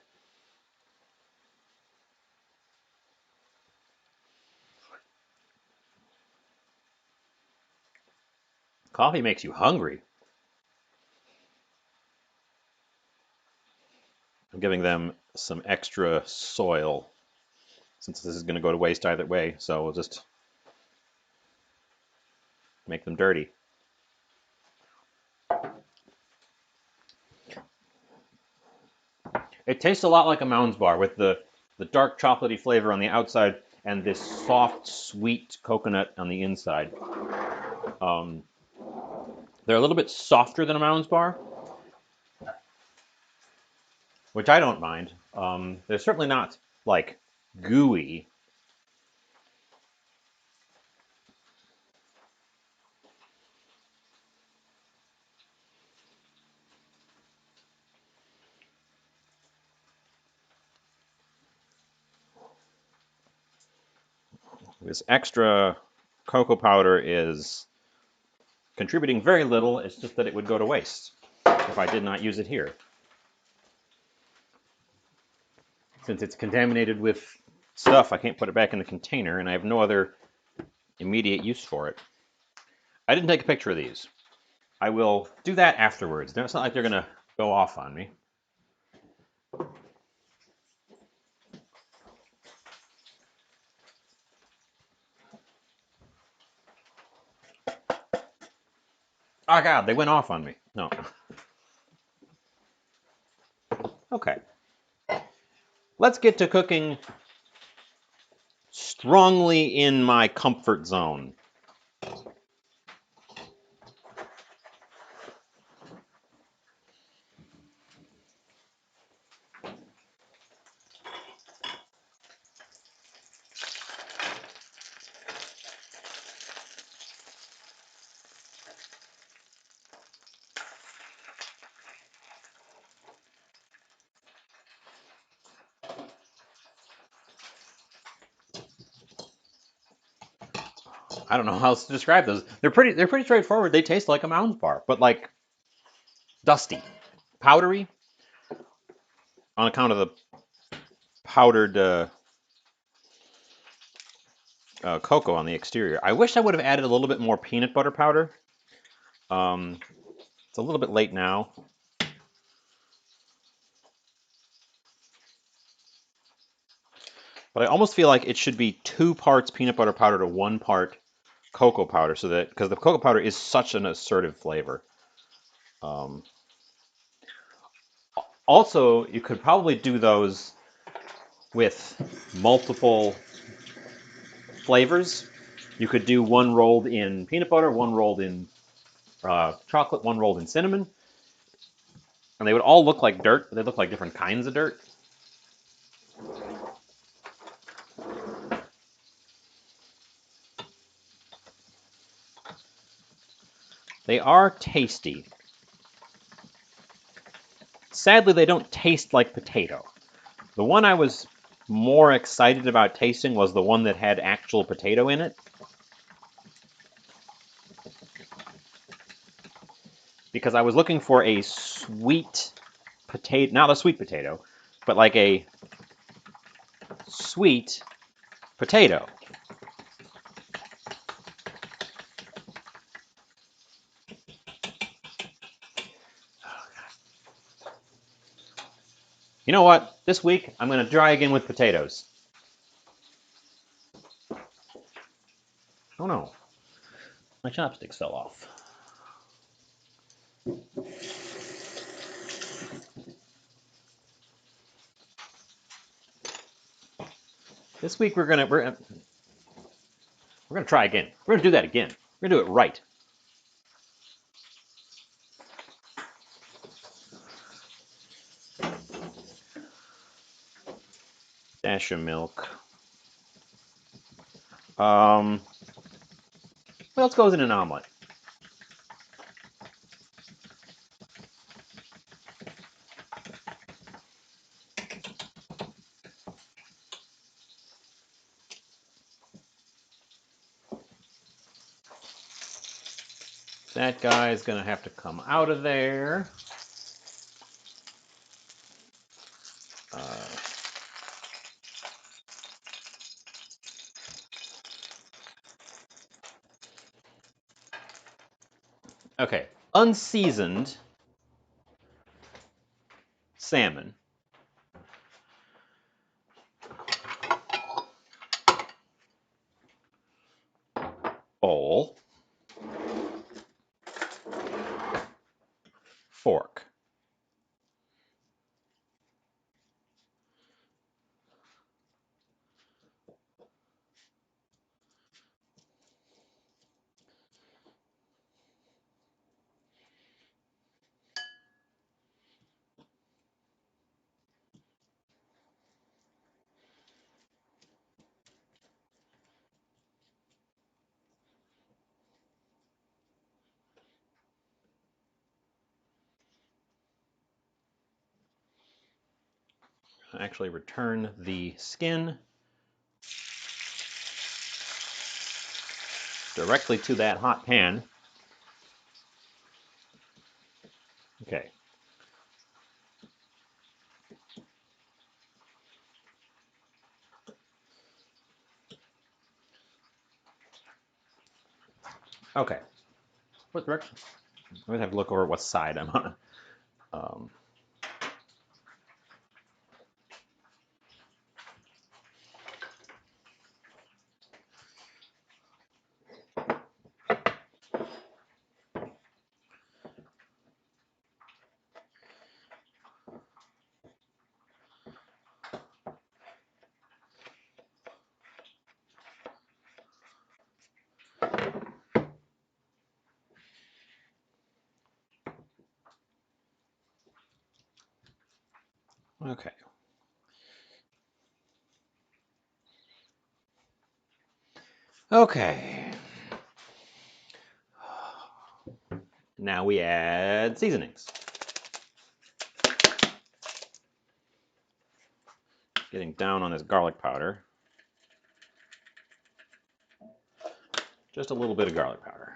Coffee makes you hungry. I'm giving them some extra soil since this is going to go to waste either way, so we'll just make them dirty. It tastes a lot like a Mounds bar with the dark chocolatey flavor on the outside and this soft, sweet coconut on the inside. They're a little bit softer than a Mounds bar, which I don't mind. They're certainly not like gooey. This extra cocoa powder is contributing very little. It's just that it would go to waste if I did not use it here. Since it's contaminated with stuff, I can't put it back in the container, and I have no other immediate use for it. I didn't take a picture of these. I will do that afterwards. It's not like they're going to go off on me. Oh God, they went off on me. No. Okay. Let's get to cooking strongly in my comfort zone. I don't know how else to describe those. They're pretty straightforward. They taste like a Mounds bar, but like dusty, powdery, on account of the powdered cocoa on the exterior. I wish I would have added a little bit more peanut butter powder. It's a little bit late now. But I almost feel like it should be 2 parts peanut butter powder to 1 part cocoa powder, so that because the cocoa powder is such an assertive flavor. Also, you could probably do those with multiple flavors. You could do one rolled in peanut butter, one rolled in chocolate, one rolled in cinnamon, and they would all look like dirt, but they look like different kinds of dirt. They are tasty. Sadly, they don't taste like potato. The one I was more excited about tasting was the one that had actual potato in it. Because I was looking for a sweet potato, not a sweet potato, but like a sweet potato. You know what? This week, I'm going to try again with potatoes. Oh no. My chopsticks fell off. This week we're gonna try again. We're gonna do that again. We're gonna do it right. Dash of milk. What else goes in an omelet? That guy is going to have to come out of there. Okay, unseasoned salmon. Bowl. Fork. Actually return the skin directly to that hot pan. Okay. Okay. What direction? I'm going to have to look over what side I'm on. Okay. Okay. Now we add seasonings. Getting down on this garlic powder. Just a little bit of garlic powder.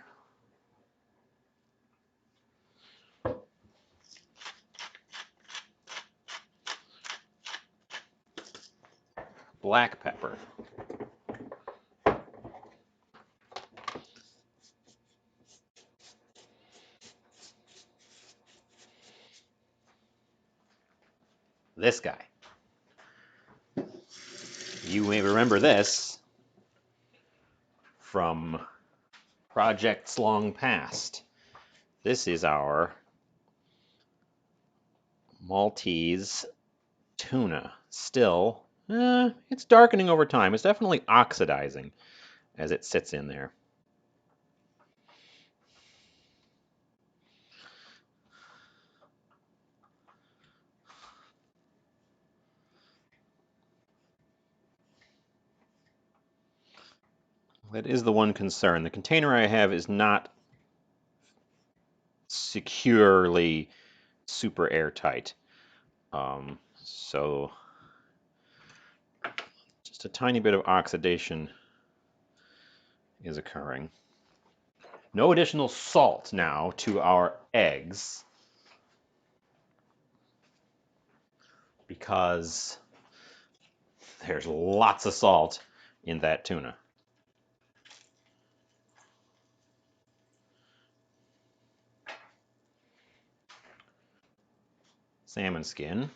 Black pepper. This guy. You may remember this from projects long past. This is our Maltese tuna. Still, it's darkening over time. It's definitely oxidizing as it sits in there. That is the one concern. The container I have is not securely super airtight. So just a tiny bit of oxidation is occurring. No additional salt now to our eggs because there's lots of salt in that tuna. Salmon skin.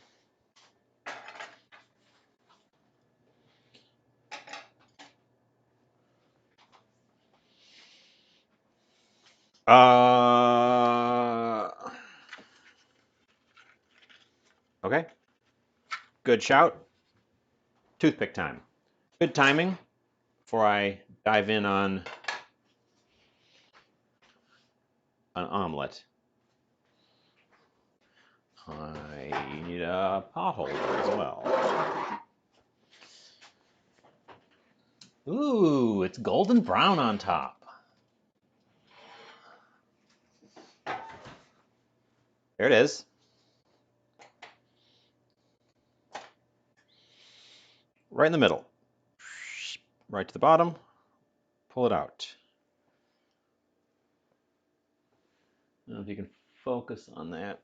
Okay. Good shout. Toothpick time. Good timing before I dive in on an omelet. I need a pot holder as well. Ooh, it's golden brown on top. There it is. Right in the middle. Right to the bottom. Pull it out. I don't know if you can focus on that.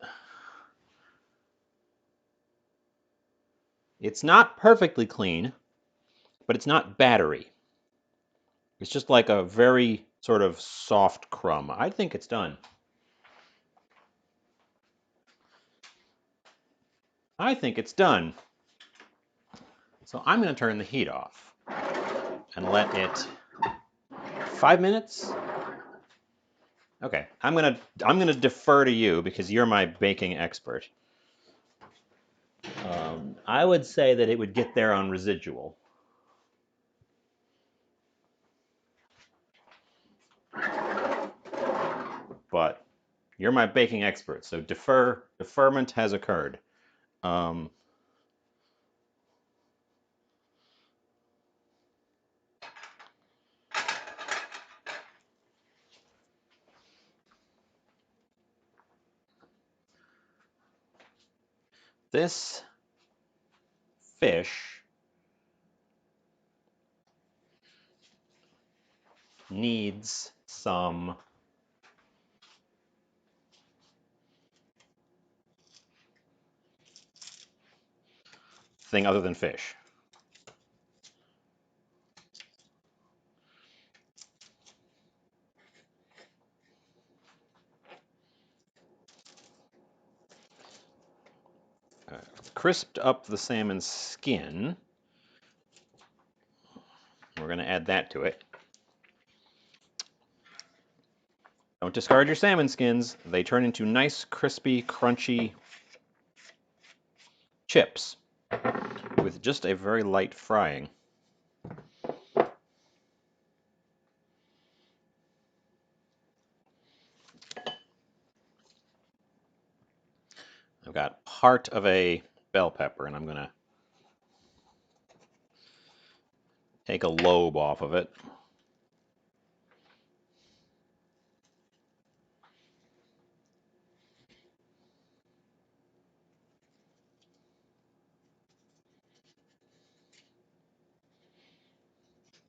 It's not perfectly clean, but it's not battery. It's just like a very sort of soft crumb. I think it's done. I think it's done. So I'm going to turn the heat off and let it 5 minutes. Okay, I'm gonna defer to you because you're my baking expert. I would say that it would get there on residual. But you're my baking expert, so deferment has occurred. Um, this fish needs some thing other than fish. Crisped up the salmon skin. We're going to add that to it. Don't discard your salmon skins. They turn into nice, crispy, crunchy chips with just a very light frying. I've got part of a bell pepper, and I'm going to take a lobe off of it.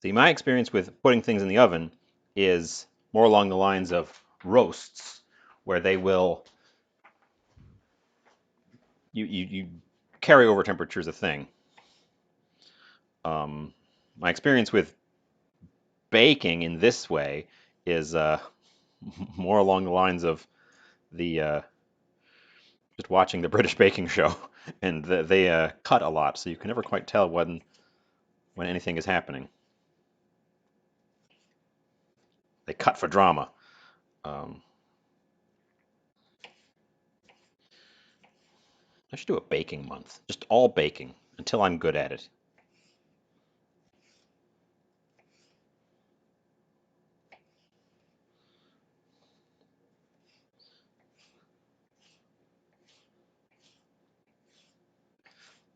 See, my experience with putting things in the oven is more along the lines of roasts, where they will you carry over temperature is a thing. My experience with baking in this way is more along the lines of the just watching the British baking show, and they cut a lot, so you can never quite tell when anything is happening. They cut for drama. Um, I should do a baking month, just all baking until I'm good at it.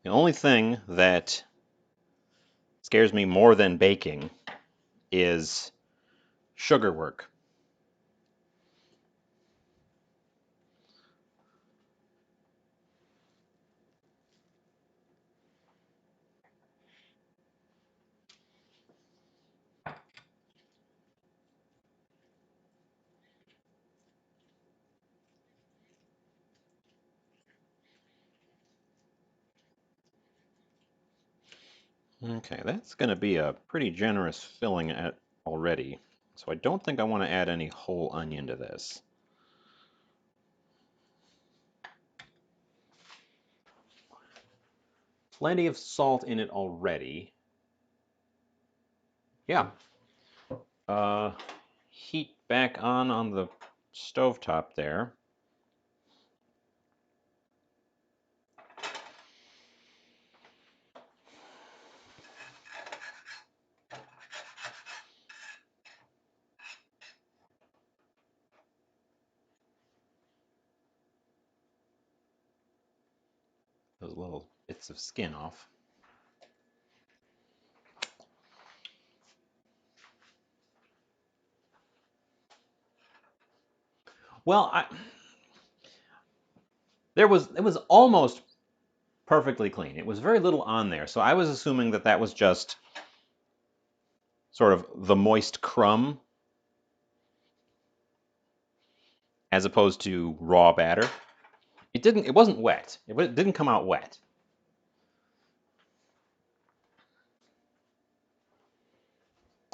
The only thing that scares me more than baking is sugar work. Okay, that's going to be a pretty generous filling already, so I don't think I want to add any whole onion to this. Plenty of salt in it already. Yeah. Heat back on the stovetop there. Those little bits of skin off. Well, it was almost perfectly clean. It was very little on there, so I was assuming that that was just sort of the moist crumb as opposed to raw batter. It wasn't wet. It didn't come out wet.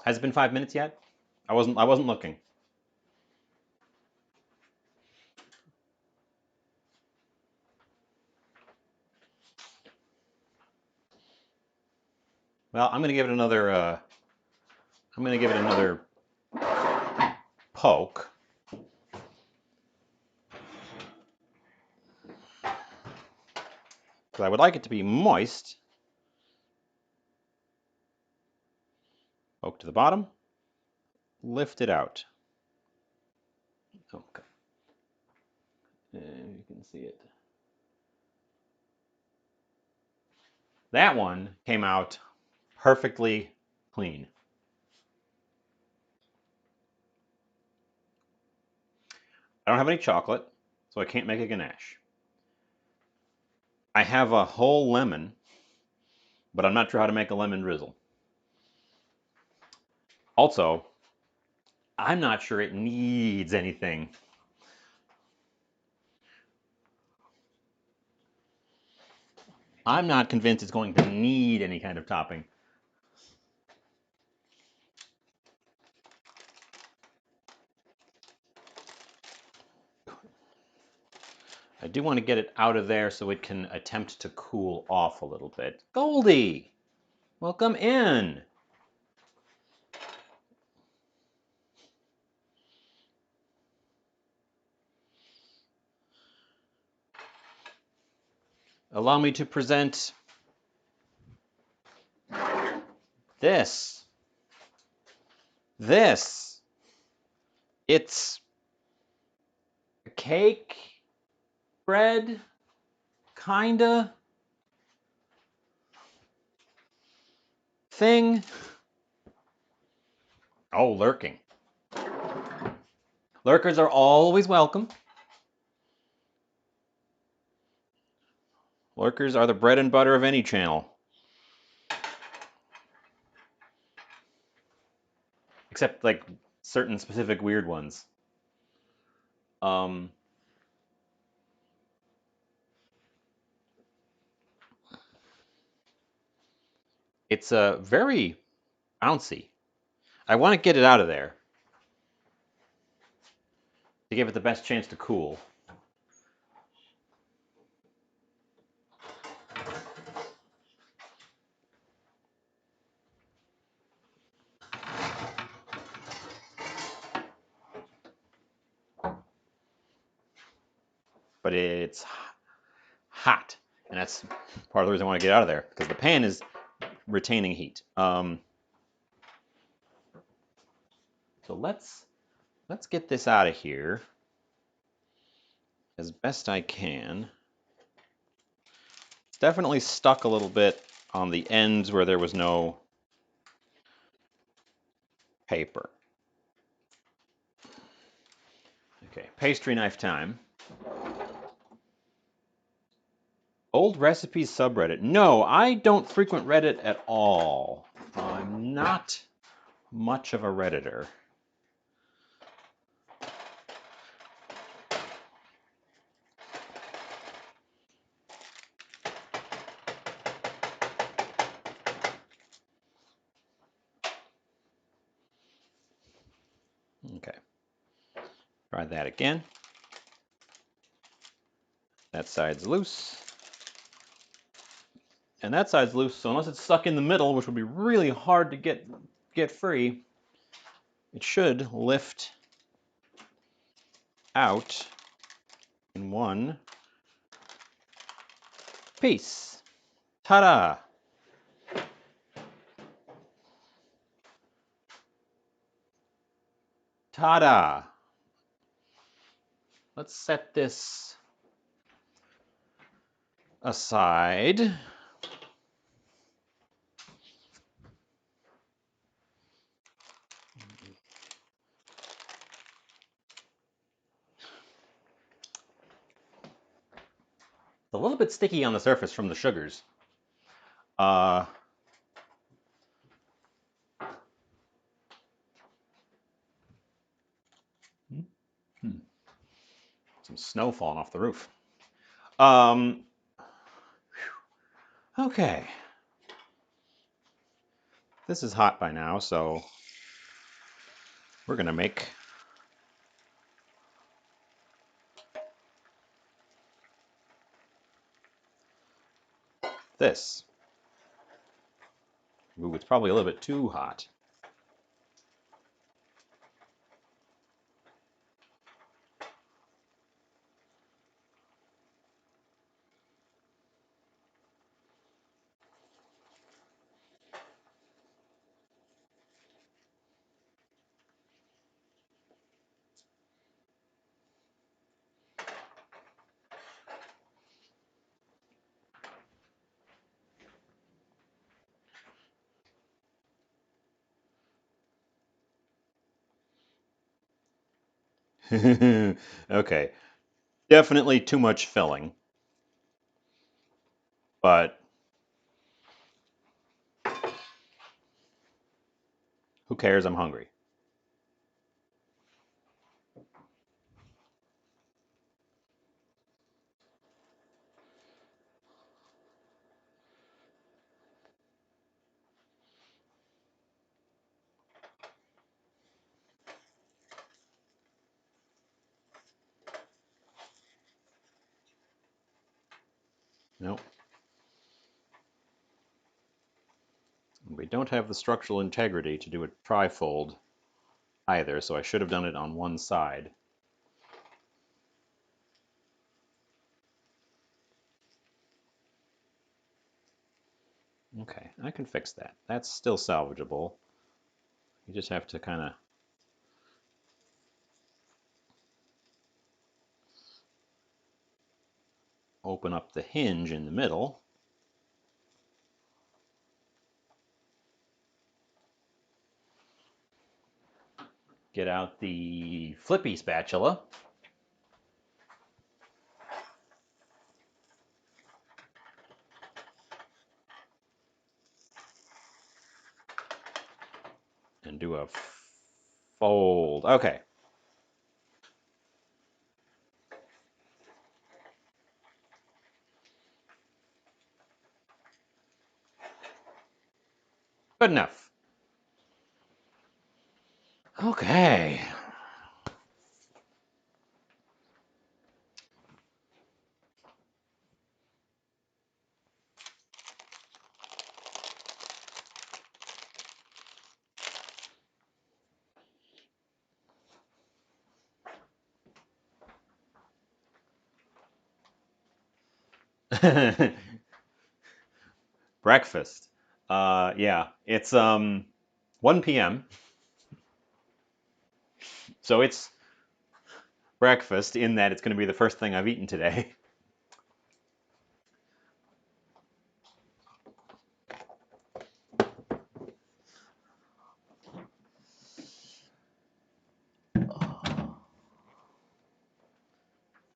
Has it been 5 minutes yet? I wasn't looking. Well, I'm gonna give it another. I'm gonna give it another poke. Because I would like it to be moist. Poke to the bottom. Lift it out. Okay. And you can see it. That one came out perfectly clean. I don't have any chocolate, so I can't make a ganache. I have a whole lemon, but I'm not sure how to make a lemon drizzle. Also, I'm not sure it needs anything. I'm not convinced it's going to need any kind of topping. I do want to get it out of there so it can attempt to cool off a little bit. Goldie, welcome in. Allow me to present this. It's a cake, bread, kinda thing. Oh, lurking. Lurkers are always welcome. Lurkers are the bread and butter of any channel. Except like certain specific weird ones. It's very bouncy. I want to get it out of there to give it the best chance to cool. But it's hot, and that's part of the reason I want to get out of there, because the pan is retaining heat. So let's get this out of here as best I can. It's definitely stuck a little bit on the ends where there was no paper. Okay, pastry knife time. Old recipes subreddit. No, I don't frequent Reddit at all. I'm not much of a Redditor. Okay, try that again. That side's loose. And that side's loose, so unless it's stuck in the middle, which would be really hard to get free, it should lift out in one piece. Ta-da! Ta-da! Let's set this aside. a little bit sticky on the surface from the sugars. Uh, some snow falling off the roof. Okay. This is hot by now, so we're going to make this. Ooh, it's probably a little bit too hot. Okay. Definitely too much filling. But who cares? I'm hungry. Nope. We don't have the structural integrity to do a trifold either, so I should have done it on one side. Okay, I can fix that. That's still salvageable. You just have to kind of open up the hinge in the middle. Get out the flippy spatula. And do a fold. Okay. Good enough. Okay. Breakfast. Yeah, it's 1 p.m. So it's breakfast in that it's going to be the first thing I've eaten today.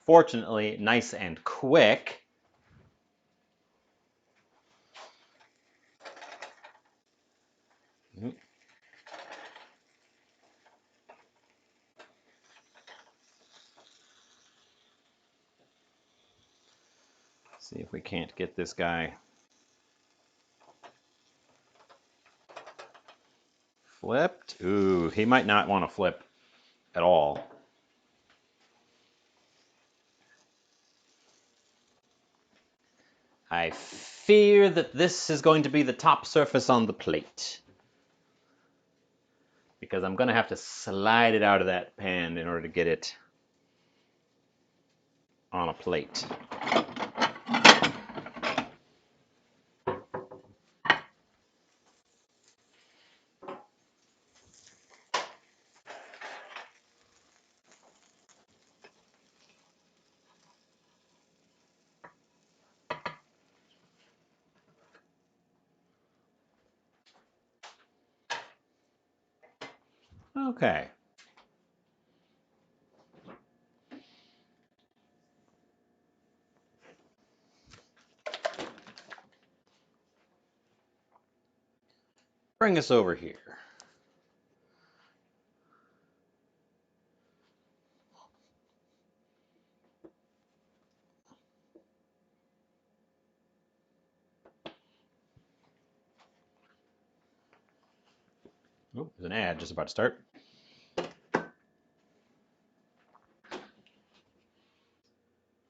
Fortunately, nice and quick. See if we can't get this guy flipped. Ooh, he might not want to flip at all. I fear that this is going to be the top surface on the plate, because I'm going to have to slide it out of that pan in order to get it on a plate. Okay. bring us over here. Oh, there's an ad just about to start.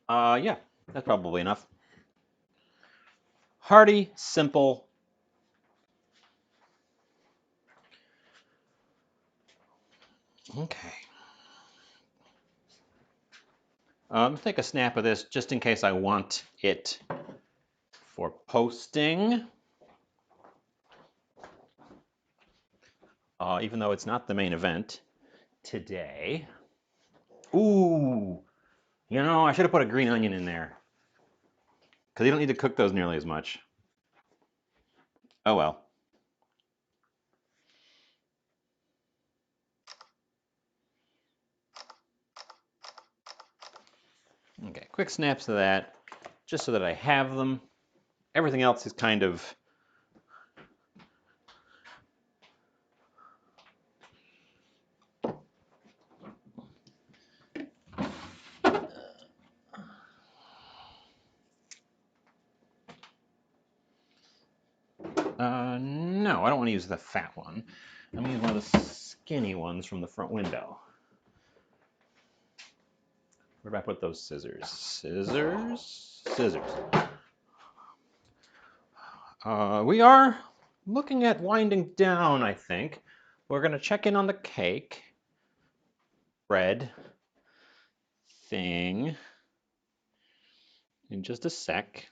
Yeah, that's probably enough. Hearty, simple. Okay. Take a snap of this just in case I want it for posting. Even though it's not the main event today. Ooh, you know, I should have put a green onion in there. Because you don't need to cook those nearly as much. Oh well. Okay, quick snaps of that, just so that I have them. Everything else is kind of no, I don't want to use the fat one. I'm going to use one of the skinny ones from the front window. Where did I put those scissors? Scissors? Scissors. We are looking at winding down, I think. We're going to check in on the cake bread thing in just a sec.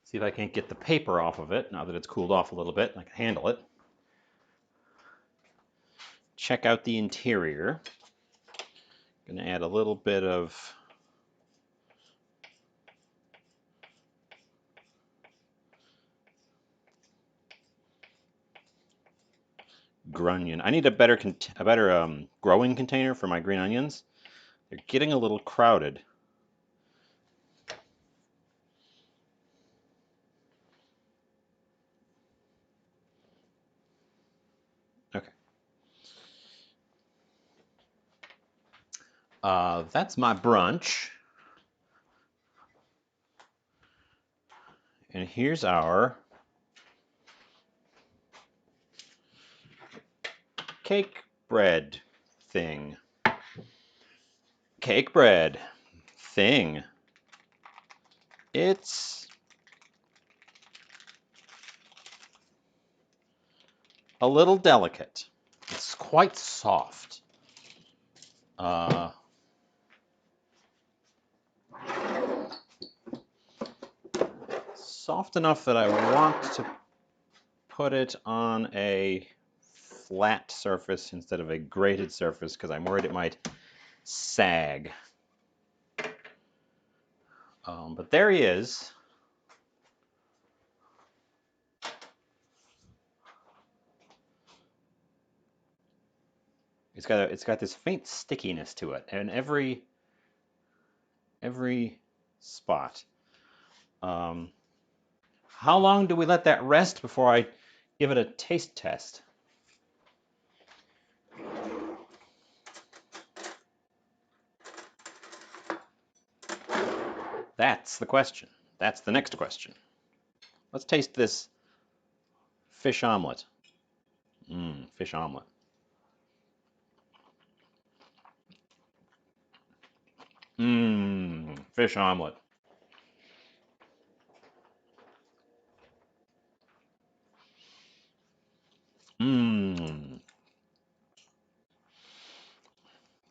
See if I can't get the paper off of it now that it's cooled off a little bit and I can handle it. Check out the interior. Gonna add a little bit of grunion. I need a better growing container for my green onions. They're getting a little crowded. Okay. That's my brunch. And here's our cake bread thing. Cake bread thing. It's a little delicate. It's quite soft. Soft enough that I want to put it on a flat surface instead of a grated surface because I'm worried it might sag. But there he is. It's got this faint stickiness to it, and every spot. How long do we let that rest before I give it a taste test? That's the question. That's the next question. Let's taste this fish omelet. Fish omelet. Fish omelet.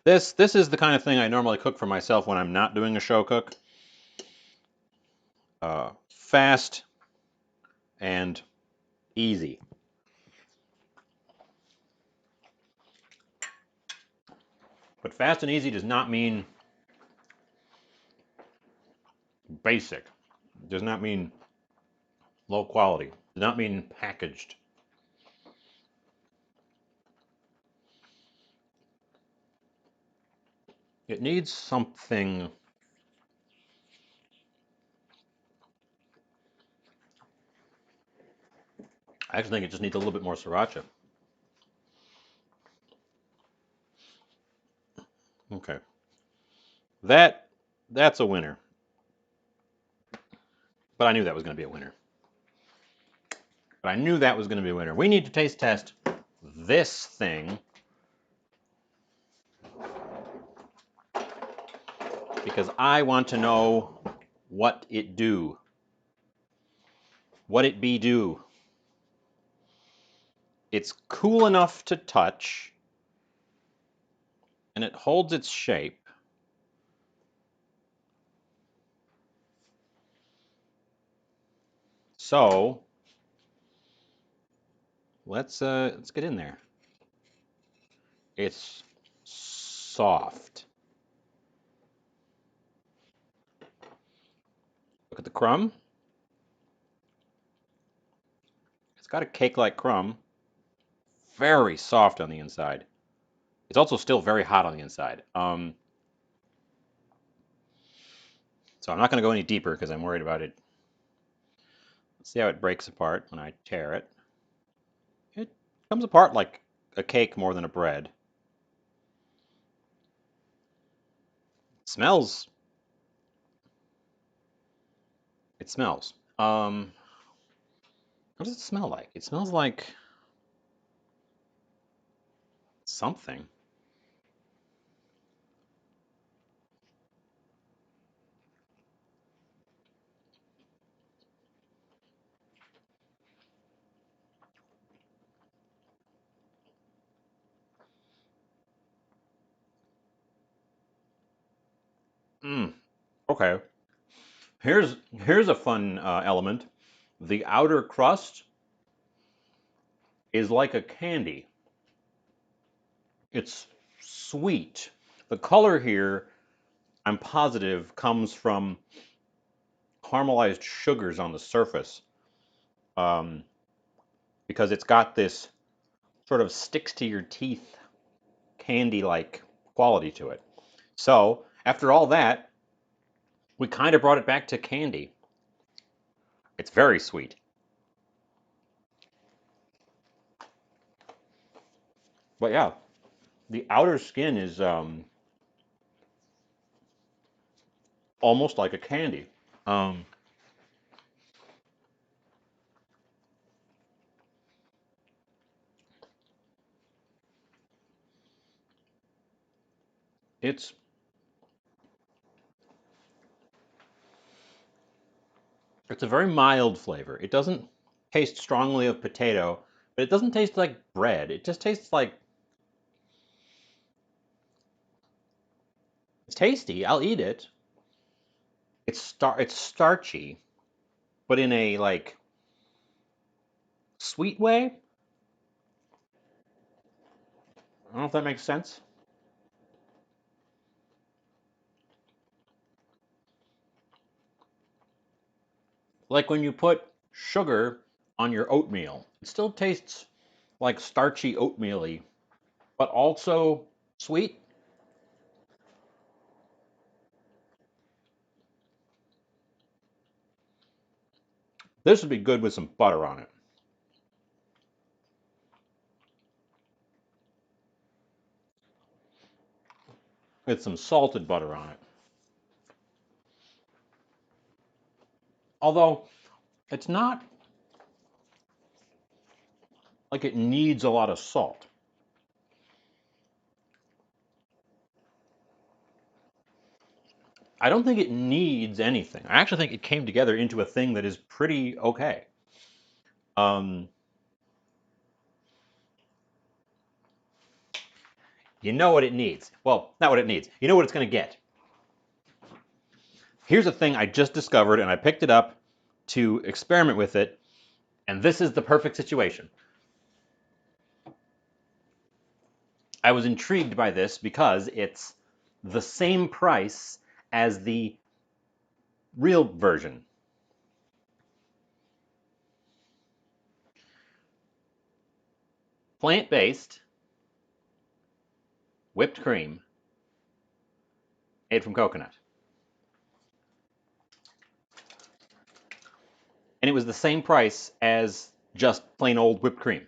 This is the kind of thing I normally cook for myself when I'm not doing a show cook. Fast and easy. But fast and easy does not mean basic. It does not mean low quality. It does not mean packaged. It needs something. I actually think it just needs a little bit more sriracha. Okay. That's a winner. But I knew that was going to be a winner. But I knew that was going to be a winner. We need to taste test this thing because I want to know what it do. What it be do. It's cool enough to touch, and it holds its shape. So let's get in there. It's soft. Look at the crumb. It's got a cake-like crumb. Very soft on the inside. It's also still very hot on the inside. So I'm not going to go any deeper because I'm worried about it. Let's see how it breaks apart when I tear it. It comes apart like a cake more than a bread. It smells. It smells. What does it smell like? It smells like something. Okay. Here's a fun element. The outer crust is like a candy. It's sweet. The color here, I'm positive, comes from caramelized sugars on the surface, um, because it's got this sort of sticks to your teeth candy-like quality to it. So after all that, we kind of brought it back to candy. It's very sweet. But yeah, the outer skin is almost like a candy. Um, it's it's a very mild flavor. It doesn't taste strongly of potato, but it doesn't taste like bread. It just tastes like it's tasty. I'll eat it. It's starchy, but in a like sweet way. I don't know if that makes sense. Like when you put sugar on your oatmeal, it still tastes like starchy oatmeal-y, but also sweet. This would be good with some butter on it. With some salted butter on it. Although it's not like it needs a lot of salt. I don't think it needs anything. I actually think it came together into a thing that is pretty okay. Um, you know what it needs. Well, not what it needs. You know what it's going to get. Here's a thing I just discovered, and I picked it up to experiment with it, and this is the perfect situation. I was intrigued by this because it's the same price as the real version. Plant-based whipped cream made from coconut. And it was the same price as just plain old whipped cream.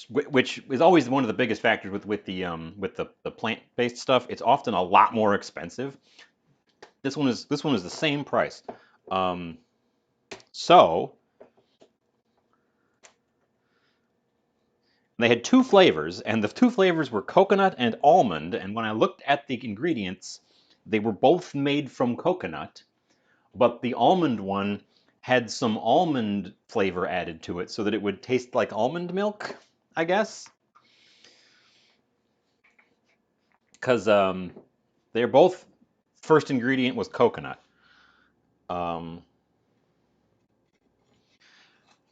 Which is always one of the biggest factors with the plant-based stuff. It's often a lot more expensive. This one is the same price. Um, so they had two flavors, and the two flavors were coconut and almond. And when I looked at the ingredients, they were both made from coconut, but the almond one had some almond flavor added to it so that it would taste like almond milk, I guess. Because they're both first ingredient was coconut. Um,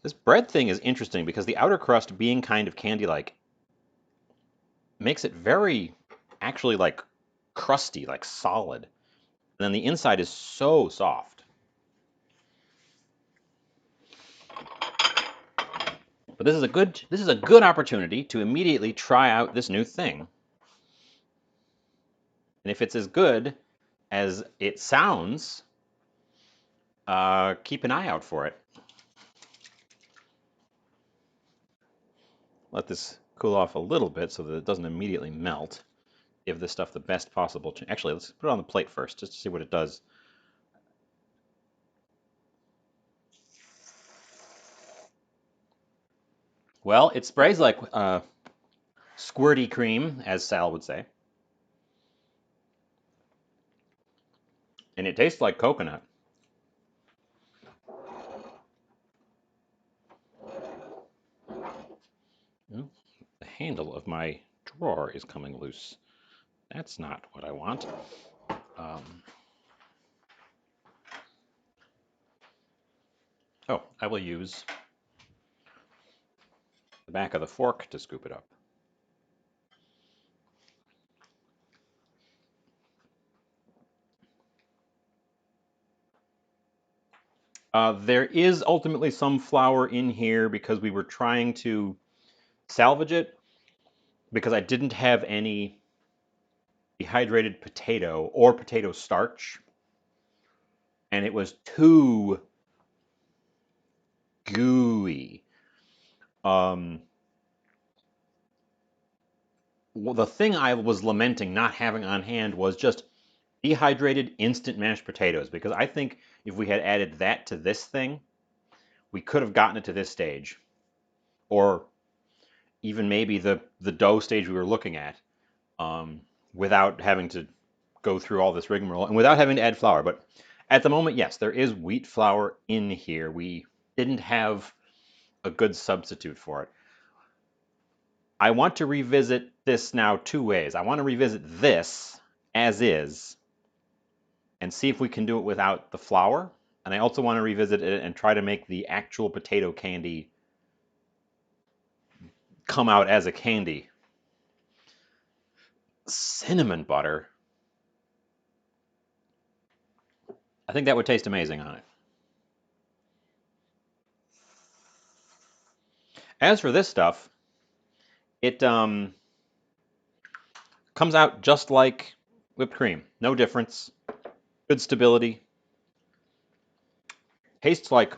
this bread thing is interesting because the outer crust being kind of candy-like makes it very actually like crusty, like solid. And then the inside is so soft. But this is a good opportunity to immediately try out this new thing. And if it's as good as it sounds, keep an eye out for it. Let this cool off a little bit so that it doesn't immediately melt. Give this stuff the best possible chance. Actually, let's put it on the plate first just to see what it does. Well, it sprays like squirty cream, as Sal would say. And it tastes like coconut. The handle of my drawer is coming loose. That's not what I want. I will use the back of the fork to scoop it up. There is ultimately some flour in here because we were trying to salvage it because I didn't have any dehydrated potato or potato starch, and it was too gooey. Um, well, the thing I was lamenting not having on hand was just dehydrated instant mashed potatoes because I think if we had added that to this thing, we could have gotten it to this stage, or even maybe the dough stage we were looking at, without having to go through all this rigmarole and without having to add flour. But at the moment, yes, there is wheat flour in here. We didn't have a good substitute for it. I want to revisit this now two ways. I want to revisit this as is and see if we can do it without the flour. And I also want to revisit it and try to make the actual potato candy come out as a candy. Cinnamon butter. I think that would taste amazing on it. As for this stuff, it comes out just like whipped cream. No difference. Good stability. Tastes like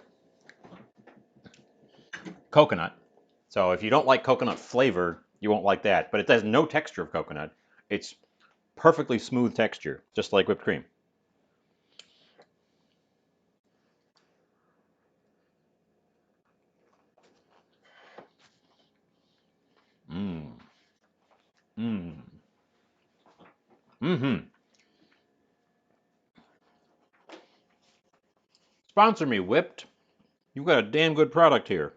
coconut. So if you don't like coconut flavor, you won't like that. But it has no texture of coconut. It's perfectly smooth texture, just like whipped cream. Mmm. Mmm. Mm-hmm. Sponsor me, Whipped. You've got a damn good product here.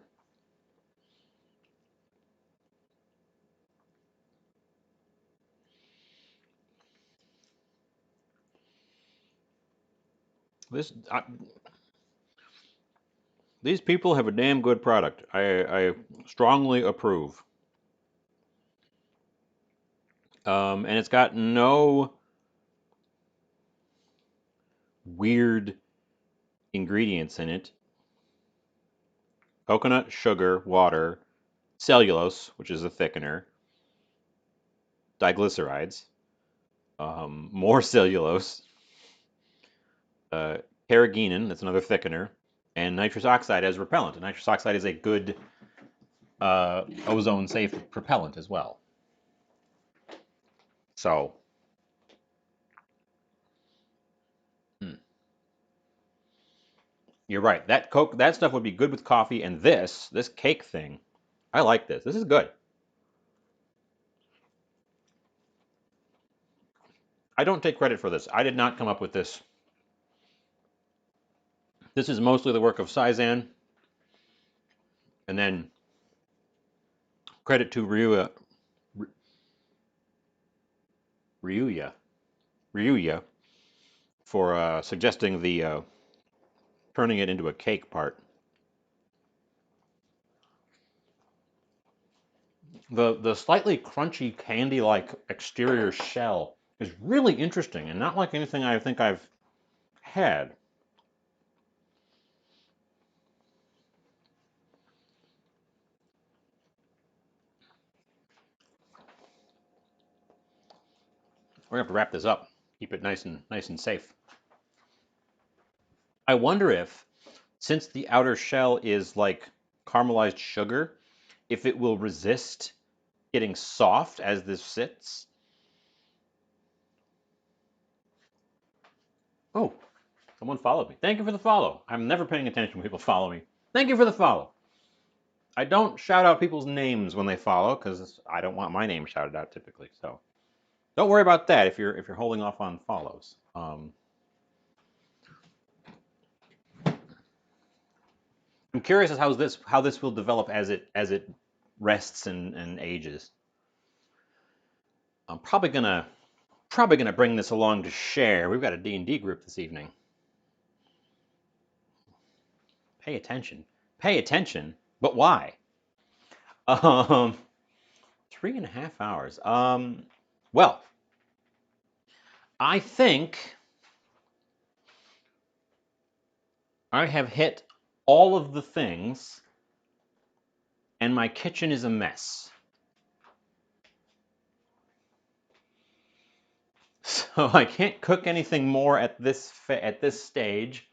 This these people have a damn good product. I strongly approve. And it's got no weird ingredients in it. Coconut, sugar, water, cellulose, which is a thickener, diglycerides, more cellulose, uh, carrageenan, that's another thickener, and nitrous oxide as repellent. And nitrous oxide is a good ozone-safe propellant as well. So, you're right. That stuff would be good with coffee, and this cake thing, I like this. This is good. I don't take credit for this. I did not come up with this. This is mostly the work of Saizan, and then credit to Ryuya for suggesting the turning it into a cake part. The slightly crunchy candy-like exterior shell is really interesting and not like anything I think I've had. We're gonna have to wrap this up. Keep it nice and safe. I wonder if, since the outer shell is like caramelized sugar, if it will resist getting soft as this sits. Oh, someone followed me. Thank you for the follow. I'm never paying attention when people follow me. Thank you for the follow. I don't shout out people's names when they follow because I don't want my name shouted out typically. So don't worry about that if you're holding off on follows. I'm curious as how this will develop as it rests and ages. I'm probably gonna bring this along to share. We've got a D&D group this evening. Pay attention. Pay attention. But why? 3.5 hours. Well, I think I have hit all of the things, and my kitchen is a mess. So I can't cook anything more at this stage.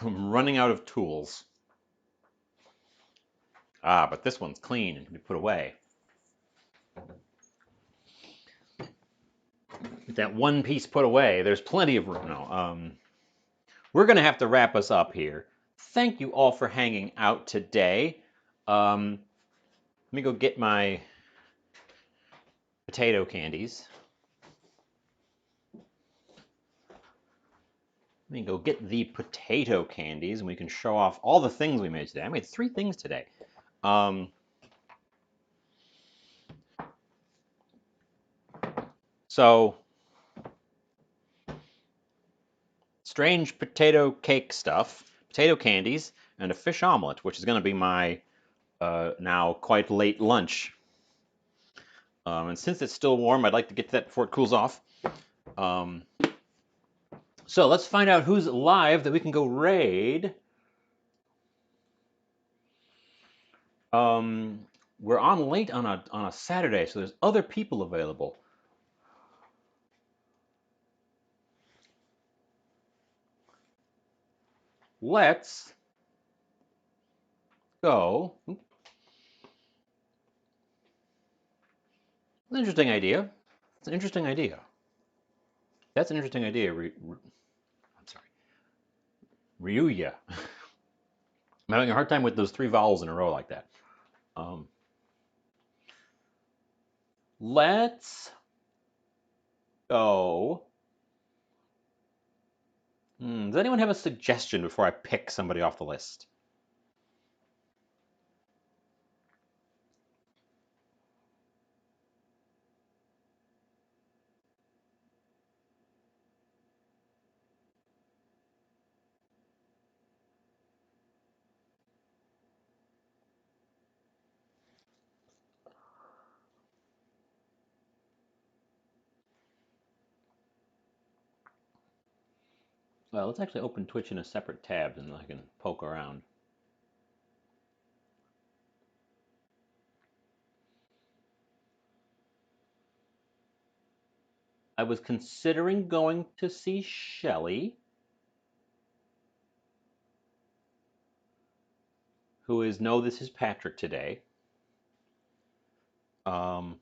I'm running out of tools. Ah, but this one's clean and can be put away. With that one piece put away, there's plenty of room. No, we're going to have to wrap us up here. Thank you all for hanging out today. Let me go get my potato candies. Let me go get the potato candies, and we can show off all the things we made today. I made 3 things today. So, strange potato cake stuff, potato candies, and a fish omelet, which is going to be my now quite late lunch. And since it's still warm, I'd like to get to that before it cools off. So let's find out who's live that we can go raid. We're on late on a Saturday, so there's other people available. Let's go. It's an interesting idea. It's an interesting idea. That's an interesting idea. I'm sorry. Ryuya. I'm having a hard time with those 3 vowels in a row like that. Let's go. Does anyone have a suggestion before I pick somebody off the list? Well, let's actually open Twitch in a separate tab and I can poke around. I was considering going to see Shelley, who is No, This Is Patrick today. Um,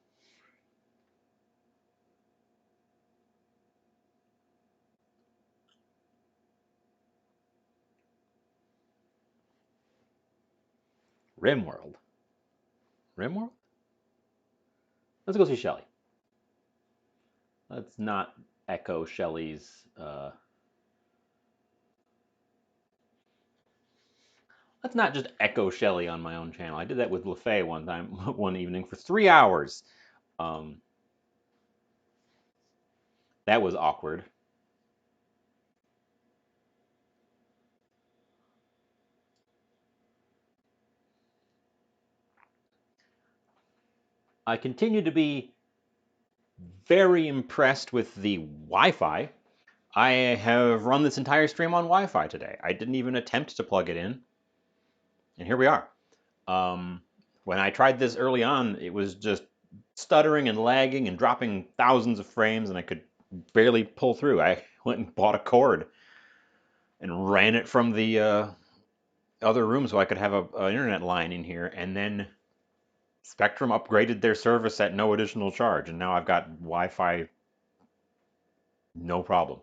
Rimworld. Rimworld? Let's go see Shelley. Let's not echo Shelley's. Let's not just echo Shelley on my own channel. I did that with LaFay one time, one evening for 3 hours. Um, that was awkward. I continue to be very impressed with the Wi-Fi. I have run this entire stream on Wi-Fi today. I didn't even attempt to plug it in, and here we are. When I tried this early on, it was just stuttering and lagging and dropping thousands of frames, and I could barely pull through. I went and bought a cord and ran it from the other room so I could have an internet line in here, and then Spectrum upgraded their service at no additional charge, and now I've got Wi-Fi, no problem.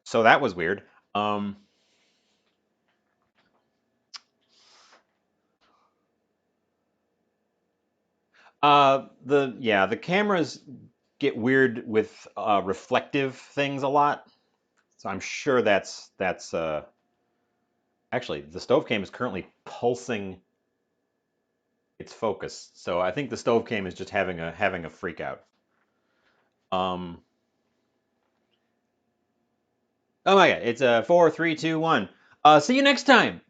So that was weird. Um, the cameras get weird with reflective things a lot, so I'm sure that's actually the stove cam is currently pulsing its focus, so I think the stove cam is just having a freak out. Um, oh my god, it's 4, 3, 2, 1. See you next time.